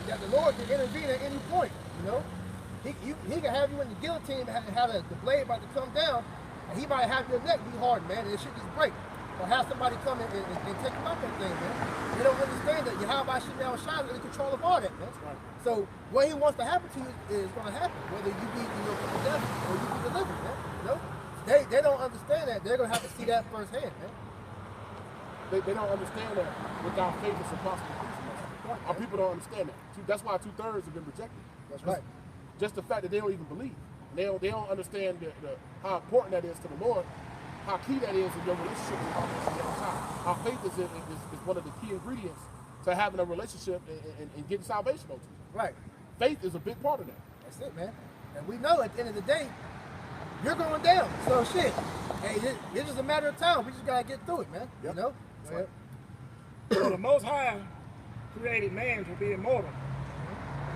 that the Lord can intervene at any point. You know, he can have you in the guillotine and have the blade about to come down, and he might have your neck be hardened, man, and it should just break. Or have somebody come in and take you out that thing, man. They don't understand that Yahweh Shemel Shai is in control of all that, man. Right. So what he wants to happen to you is going to happen, whether you be, you know, death or you be delivered, man. You know, they don't understand that. They're going to have to see that firsthand, man. They don't understand that without faith it's impossible. Right. Our people don't understand that. That's why 2/3 have been rejected. That's right. Just the fact that they don't even believe. They don't understand how important that is to the Lord. How key that is in your relationship with God. Our faith is one of the key ingredients to having a relationship and getting salvation ultimately. Right. Faith is a big part of that. That's it, man. And we know at the end of the day, you're going down. So shit, hey, it's just a matter of time. We just gotta get through it, man. Yep. You know? Right. So the Most High created man to be immortal.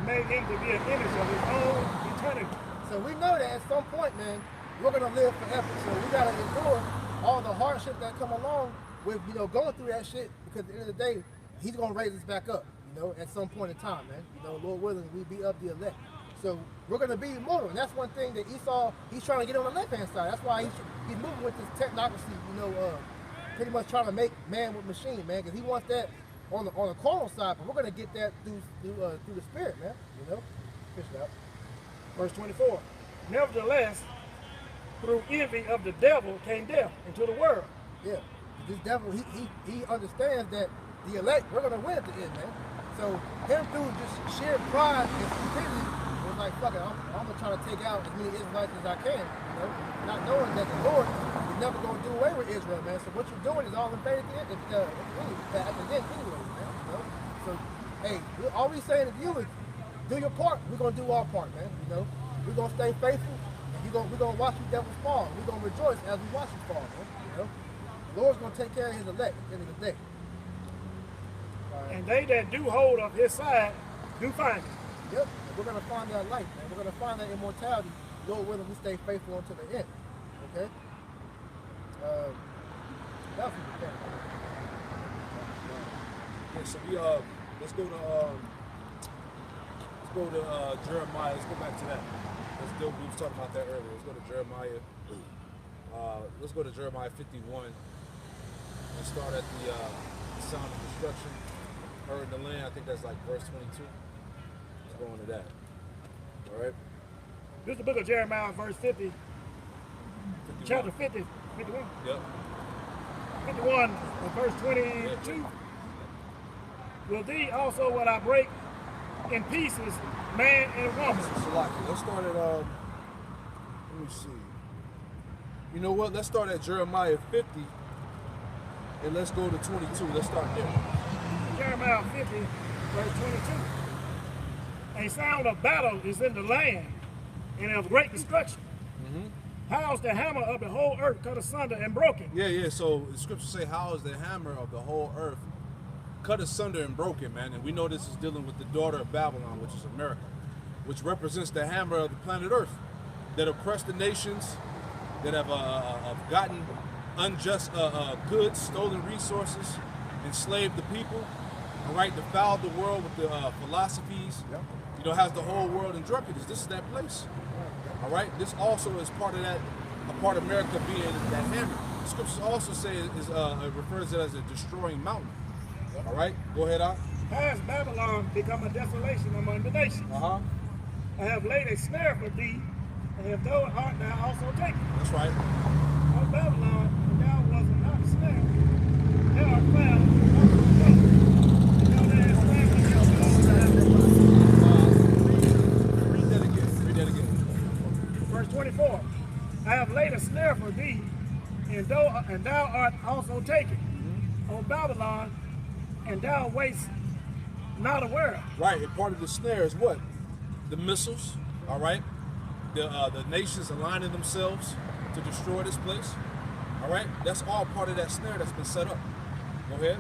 He made him to be an image of his own eternity. So we know that at some point, man, we're gonna live forever. So we gotta endure all the hardship that come along with, you know, going through that shit, because at the end of the day, he's gonna raise us back up, you know, at some point in time, man. You know, Lord willing, we be of the elect. So we're gonna be immortal, and that's one thing that Esau, he's trying to get on the left-hand side. That's why he's moving with this technocracy, you know, pretty much trying to make man with machine, man, because he wants that on the carnal side, but we're gonna get that through the spirit, man. You know, fish it out. Verse 24. Nevertheless, through envy of the devil came death into the world. Yeah, this devil, he understands that the elect, we're gonna win at the end, man. So him through just sheer pride and stupidity was like, fuck it, I'm gonna try to take out as many Israelites as I can, you know, not knowing that the Lord is never gonna do away with Israel, man. So what you're doing is all in vain at the end anyway, man. You know? So hey, all we saying to you is do your part. We're gonna do our part, man. You know, we're gonna stay faithful. We're gonna watch you devils fall. We're gonna rejoice as we watch you fall, man. You know? The Lord's gonna take care of his elect at the end of the day. And they that do hold of his side do find it. Yep. And we're gonna find that life, man. We're gonna find that immortality. Lord willing, we stay faithful until the end. Okay? That's what we're Yeah, so let's go to Jeremiah. Let's go back to that. We were talking about that earlier. Let's go to Jeremiah. Let's go to Jeremiah 51 and start at the sound of destruction. Heard in the land. I think that's like verse 22. Let's go on to that. All right. This is the book of Jeremiah, verse 50. 51. Chapter 50, 51. Yep. 51 and verse 22. Will thee also will I break in pieces, man and woman. Salaki. Let's start at let me see. You know what? Let's start at Jeremiah 50 and let's go to 22. Let's start there. Jeremiah 50, verse 22. A sound of battle is in the land, and of great destruction. How is the hammer of the whole earth cut asunder and broken? Yeah. So the scriptures say, how is the hammer of the whole earth cut asunder and broken, man? And we know this is dealing with the daughter of Babylon, which is America, which represents the hammer of the planet Earth, that have crushed the nations, that have gotten unjust goods, stolen resources, enslaved the people, all right, defiled the world with the philosophies, you know, has the whole world in drunkenness. This is that place, all right? This also is part of that, a part of America being that hammer. The scriptures also say it refers to it as a destroying mountain. All right, go ahead, Al. Has Babylon become a desolation among the nations? I have laid a snare for thee, and if thou art thou also taken. That's right. O Babylon, and thou wasn't not a snare, thou art found also taken. And thou that hast slain yourself, Read that again. And thou art also taken on Babylon, and thou waste not aware. Right, and part of the snare is what? The missiles, all right? The nations aligning themselves to destroy this place, all right? That's all part of that snare that's been set up. Go ahead.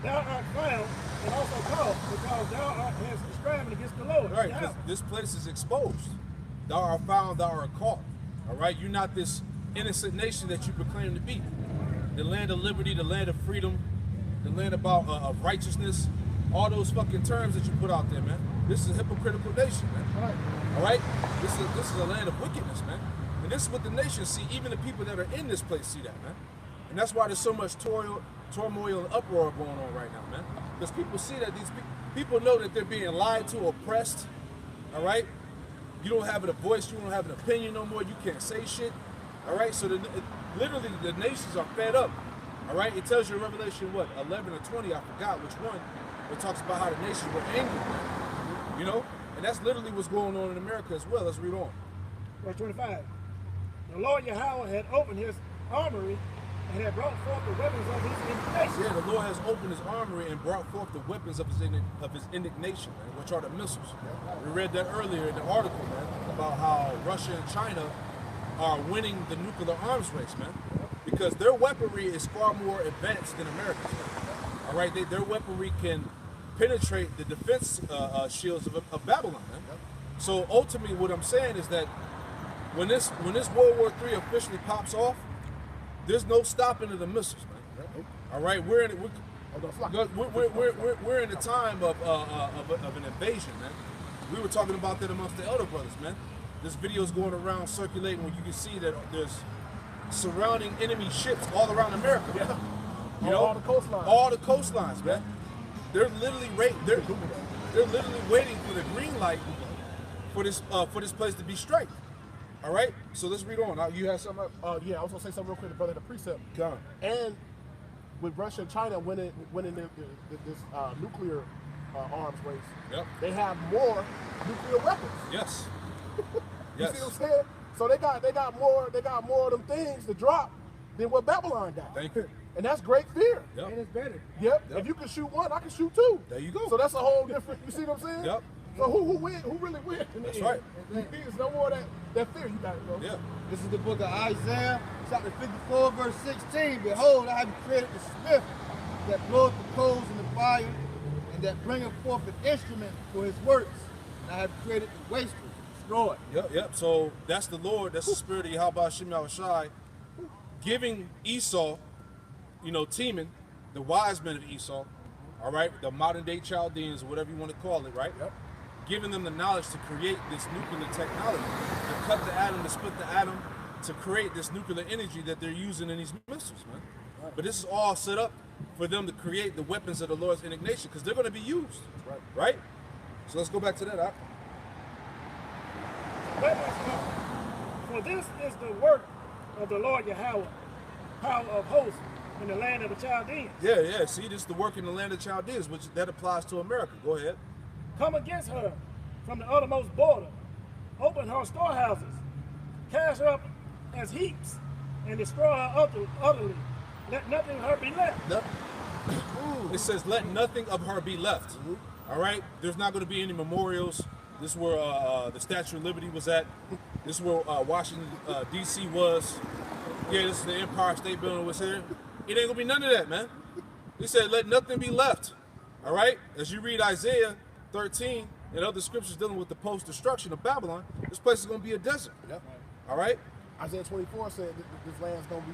Thou art found and also called, because thou art has striving against the Lord. Right, because this place is exposed. Thou art found, thou art caught, all right? You're not this innocent nation that you proclaim to be. The land of liberty, the land of freedom, the land of righteousness, all those fucking terms that you put out there, man. This is a hypocritical nation, man. All right? This is a land of wickedness, man. And this is what the nations see. Even the people that are in this place see that, man. And that's why there's so much turmoil and uproar going on right now, man. Because people see that these people know that they're being lied to, oppressed, all right? You don't have a voice, you don't have an opinion no more, you can't say shit, all right? So literally the nations are fed up, all right? It tells you in Revelation, what, 11 or 20, I forgot which one, it talks about how the nations were angry, man. You know? And that's literally what's going on in America as well. Let's read on. Verse 25. The Lord Yahweh had opened his armory and had brought forth the weapons of his indignation. Yeah, the Lord has opened his armory and brought forth the weapons of his indignation, man, which are the missiles. We read that earlier in the article, man, about how Russia and China are winning the nuclear arms race, man, because their weaponry is far more advanced than America's. Man. All right, their weaponry can penetrate the defense shields of Babylon, man. So ultimately, what I'm saying is that when this World War III officially pops off, there's no stopping of the missiles, man. All right, we're in the time of an invasion, man. We were talking about that amongst the elder brothers, man. This video is going around circulating where you can see that there's surrounding enemy ships all around America. Yeah. You know, all the coastlines. All the coastlines, man. They're literally waiting for the green light for this place to be straight. All right, so let's read on. You have something? Yeah, I was gonna say something real quick, brother. The precept. Come on. And with Russia and China winning this nuclear arms race, Yep. they have more nuclear weapons. Yes. You Yes. see what I'm saying? So they got more of them things to drop than what Babylon got. Thank you. And that's great fear. Yep. And it's better. Yep. Yep. If you can shoot one, I can shoot two. There you go. So that's a whole different. You see what I'm saying? Yep. So who wins? Who really wins? In the That's end? right. There's no more of that fear. You got it, bro. Yeah. This is the book of Isaiah, chapter 54, verse 16. Behold, I have created the smith that bloweth the coals in the fire, and that bringeth forth an instrument for his works. And I have created the waster to destroy. Yep. So that's the Lord. That's the spirit of Yahweh Shem Yahushai giving Esau, Teman, the wise men of Esau, all right, the modern day Chaldeans, whatever you want to call it, right? Yep. Giving them the knowledge to create this nuclear technology, to cut the atom, to split the atom, to create this nuclear energy that they're using in these missiles, man. Right. But this is all set up for them to create the weapons of the Lord's indignation, because they're going to be used, right? So let's go back to that. For this is the work of the Lord Yahweh, power of hosts in the land of the Chaldeans. Yeah. See, this is the work in the land of Chaldeans, which that applies to America. Go ahead. Come against her from the uttermost border, open her storehouses, cast her up as heaps, and destroy her utterly. Let nothing of her be left. It says, let nothing of her be left. All right? There's not going to be any memorials. This is where the Statue of Liberty was at. This is where Washington, D.C. was. Yeah, this is the Empire State Building was here. It ain't going to be none of that, man. He said, let nothing be left. All right? As you read Isaiah 13 and other scriptures dealing with the post-destruction of Babylon, this place is going to be a desert. Yep. All right? Isaiah 24 said this land's gonna be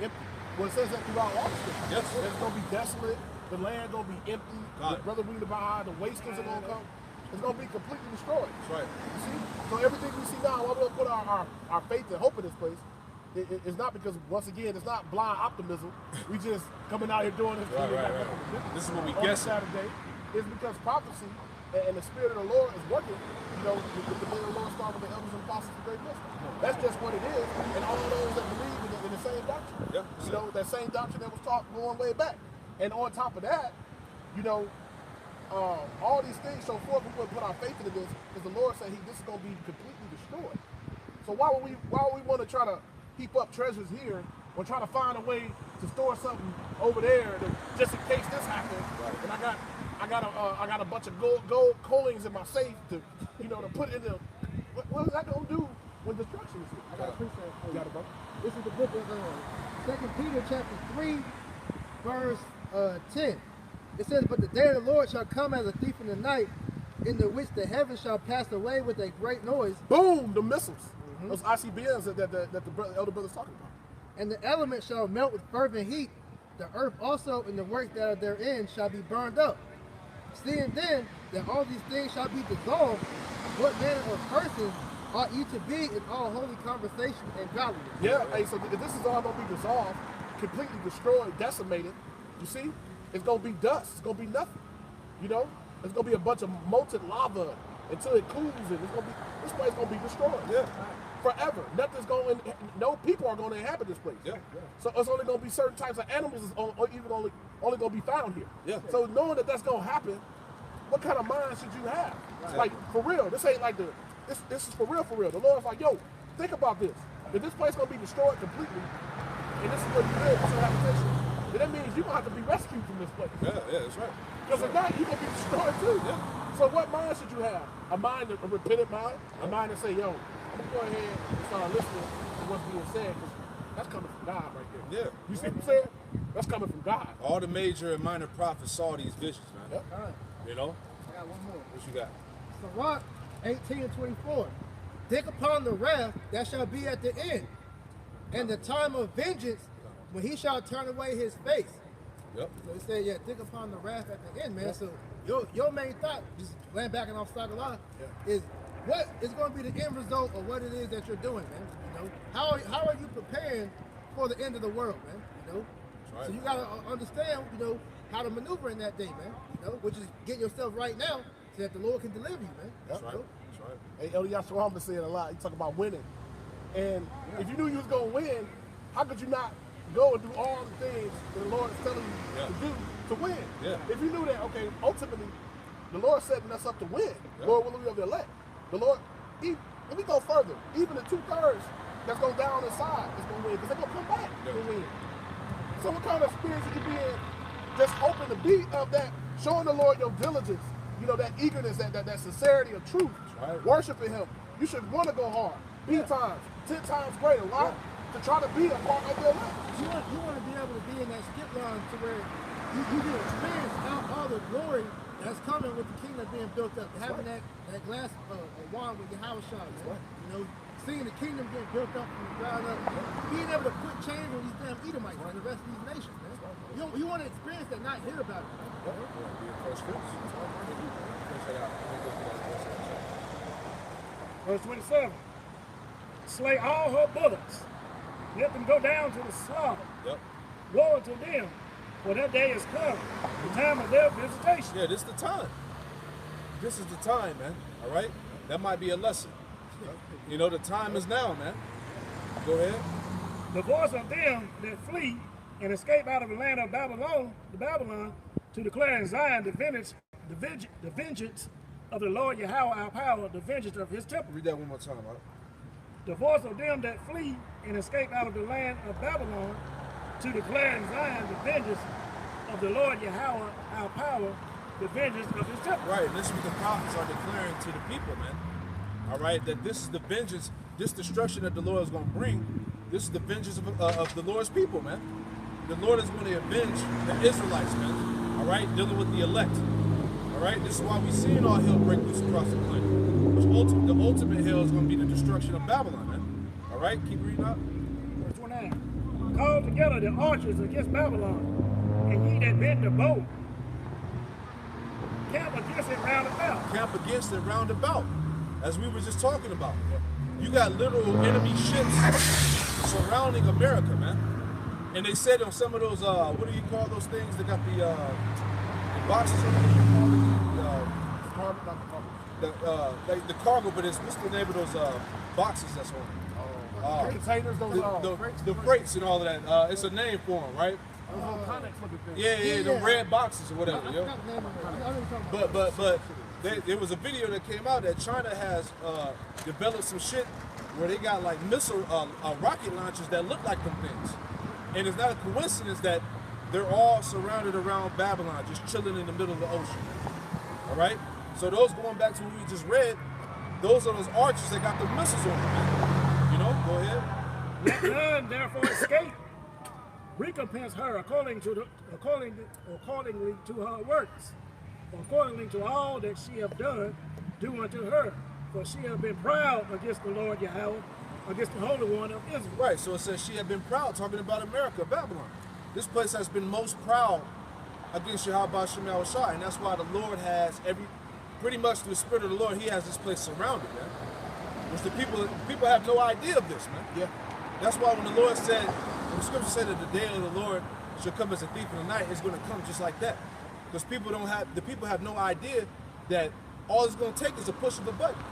empty. Well, it says that throughout all the scriptures. Yes. It's gonna be desolate. The land gonna be empty. God. The brother reading about how the wasters are gonna come. It's gonna be completely destroyed. That's right. You see? So everything we see now, why we don't put our faith and hope in this place, it's not because, once again, it's not blind optimism. We just coming out here doing this. Right. This is what we on guess. Saturday. It's because prophecy and the Spirit of the Lord is working. With the name of the Lord start with the elders and apostles of great wisdom. That's just what it is. And all those that believe in the same doctrine. Yeah. That same doctrine that was taught going way back. And on top of that, all these things show forth we would put our faith into this, because the Lord said this is going to be completely destroyed. So why would we want to try to heap up treasures here or trying to find a way to store something over there just in case this happens. Right. And I got a bunch of gold coins in my safe to to put in the. What is that gonna do when destruction is here? I got a precept for you. Got it, bro. This is the book of 2 Peter chapter 3, verse 10. It says, "But the day of the Lord shall come as a thief in the night, in the which the heavens shall pass away with a great noise, Boom! The missiles, those ICBMs that the elder brother's talking about. and the elements shall melt with fervent heat. The earth also and the works that are therein shall be burned up. Seeing then that all these things shall be dissolved, what manner of persons ought you to be in all holy conversation and godliness?" Yeah, hey, so if this is all gonna be dissolved, completely destroyed, decimated, you see, it's gonna be dust. It's gonna be nothing. It's gonna be a bunch of molten lava until it cools, and this place gonna be destroyed. Yeah. Forever. Nothing's going. No people are going to inhabit this place. Yeah. So it's only going to be certain types of animals is only going to be found here. Yeah. So knowing that that's going to happen, what kind of mind should you have? Right. Like for real, this ain't like this is for real, for real. The Lord's like, yo, think about this. If this place going to be destroyed completely, and this is where you live, this is your habitation, then that means you're going to have to be rescued from this place. Yeah, that's right. Because if not, you're going to be destroyed too. Yeah. So what mind should you have? A repentant mind? A mind that say, yo, I'm going to go ahead and start listening to what's being said, because that's coming from God right there. Yeah. You see what I'm saying? That's coming from God. All the major and minor prophets saw these visions, man. Yep. All right, You know? I got one more. What you got? Sirach 18:24. "Think upon the wrath that shall be at the end, and the time of vengeance when he shall turn away his face." Yep. So he said, yeah, think upon the wrath at the end, man. So your main thought, just laying back and off Sagallah, is what is going to be the end result of what it is that you're doing, man. How are you preparing for the end of the world, man? That's right. So you got to understand, how to maneuver in that day, man. Which is get yourself right now so that the Lord can deliver you, man. That's right. That's right. Hey, Elder Yashua been saying a lot. He talk about winning. And if you knew you was going to win, how could you not go and do all the things that the Lord is telling you to do to win? Yeah. If you knew that, okay, ultimately, the Lord's setting us up to win. Lord will be of the elect. The Lord, let me go further. Even the 2/3 that's going down inside is going to win, because they're going to come back to win. So what kind of spirit should you be in? Just hoping to be of that, showing the Lord your diligence, that eagerness, that sincerity of truth, worshiping Him. You should want to go hard, 10 times greater. Why? To try to be a part of the elect. You want to be able to be in that skip line to where you can experience all the glory that's coming with the kingdom being built up. Having that glass of wine with your house shot, man. Seeing the kingdom getting built up from the ground up. Being able to put chains on these damn Edomites and the rest of these nations, man. You want to experience that, not hear about it, man. Verse 27. "Slay all her bullocks. Let them go down to the slaughter. Yep. Woe to them, for that day is come, the time of their visitation." Yeah, this is the time. This is the time, man. All right? That might be a lesson. The time is now, man. Go ahead. "The voice of them that flee and escape out of the land of Babylon, to declare in Zion the vengeance of the Lord Yahweh our power, the vengeance of His temple. Read that one more time, all right? The voice of them that flee and escape out of the land of Babylon, to declare in Zion the vengeance of the Lord Yahweh our power, the vengeance of His temple." Right, and this is what the prophets are declaring to the people, man. All right, that this is the vengeance, this destruction that the Lord is going to bring. This is the vengeance of the Lord's people, man. The Lord is going to avenge the Israelites, man. All right, dealing with the elect. All right, this is why we're seeing all hell break loose across the planet. The ultimate hell is going to be the destruction of Babylon, man. All right, keep reading up. Verse 29. "Call together the archers against Babylon, and ye that bend the bow, camp against it round about." Camp against it round about, as we were just talking about. You got literal enemy ships surrounding America, man. And they said on some of those, what do you call those things? They got the boxes on the cargo, but what's the name of those boxes that's on? Containers, the freights and all of that. It's a name for them, right? Yeah, the red boxes or whatever. But there was a video that came out that China has developed some shit where they got like missile rocket launchers that look like them things. And it's not a coincidence that they're all surrounded around Babylon, just chilling in the middle of the ocean. All right? So those, going back to what we just read, those are those archers that got the missiles on them. You know, go ahead. Let none therefore escape. Recompense her accordingly to her works, accordingly to all that she have done, do unto her. For she have been proud against the Lord Yahweh, against the Holy One of Israel. Right, so it says she had been proud, talking about America, Babylon. This place has been most proud against Yahweh Shem Yahushua, and that's why the Lord has pretty much through the Spirit of the Lord, he has this place surrounded, man. Which the people have no idea of this, man. Yeah. That's why when the Lord said, when the scripture said that the day of the Lord shall come as a thief in the night, it's going to come just like that. Because people have no idea that all it's going to take is a push of a button.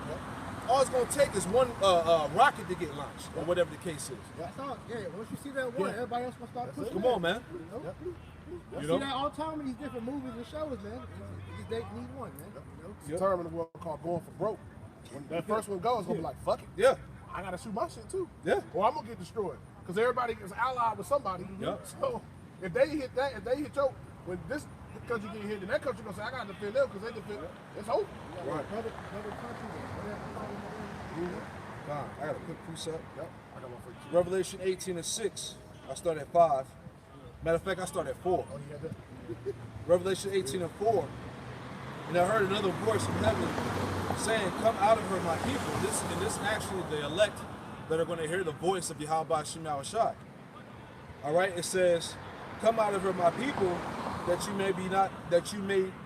All it's going to take is one rocket to get launched, or whatever the case is. That's all. Yeah, once you see that one, everybody else will start pushing. Come on, man. You see that all the time in these different movies and shows, man. They need one, man. It's a term in the world called going for broke. When that first one goes, it's going to be like, fuck it. Yeah. I got to shoot my shit too. Yeah. Or I'm going to get destroyed. Because everybody is allied with somebody. Yeah. So if they hit that, if they hit your, when this country get hit, then that country going to say, I got to defend them because they defend, it's over. Right. Another country, Fine. I got a quick precept. Yep. I got one for you. Revelation 18:6. I start at 5. Matter of fact, I start at 4. Oh, you got that? Revelation 18:4. And I heard another voice from heaven saying, "Come out of her, my people." This actually the elect that are going to hear the voice of Yahweh Shem Yahushua. All right, it says, "Come out of her, my people, that you may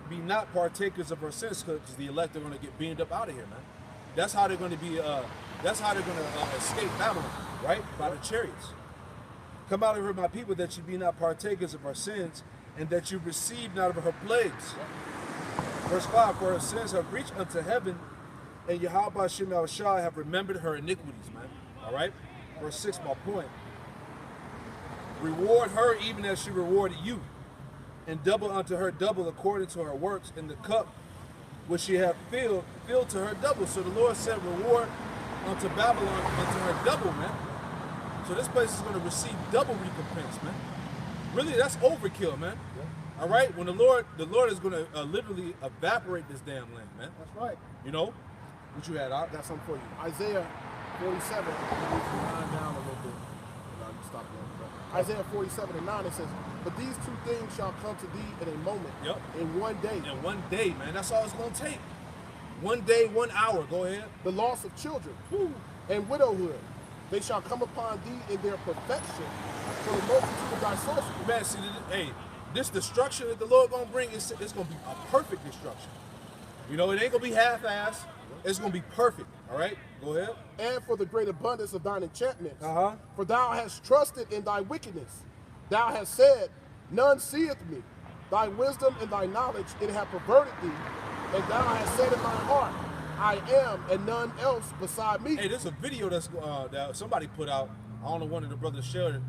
be not partakers of her sins," because the elect are going to get beamed up out of here, man. That's how they're going to be. That's how they're going to escape Babylon, right? By the chariots. Come out of her, my people, that you be not partakers of her sins, and that you receive not of her plagues. Verse 5, for her sins have reached unto heaven, and Yahweh Shem Yahushua have remembered her iniquities, man. All right? Verse 6, my point. Reward her even as she rewarded you, and double unto her double according to her works, in the cup which she hath filled to her double. So the Lord said, reward unto Babylon unto her double, man. So this place is going to receive double recompense, man. Really, that's overkill, man. All right, when the Lord is going to literally evaporate this damn land, man. That's right. You know, what you had out? Got something for you. Isaiah 47, I'm going to down a little bit. Stop there. Isaiah 47 and 9, it says, but these two things shall come to thee in a moment, Yep. in one day. In one day, man. That's all it's going to take. 1 day, 1 hour. Go ahead. The loss of children and widowhood. They shall come upon thee in their perfection for the multitude of thy sorcery. Man, see, hey, this destruction that the Lord going to bring, it's going to be a perfect destruction. You know, it ain't going to be half-assed. It's going to be perfect. All right? Go ahead. And for the great abundance of thine enchantments. Uh-huh. For thou hast trusted in thy wickedness. Thou hast said, none seeth me. Thy wisdom and thy knowledge, it hath perverted thee. And thou hast said in thy heart, I am, and none else beside me. Hey, there's a video that somebody put out. I don't know, one of the brothers shared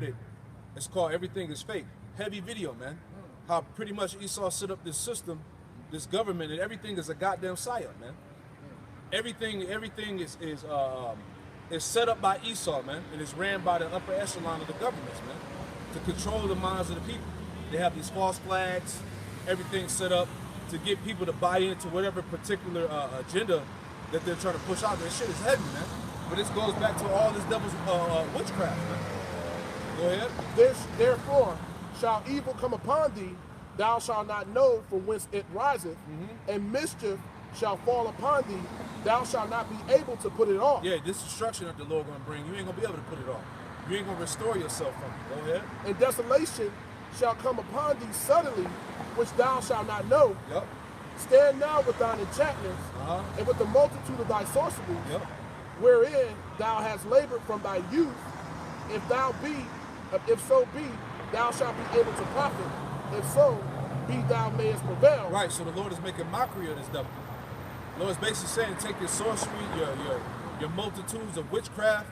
it. It's called "Everything Is Fake." Heavy video, man. How pretty much Esau set up this system, this government, and everything is a goddamn psyop, man. Everything is set up by Esau, man, and it's ran by the upper echelon of the governments, man, to control the minds of the people. They have these false flags, everything's set up to get people to buy into whatever particular agenda that they're trying to push out. That shit is heavy, man. But this goes back to all this devil's witchcraft, man. Go ahead. Therefore shall evil come upon thee, thou shalt not know from whence it riseth, and mischief shall fall upon thee, thou shalt not be able to put it off. Yeah, this destruction that the Lord going to bring, you ain't going to be able to put it off. You ain't going to restore yourself from it. Go ahead. And desolation shall come upon thee suddenly, which thou shalt not know. Yep. Stand now with thine enchantments, and with the multitude of thy sorceries, Yep. wherein thou hast labored from thy youth. If so be, thou shalt be able to profit. If so, be thou mayest prevail. Right, so the Lord is making mockery of this devil. The Lord is basically saying, take your sorcery, your multitudes of witchcraft,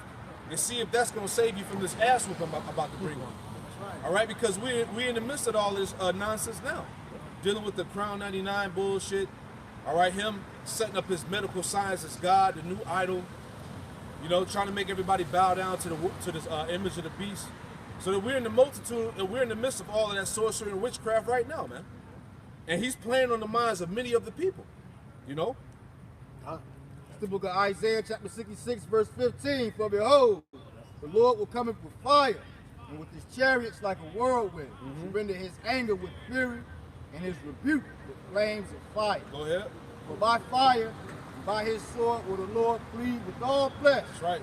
and see if that's going to save you from this ass whoop I'm about to bring on you. All right, because we're in the midst of all this nonsense now. Dealing with the Crown 99 bullshit. All right, him setting up his medical science as God, the new idol. You know, trying to make everybody bow down to this image of the beast. So that we're in the multitude and we're in the midst of all of that sorcery and witchcraft right now, man. And he's playing on the minds of many of the people, you know? It's the book of Isaiah, chapter 66, verse 15. For behold, the Lord will come in with fire, and with his chariots like a whirlwind, to render his anger with fury, and his rebuke with flames of fire. Go ahead. For by fire and by his sword will the Lord plead with all flesh. That's right.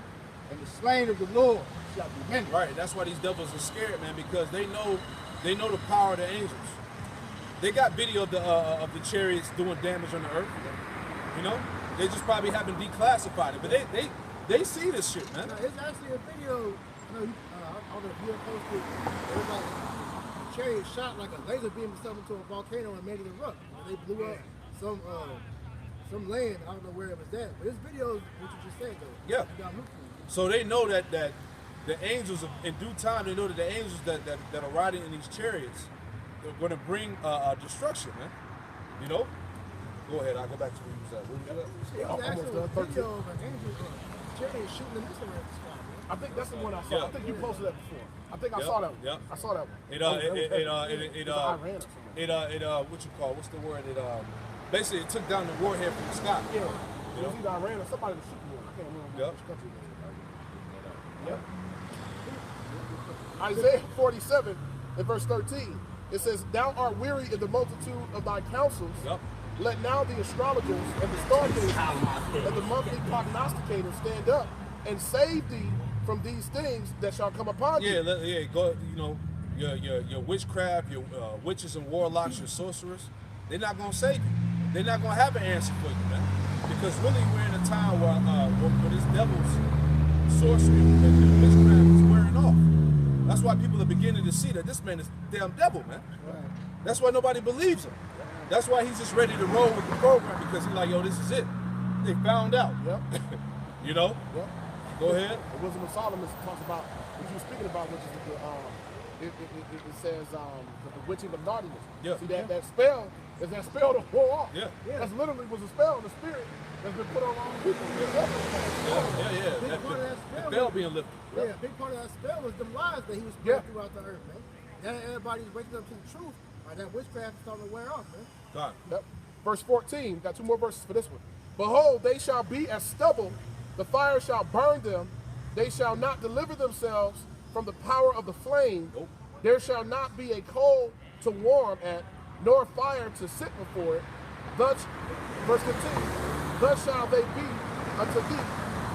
And the slain of the Lord shall be many. Right. That's why these devils are scared, man, because they know the power of the angels. They got video of the chariots doing damage on the earth. You know? They just probably haven't declassified it, but they see this shit, man. No, it's actually a video. I don't know if you posted. It was like a chariot shot like a laser beam or something to a volcano and made it erupt. And they blew up some land. I don't know where it was at, but this video is what you just said though. Yeah. You gotta look for it. So they know that the angels, in due time, they know that the angels that are riding in these chariots are going to bring destruction, man. You know? Go ahead, I'll go back to where you was at. Where you was at? It was actually a video of an angel chariot shooting the missile at the sky, man. I think that's the one I saw. Yeah. I think you posted that before. I think I Yep, saw that one. yep. I saw that one. What you call? What's the word? Basically it took down the warhead from the sky. Yeah. You It was know? either Iran or somebody was shooting one. I can't remember Yep. which country it was. Yep. Isaiah 47 and verse 13. It says, "Thou art weary in the multitude of thy counsels. Yep. Let now the astrologers and the stargazers and the monthly prognosticators stand up and save thee from these things that shall come upon Yeah, thee." go. You know, your witchcraft, your witches and warlocks, your sorcerers. They're not gonna save you. They're not gonna have an answer for you, man. Because really, we're in a time where this devil's sorcery and witchcraft is wearing off. That's why people are beginning to see that this man is the damn devil, man. That's why nobody believes him. That's why he's just ready to roll with the program, because he's like, yo, this is it. They found out. Yep. You know? Yep. Go ahead. The Wisdom of Solomon talks about what you were speaking about, which is it says the witching of naughtiness. Yeah. See that spell is that spell to war off. Yeah. That's literally was a spell in the spirit that's been put on all the people. Yeah. Big part of that spell The bell was- being lifted. Yeah, a big part of that spell was the lies that he was Yeah. spreading throughout the earth, man. Now that everybody's waking up to the truth, that witchcraft is starting to wear off, man. God. Yep. Verse 14, got two more verses for this one. "Behold, they shall be as stubble, the fire shall burn them, they shall not deliver themselves from the power of the flame. Nope. There shall not be a coal to warm at, nor fire to sit before it. Thus," verse 15, "thus shall they be unto thee,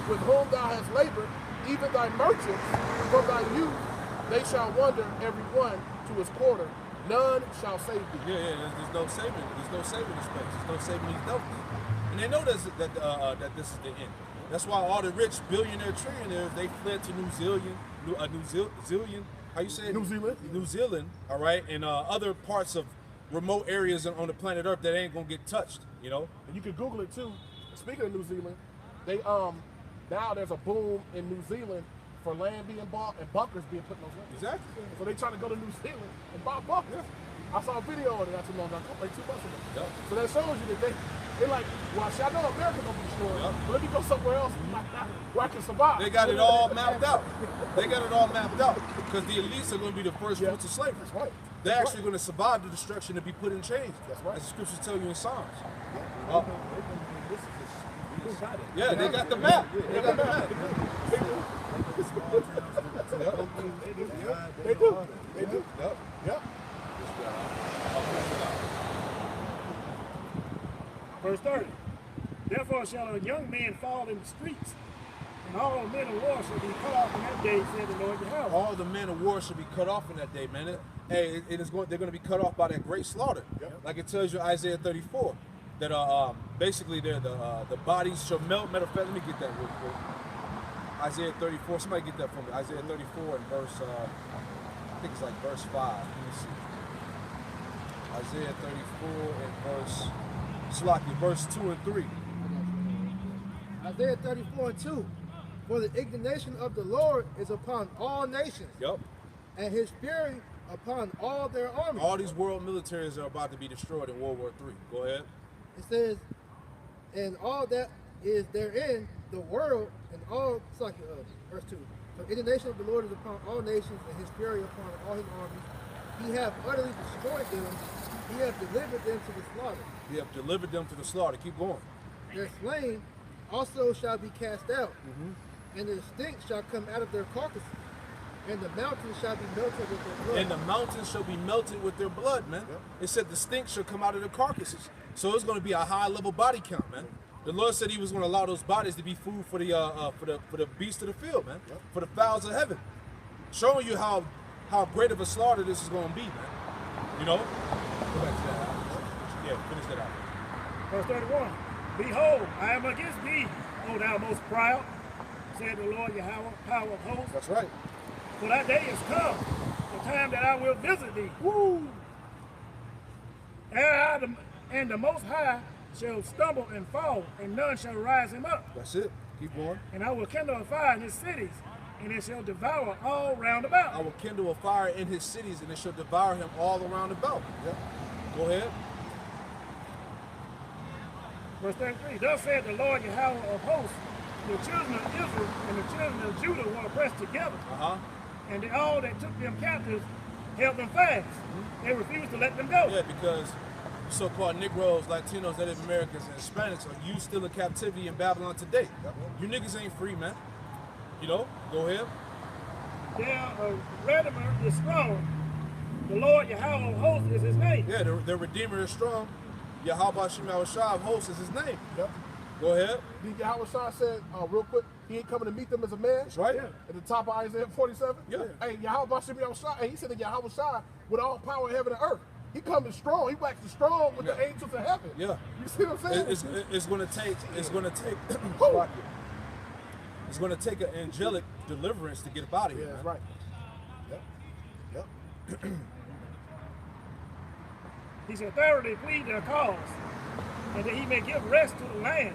with whom thou hast labored, even thy merchants from thy youth. They shall wander every one to his quarter. None shall save thee." Yeah. There's no saving. There's no saving this place. There's no saving these devils. And they know that this is the end. That's why all the rich billionaire trillionaires, they fled to New Zealand. How you say it? New Zealand. New Zealand. All right, and other parts of remote areas on the planet Earth that ain't gonna get touched. You know. And you can Google it too. Speaking of New Zealand, they now there's a boom in New Zealand for land being bought and bunkers being put in those lands. Exactly. So they trying to go to New Zealand and buy bunkers. I saw a video of it not too long ago, like 2 months ago. Yep. So that shows you that they're like, well, I know America gonna be destroyed, Yep. but let me go somewhere else where I can survive. They got it all mapped out. They got it all mapped out because the elites are going to be the first fruits of slavery. That's right. They're actually going to survive the destruction and be put in chains. That's right. As the scriptures tell you in Psalms. Yeah, they got the map. They got the map. They do. They do. Yep. Yep. Verse 30. "Therefore shall a young man fall in the streets, and all men of war shall be cut off in that day, said the Lord Jehovah." All the men of war should be cut off in that day, man. They're going to be cut off by that great slaughter. Like it tells you Isaiah 34, that basically the bodies shall melt. Matter of fact, let me get that real quick. Isaiah 34. Somebody get that for me. Isaiah 34 and verse. I think it's like verse 5. Let me see. Isaiah 34 and verse 2 and 3. Isaiah 34 and 2. "For the indignation of the Lord is upon all nations, Yep. and his fury upon all their armies." All these world militaries are about to be destroyed in World War III. Go ahead. It says, "And all that is therein, the world, and all," it's like verse 2, So indignation of the Lord is upon all nations, and his fury upon all his armies. He hath utterly destroyed them. He hath delivered them to the slaughter. He have delivered them to the slaughter. Keep going. Their slain also shall be cast out, and the stink shall come out of their carcasses, and the mountains shall be melted with their blood. And the mountains shall be melted with their blood, man. It said the stink shall come out of the carcasses. So it's going to be a high level body count, man. The Lord said he was going to allow those bodies to be food for the beasts of the field, man. For the fowls of heaven. Showing you how great of a slaughter this is going to be, man. You know? Go back to that. Yeah, finish that out. Verse 31. Behold, I am against thee, O thou most proud, said the Lord Yahweh, power of hosts. That's right. For that day is come, the time that I will visit thee. Woo! And the Most High shall stumble and fall, and none shall rise him up. That's it. Keep going. And I will kindle a fire in his cities, and it shall devour all round about. I will kindle a fire in his cities, and it shall devour him all around about. Yep. Go ahead. Verse 33. Thus said the Lord Yahweh of hosts, the children of Israel and the children of Judah were oppressed together. And all that took them captives held them fast. They refused to let them go. Yeah, because so-called Negroes, Latinos, Native Americans, and Hispanics are you still in captivity in Babylon today. You niggas ain't free, man. You know, go ahead. Their Redeemer is strong. The Lord Yahweh of hosts is his name. Yeah, the Redeemer is strong. Yahweh Shem Yahushua of hosts is his name. Yep. Go ahead. Yahweh said, real quick, he ain't coming to meet them as a man. That's right. At the top of Isaiah 47. Yeah. Hey, Yahweh Shem Yahushua, and he said that Yahweh Shai with all power in heaven and earth. He coming strong. He waxing strong with the angels of heaven. Yeah. You see what I'm saying? It's going to take it's going to take an angelic deliverance to get up out of here. Yeah, man. that's right. Yep. Yep. He shall thoroughly plead their cause, and that he may give rest to the land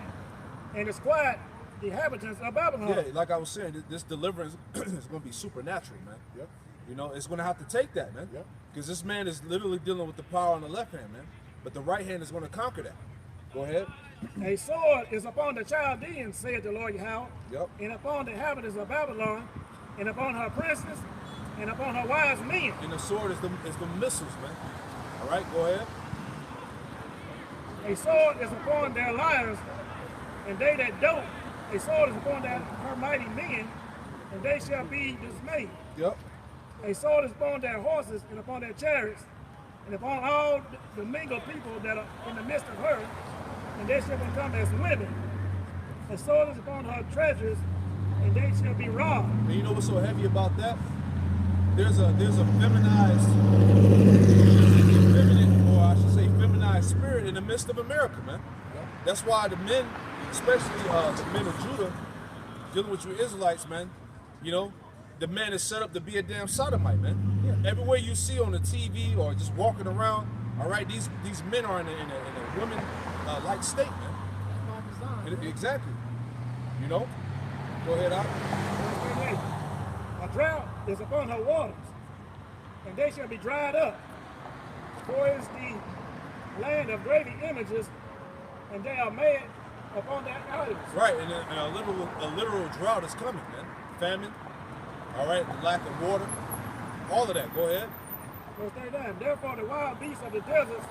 and disquiet the inhabitants of Babylon. Yeah, like I was saying, this deliverance is going to be supernatural, man. Yep. You know, it's going to have to take that, man. Yep. Because this man is literally dealing with the power on the left hand, man. But the right hand is going to conquer that. Go ahead. A sword is upon the Chaldeans, said the Lord Yahweh, Yep. and upon the inhabitants of Babylon, and upon her princes, and upon her wise men. And the sword is the missiles, man. All right, go ahead. A sword is upon their liars, and they that dote. A sword is upon her mighty men, and they shall be dismayed. Yep. A sword is upon their horses, and upon their chariots, and upon all the mingled people that are in the midst of her, and they shall become as women. A sword is upon her treasures, and they shall be robbed. And you know what's so heavy about that? There's a feminized, feminized spirit in the midst of America, man. That's why the men, especially the men of Judah, dealing with you Israelites, man, you know, the man is set up to be a damn sodomite, man. Yeah. Everywhere you see on the TV or just walking around, all right, these men are in a women-like state, man. That's my design. Exactly. You know? Go ahead, Al. A drought is upon her waters, and they shall be dried up. For is the land of graven images, and they are made upon their idols. Right, and a literal drought is coming, man. Famine, all right, the lack of water, all of that. Go ahead. Verse 39. Therefore the wild beasts of the deserts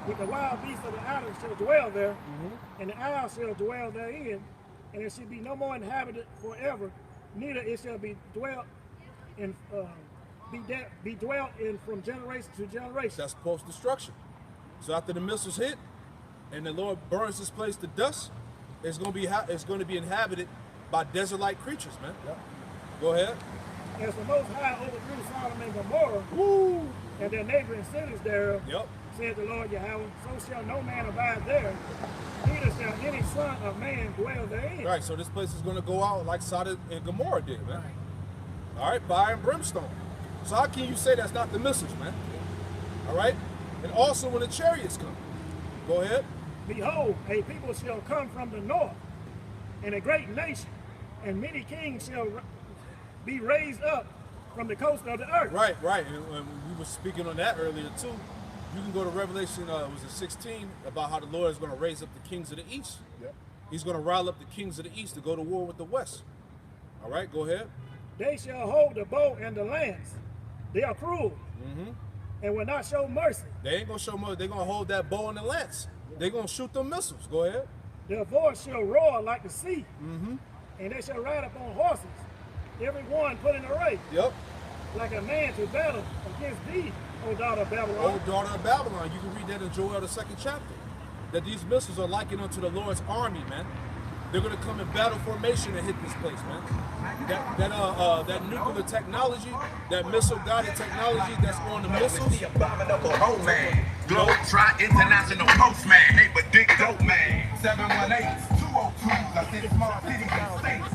with the wild beasts of the islands shall dwell there, and the isles shall dwell therein, and it shall be no more inhabited forever, neither it shall be dwelt in be dwelt in from generation to generation. That's post-destruction. So after the missiles hit, and the Lord burns this place to dust, it's going to be inhabited by desert-like creatures, man. Yep. Go ahead. As the Most High overthrew Sodom and Gomorrah, and their neighboring cities thereof, Yep. said the Lord Yahweh, so shall no man abide there, neither shall any son of man dwell therein. Right, so this place is going to go out like Sodom and Gomorrah did, man. All right, fire and brimstone. So how can you say that's not the missiles, man? All right? And also when the chariots come. Go ahead. Behold, a people shall come from the north, and a great nation, and many kings shall be raised up from the coast of the earth. Right, right. And we were speaking on that earlier too. You can go to Revelation, was it 16, about how the Lord is going to raise up the kings of the east. Yep. He's going to rile up the kings of the east to go to war with the west. All right, go ahead. They shall hold the bow and the lance. They are cruel and will not show mercy. They ain't gonna show mercy. They're gonna hold that bow and the lance. They're gonna shoot them missiles. Go ahead. Their voice shall roar like the sea, and they shall ride upon horses, every one put in array, Yep. like a man to battle against thee, O daughter of Babylon. O daughter of Babylon. You can read that in Joel, the 2nd chapter. That these missiles are likened unto the Lord's army, man. They're gonna come in battle formation and hit this place, man. That nuclear technology, that missile guided technology that's on the missiles. The abominable hoe man, Globe Try International Postman, hey but Dick Dope Man, 718 202. I said small cities and states.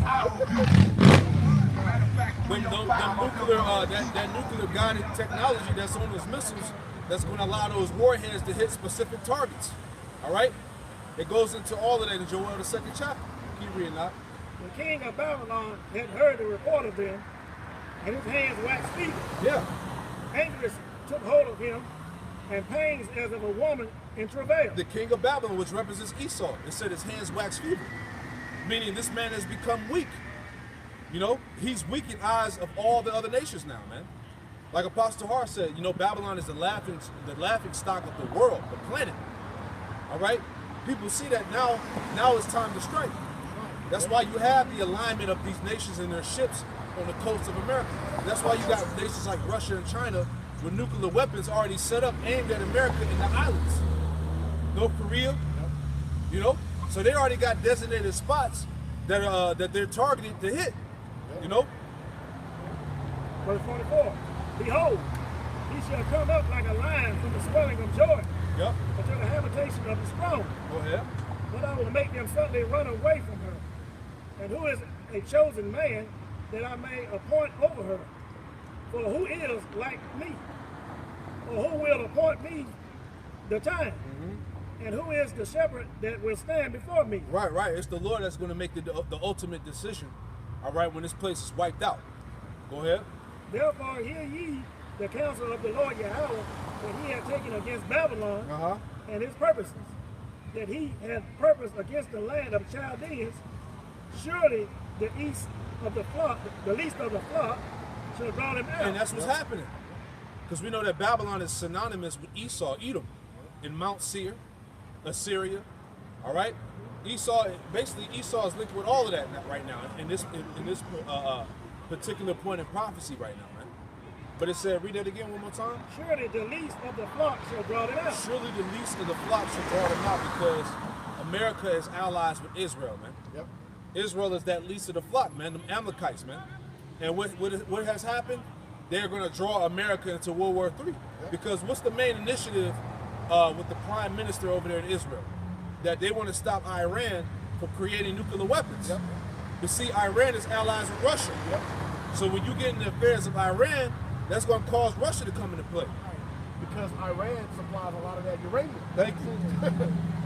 When that nuclear guided technology that's on those missiles, that's going to allow those warheads to hit specific targets. All right, it goes into all of that in Joel, the 2nd chapter. Keep reading that. The king of Babylon had heard the report of them, and his hands waxed feeble. Yeah. Anguish took hold of him, and pains as of a woman in travail. The king of Babylon, which represents Esau, it said his hands wax feeble, meaning this man has become weak. You know, he's weak in eyes of all the other nations now, man. Like Apostle Hart said, you know, Babylon is the laughing stock of the world, the planet. All right? People see that now. Now it's time to strike. That's why you have the alignment of these nations and their ships on the coast of America. That's why you got nations like Russia and China with nuclear weapons already set up aimed at America in the islands. North Korea, you know? So they already got designated spots that they're targeted to hit, you know? Verse 44, behold, he shall come up like a lion from the swelling of Jordan, Yep. unto the habitation of the strong. Go ahead. But I will make them suddenly run away from her. And who is a chosen man that I may appoint over her? For who is like me? Or who will appoint me the time? And who is the shepherd that will stand before me? Right, right. It's the Lord that's going to make the ultimate decision, all right, when this place is wiped out. Go ahead. Therefore hear ye the counsel of the Lord Yahweh that he hath taken against Babylon and his purposes, that he hath purposed against the land of Chaldeans. Surely the least of the flock shall draw them out. And that's what's happening. Because we know that Babylon is synonymous with Esau, Edom, in Mount Seir, Assyria. All right? Esau is linked with all of that right now in this particular point in prophecy right now, man. But it said, read that again one more time. Surely the least of the flock shall draw them out. Surely the least of the flock shall draw them out, because America is allies with Israel, man. Yep. Israel is that least of the flock, man, the Amalekites, man. And what has happened? They're going to draw America into World War III. Because what's the main initiative with the prime minister over there in Israel? That they want to stop Iran from creating nuclear weapons. Yep. But see, Iran is allies with Russia. Yep. So when you get in the affairs of Iran, that's going to cause Russia to come into play. Because Iran supplies a lot of that uranium. Thank you.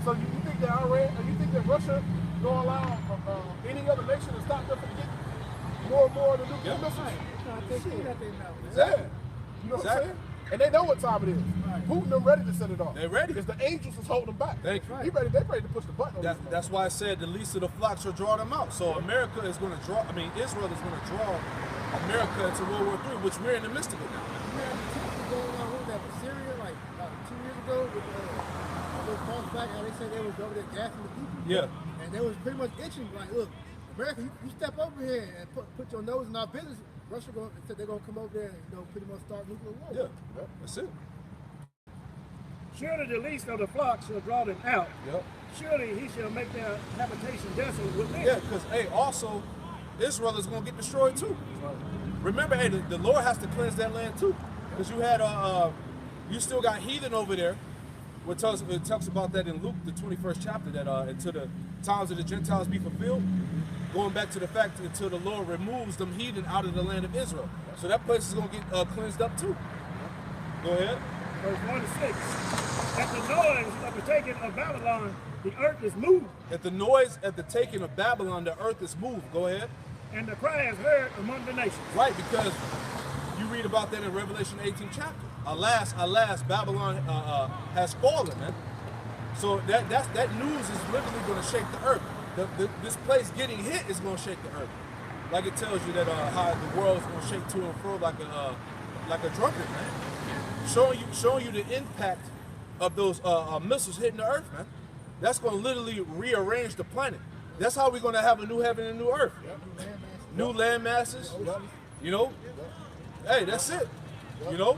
So you think that Russia gonna allow any other nation to stop them from getting more and more of the nuclear missiles? Exactly. You know what I'm saying? And they know what time it is. Putin them ready to set it off. They ready. It's the angels that's holding them back. Thank you. They ready to push the button on this. That's why I said the least of the flock shall draw them out. So America is going to draw, Israel is going to draw America into World War III, which we're in the midst of it now. Going on with that Syria like 2 years ago with those false flag, how they said they was over there gassing the people. Yeah. And they was pretty much itching like, look, America, you step over here and put your nose in our business. Russia said they're gonna come over there and pretty much start nuclear war. Yeah, that's it. Surely the least of the flock shall draw them out. Yep. Surely he shall make their habitation desolate with them. Yeah, because also Israel is going to get destroyed too. Remember, the Lord has to cleanse that land too, because you had you still got heathen over there. It talks about that in Luke, the 21st chapter, that until the times of the Gentiles be fulfilled, going back to the fact until the Lord removes them heathen out of the land of Israel. So that place is going to get cleansed up too. Go ahead. Verse 1 to 6. At the noise of the taking of Babylon, the earth is moved. At the noise at the taking of Babylon, the earth is moved. Go ahead. And the cry is heard among the nations. Right, because you read about that in Revelation 18 chapter. Alas, alas, Babylon has fallen, man. So that news is literally going to shake the earth. This place getting hit is going to shake the earth. like it tells you that how the world's gonna shake to and fro like a drunkard, man. Showing you the impact of those missiles hitting the earth, man. That's gonna literally rearrange the planet. That's how we're gonna have a new heaven and new earth. New land masses. You know? Hey, that's it. You know?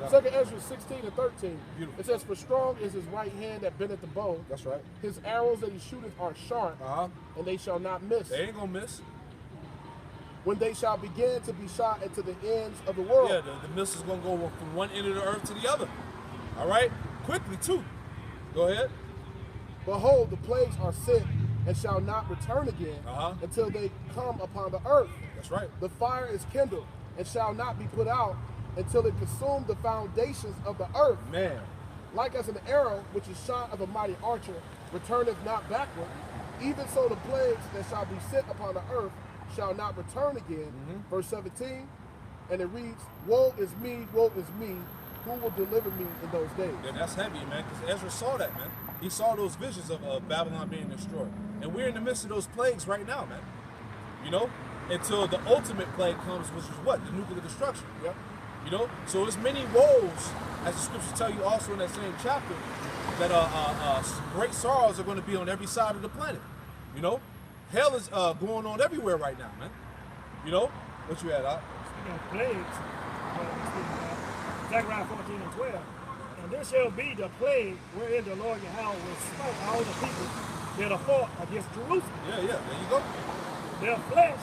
Second Ezra 16 and 13. It says, "For strong is his right hand that bendeth the bow. That's right. His arrows that he shooteth are sharp, and they shall not miss. They ain't gonna miss. When they shall begin to be shot into the ends of the world." Yeah, the missile's gonna go from one end of the earth to the other. All right? Quickly, too. Go ahead. "Behold, the plagues are sent and shall not return again until they come upon the earth. That's right. The fire is kindled and shall not be put out until it consume the foundations of the earth. Man. Like as an arrow which is shot of a mighty archer returneth not backward, even so the plagues that shall be sent upon the earth shall not return again." Verse 17, and it reads, woe is me, who will deliver me in those days?" Yeah, that's heavy, man, because Ezra saw that, man. He saw those visions of Babylon being destroyed. And we're in the midst of those plagues right now, man. You know? Until the ultimate plague comes, which is what? The nuclear destruction. Yep. You know? So there's many woes, as the scriptures tell you also in that same chapter, that great sorrows are going to be on every side of the planet. You know? Hell is going on everywhere right now, man. You know? What you had, Al? Speaking of plagues, Zechariah 14 and 12. "And this shall be the plague wherein the Lord Yahweh will smite all the people that are fought against Jerusalem. Yeah, there you go. Their flesh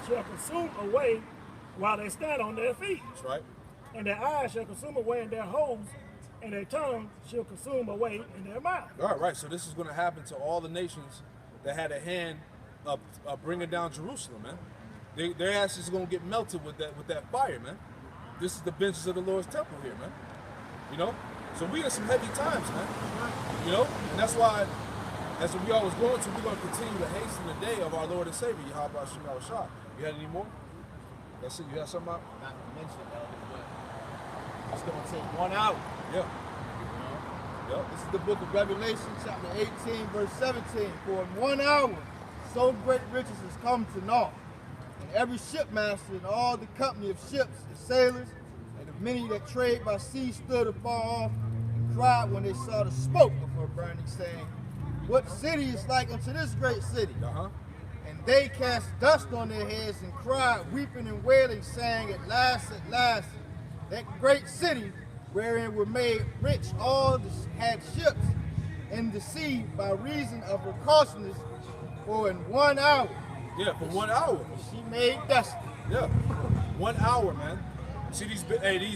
shall consume away while they stand on their feet. That's right. And their eyes shall consume away in their holes, and their tongue shall consume away in their mouth." All right. So this is going to happen to all the nations that had a hand of bringing down Jerusalem, man. Their asses are going to get melted with that fire, man. This is the benches of the Lord's temple here, man. You know? So we in some heavy times, man. You know? And that's why, as we always going to, we're going to continue to hasten the day of our Lord and Savior, Yahweh Hashem Shah. You had any more? That's it. You got something out? Not to mention, but it's going to take 1 hour. Yeah. Yep. This is the book of Revelation, chapter 18, verse 17. "For in 1 hour, so great riches has come to naught. And every shipmaster and all the company of ships and sailors, and of many that trade by sea stood afar off, and cried when they saw the smoke of her burning, saying, What city is like unto this great city? And they cast dust on their heads and cried, weeping and wailing, saying, At last, that great city wherein were made rich all that had ships in the sea by reason of her costliness, for in 1 hour." Yeah, for 1 hour. "She made dust." Yeah, 1 hour, man. See, these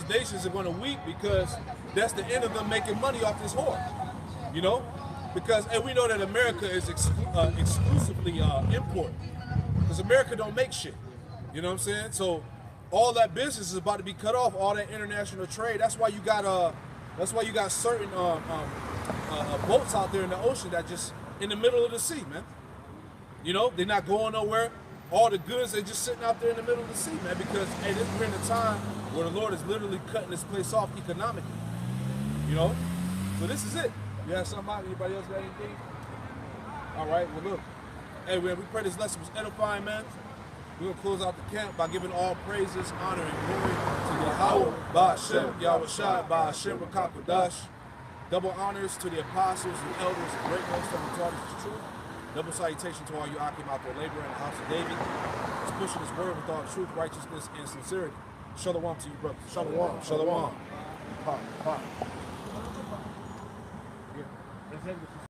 nations are going to weep because that's the end of them making money off this whore. You know? Because, and we know that America is exclusively import. Because America don't make shit. You know what I'm saying? So all that business is about to be cut off, all that international trade. That's why you got certain boats out there in the ocean that just in the middle of the sea, man. You know, they're not going nowhere. All the goods, they're just sitting out there in the middle of the sea, man, because, hey, this is in a time where the Lord is literally cutting this place off economically. You know? So this is it. You have something out? Anybody else got anything? All right, well, look. Hey, man, we pray this lesson was edifying, man. We're going to close out the camp by giving all praises, honor, and glory to Yahweh, Ba'ashem, Yahweh Shai, Ba'ashem, Rakakodash. Double honors to the apostles and elders and great ones that have taught us the truth. Double salutation to all you Akim out there laboring in the house of David. Just pushing his word with all truth, righteousness, and sincerity. Shalom to you, brothers. Shalom. Shalom. Pop.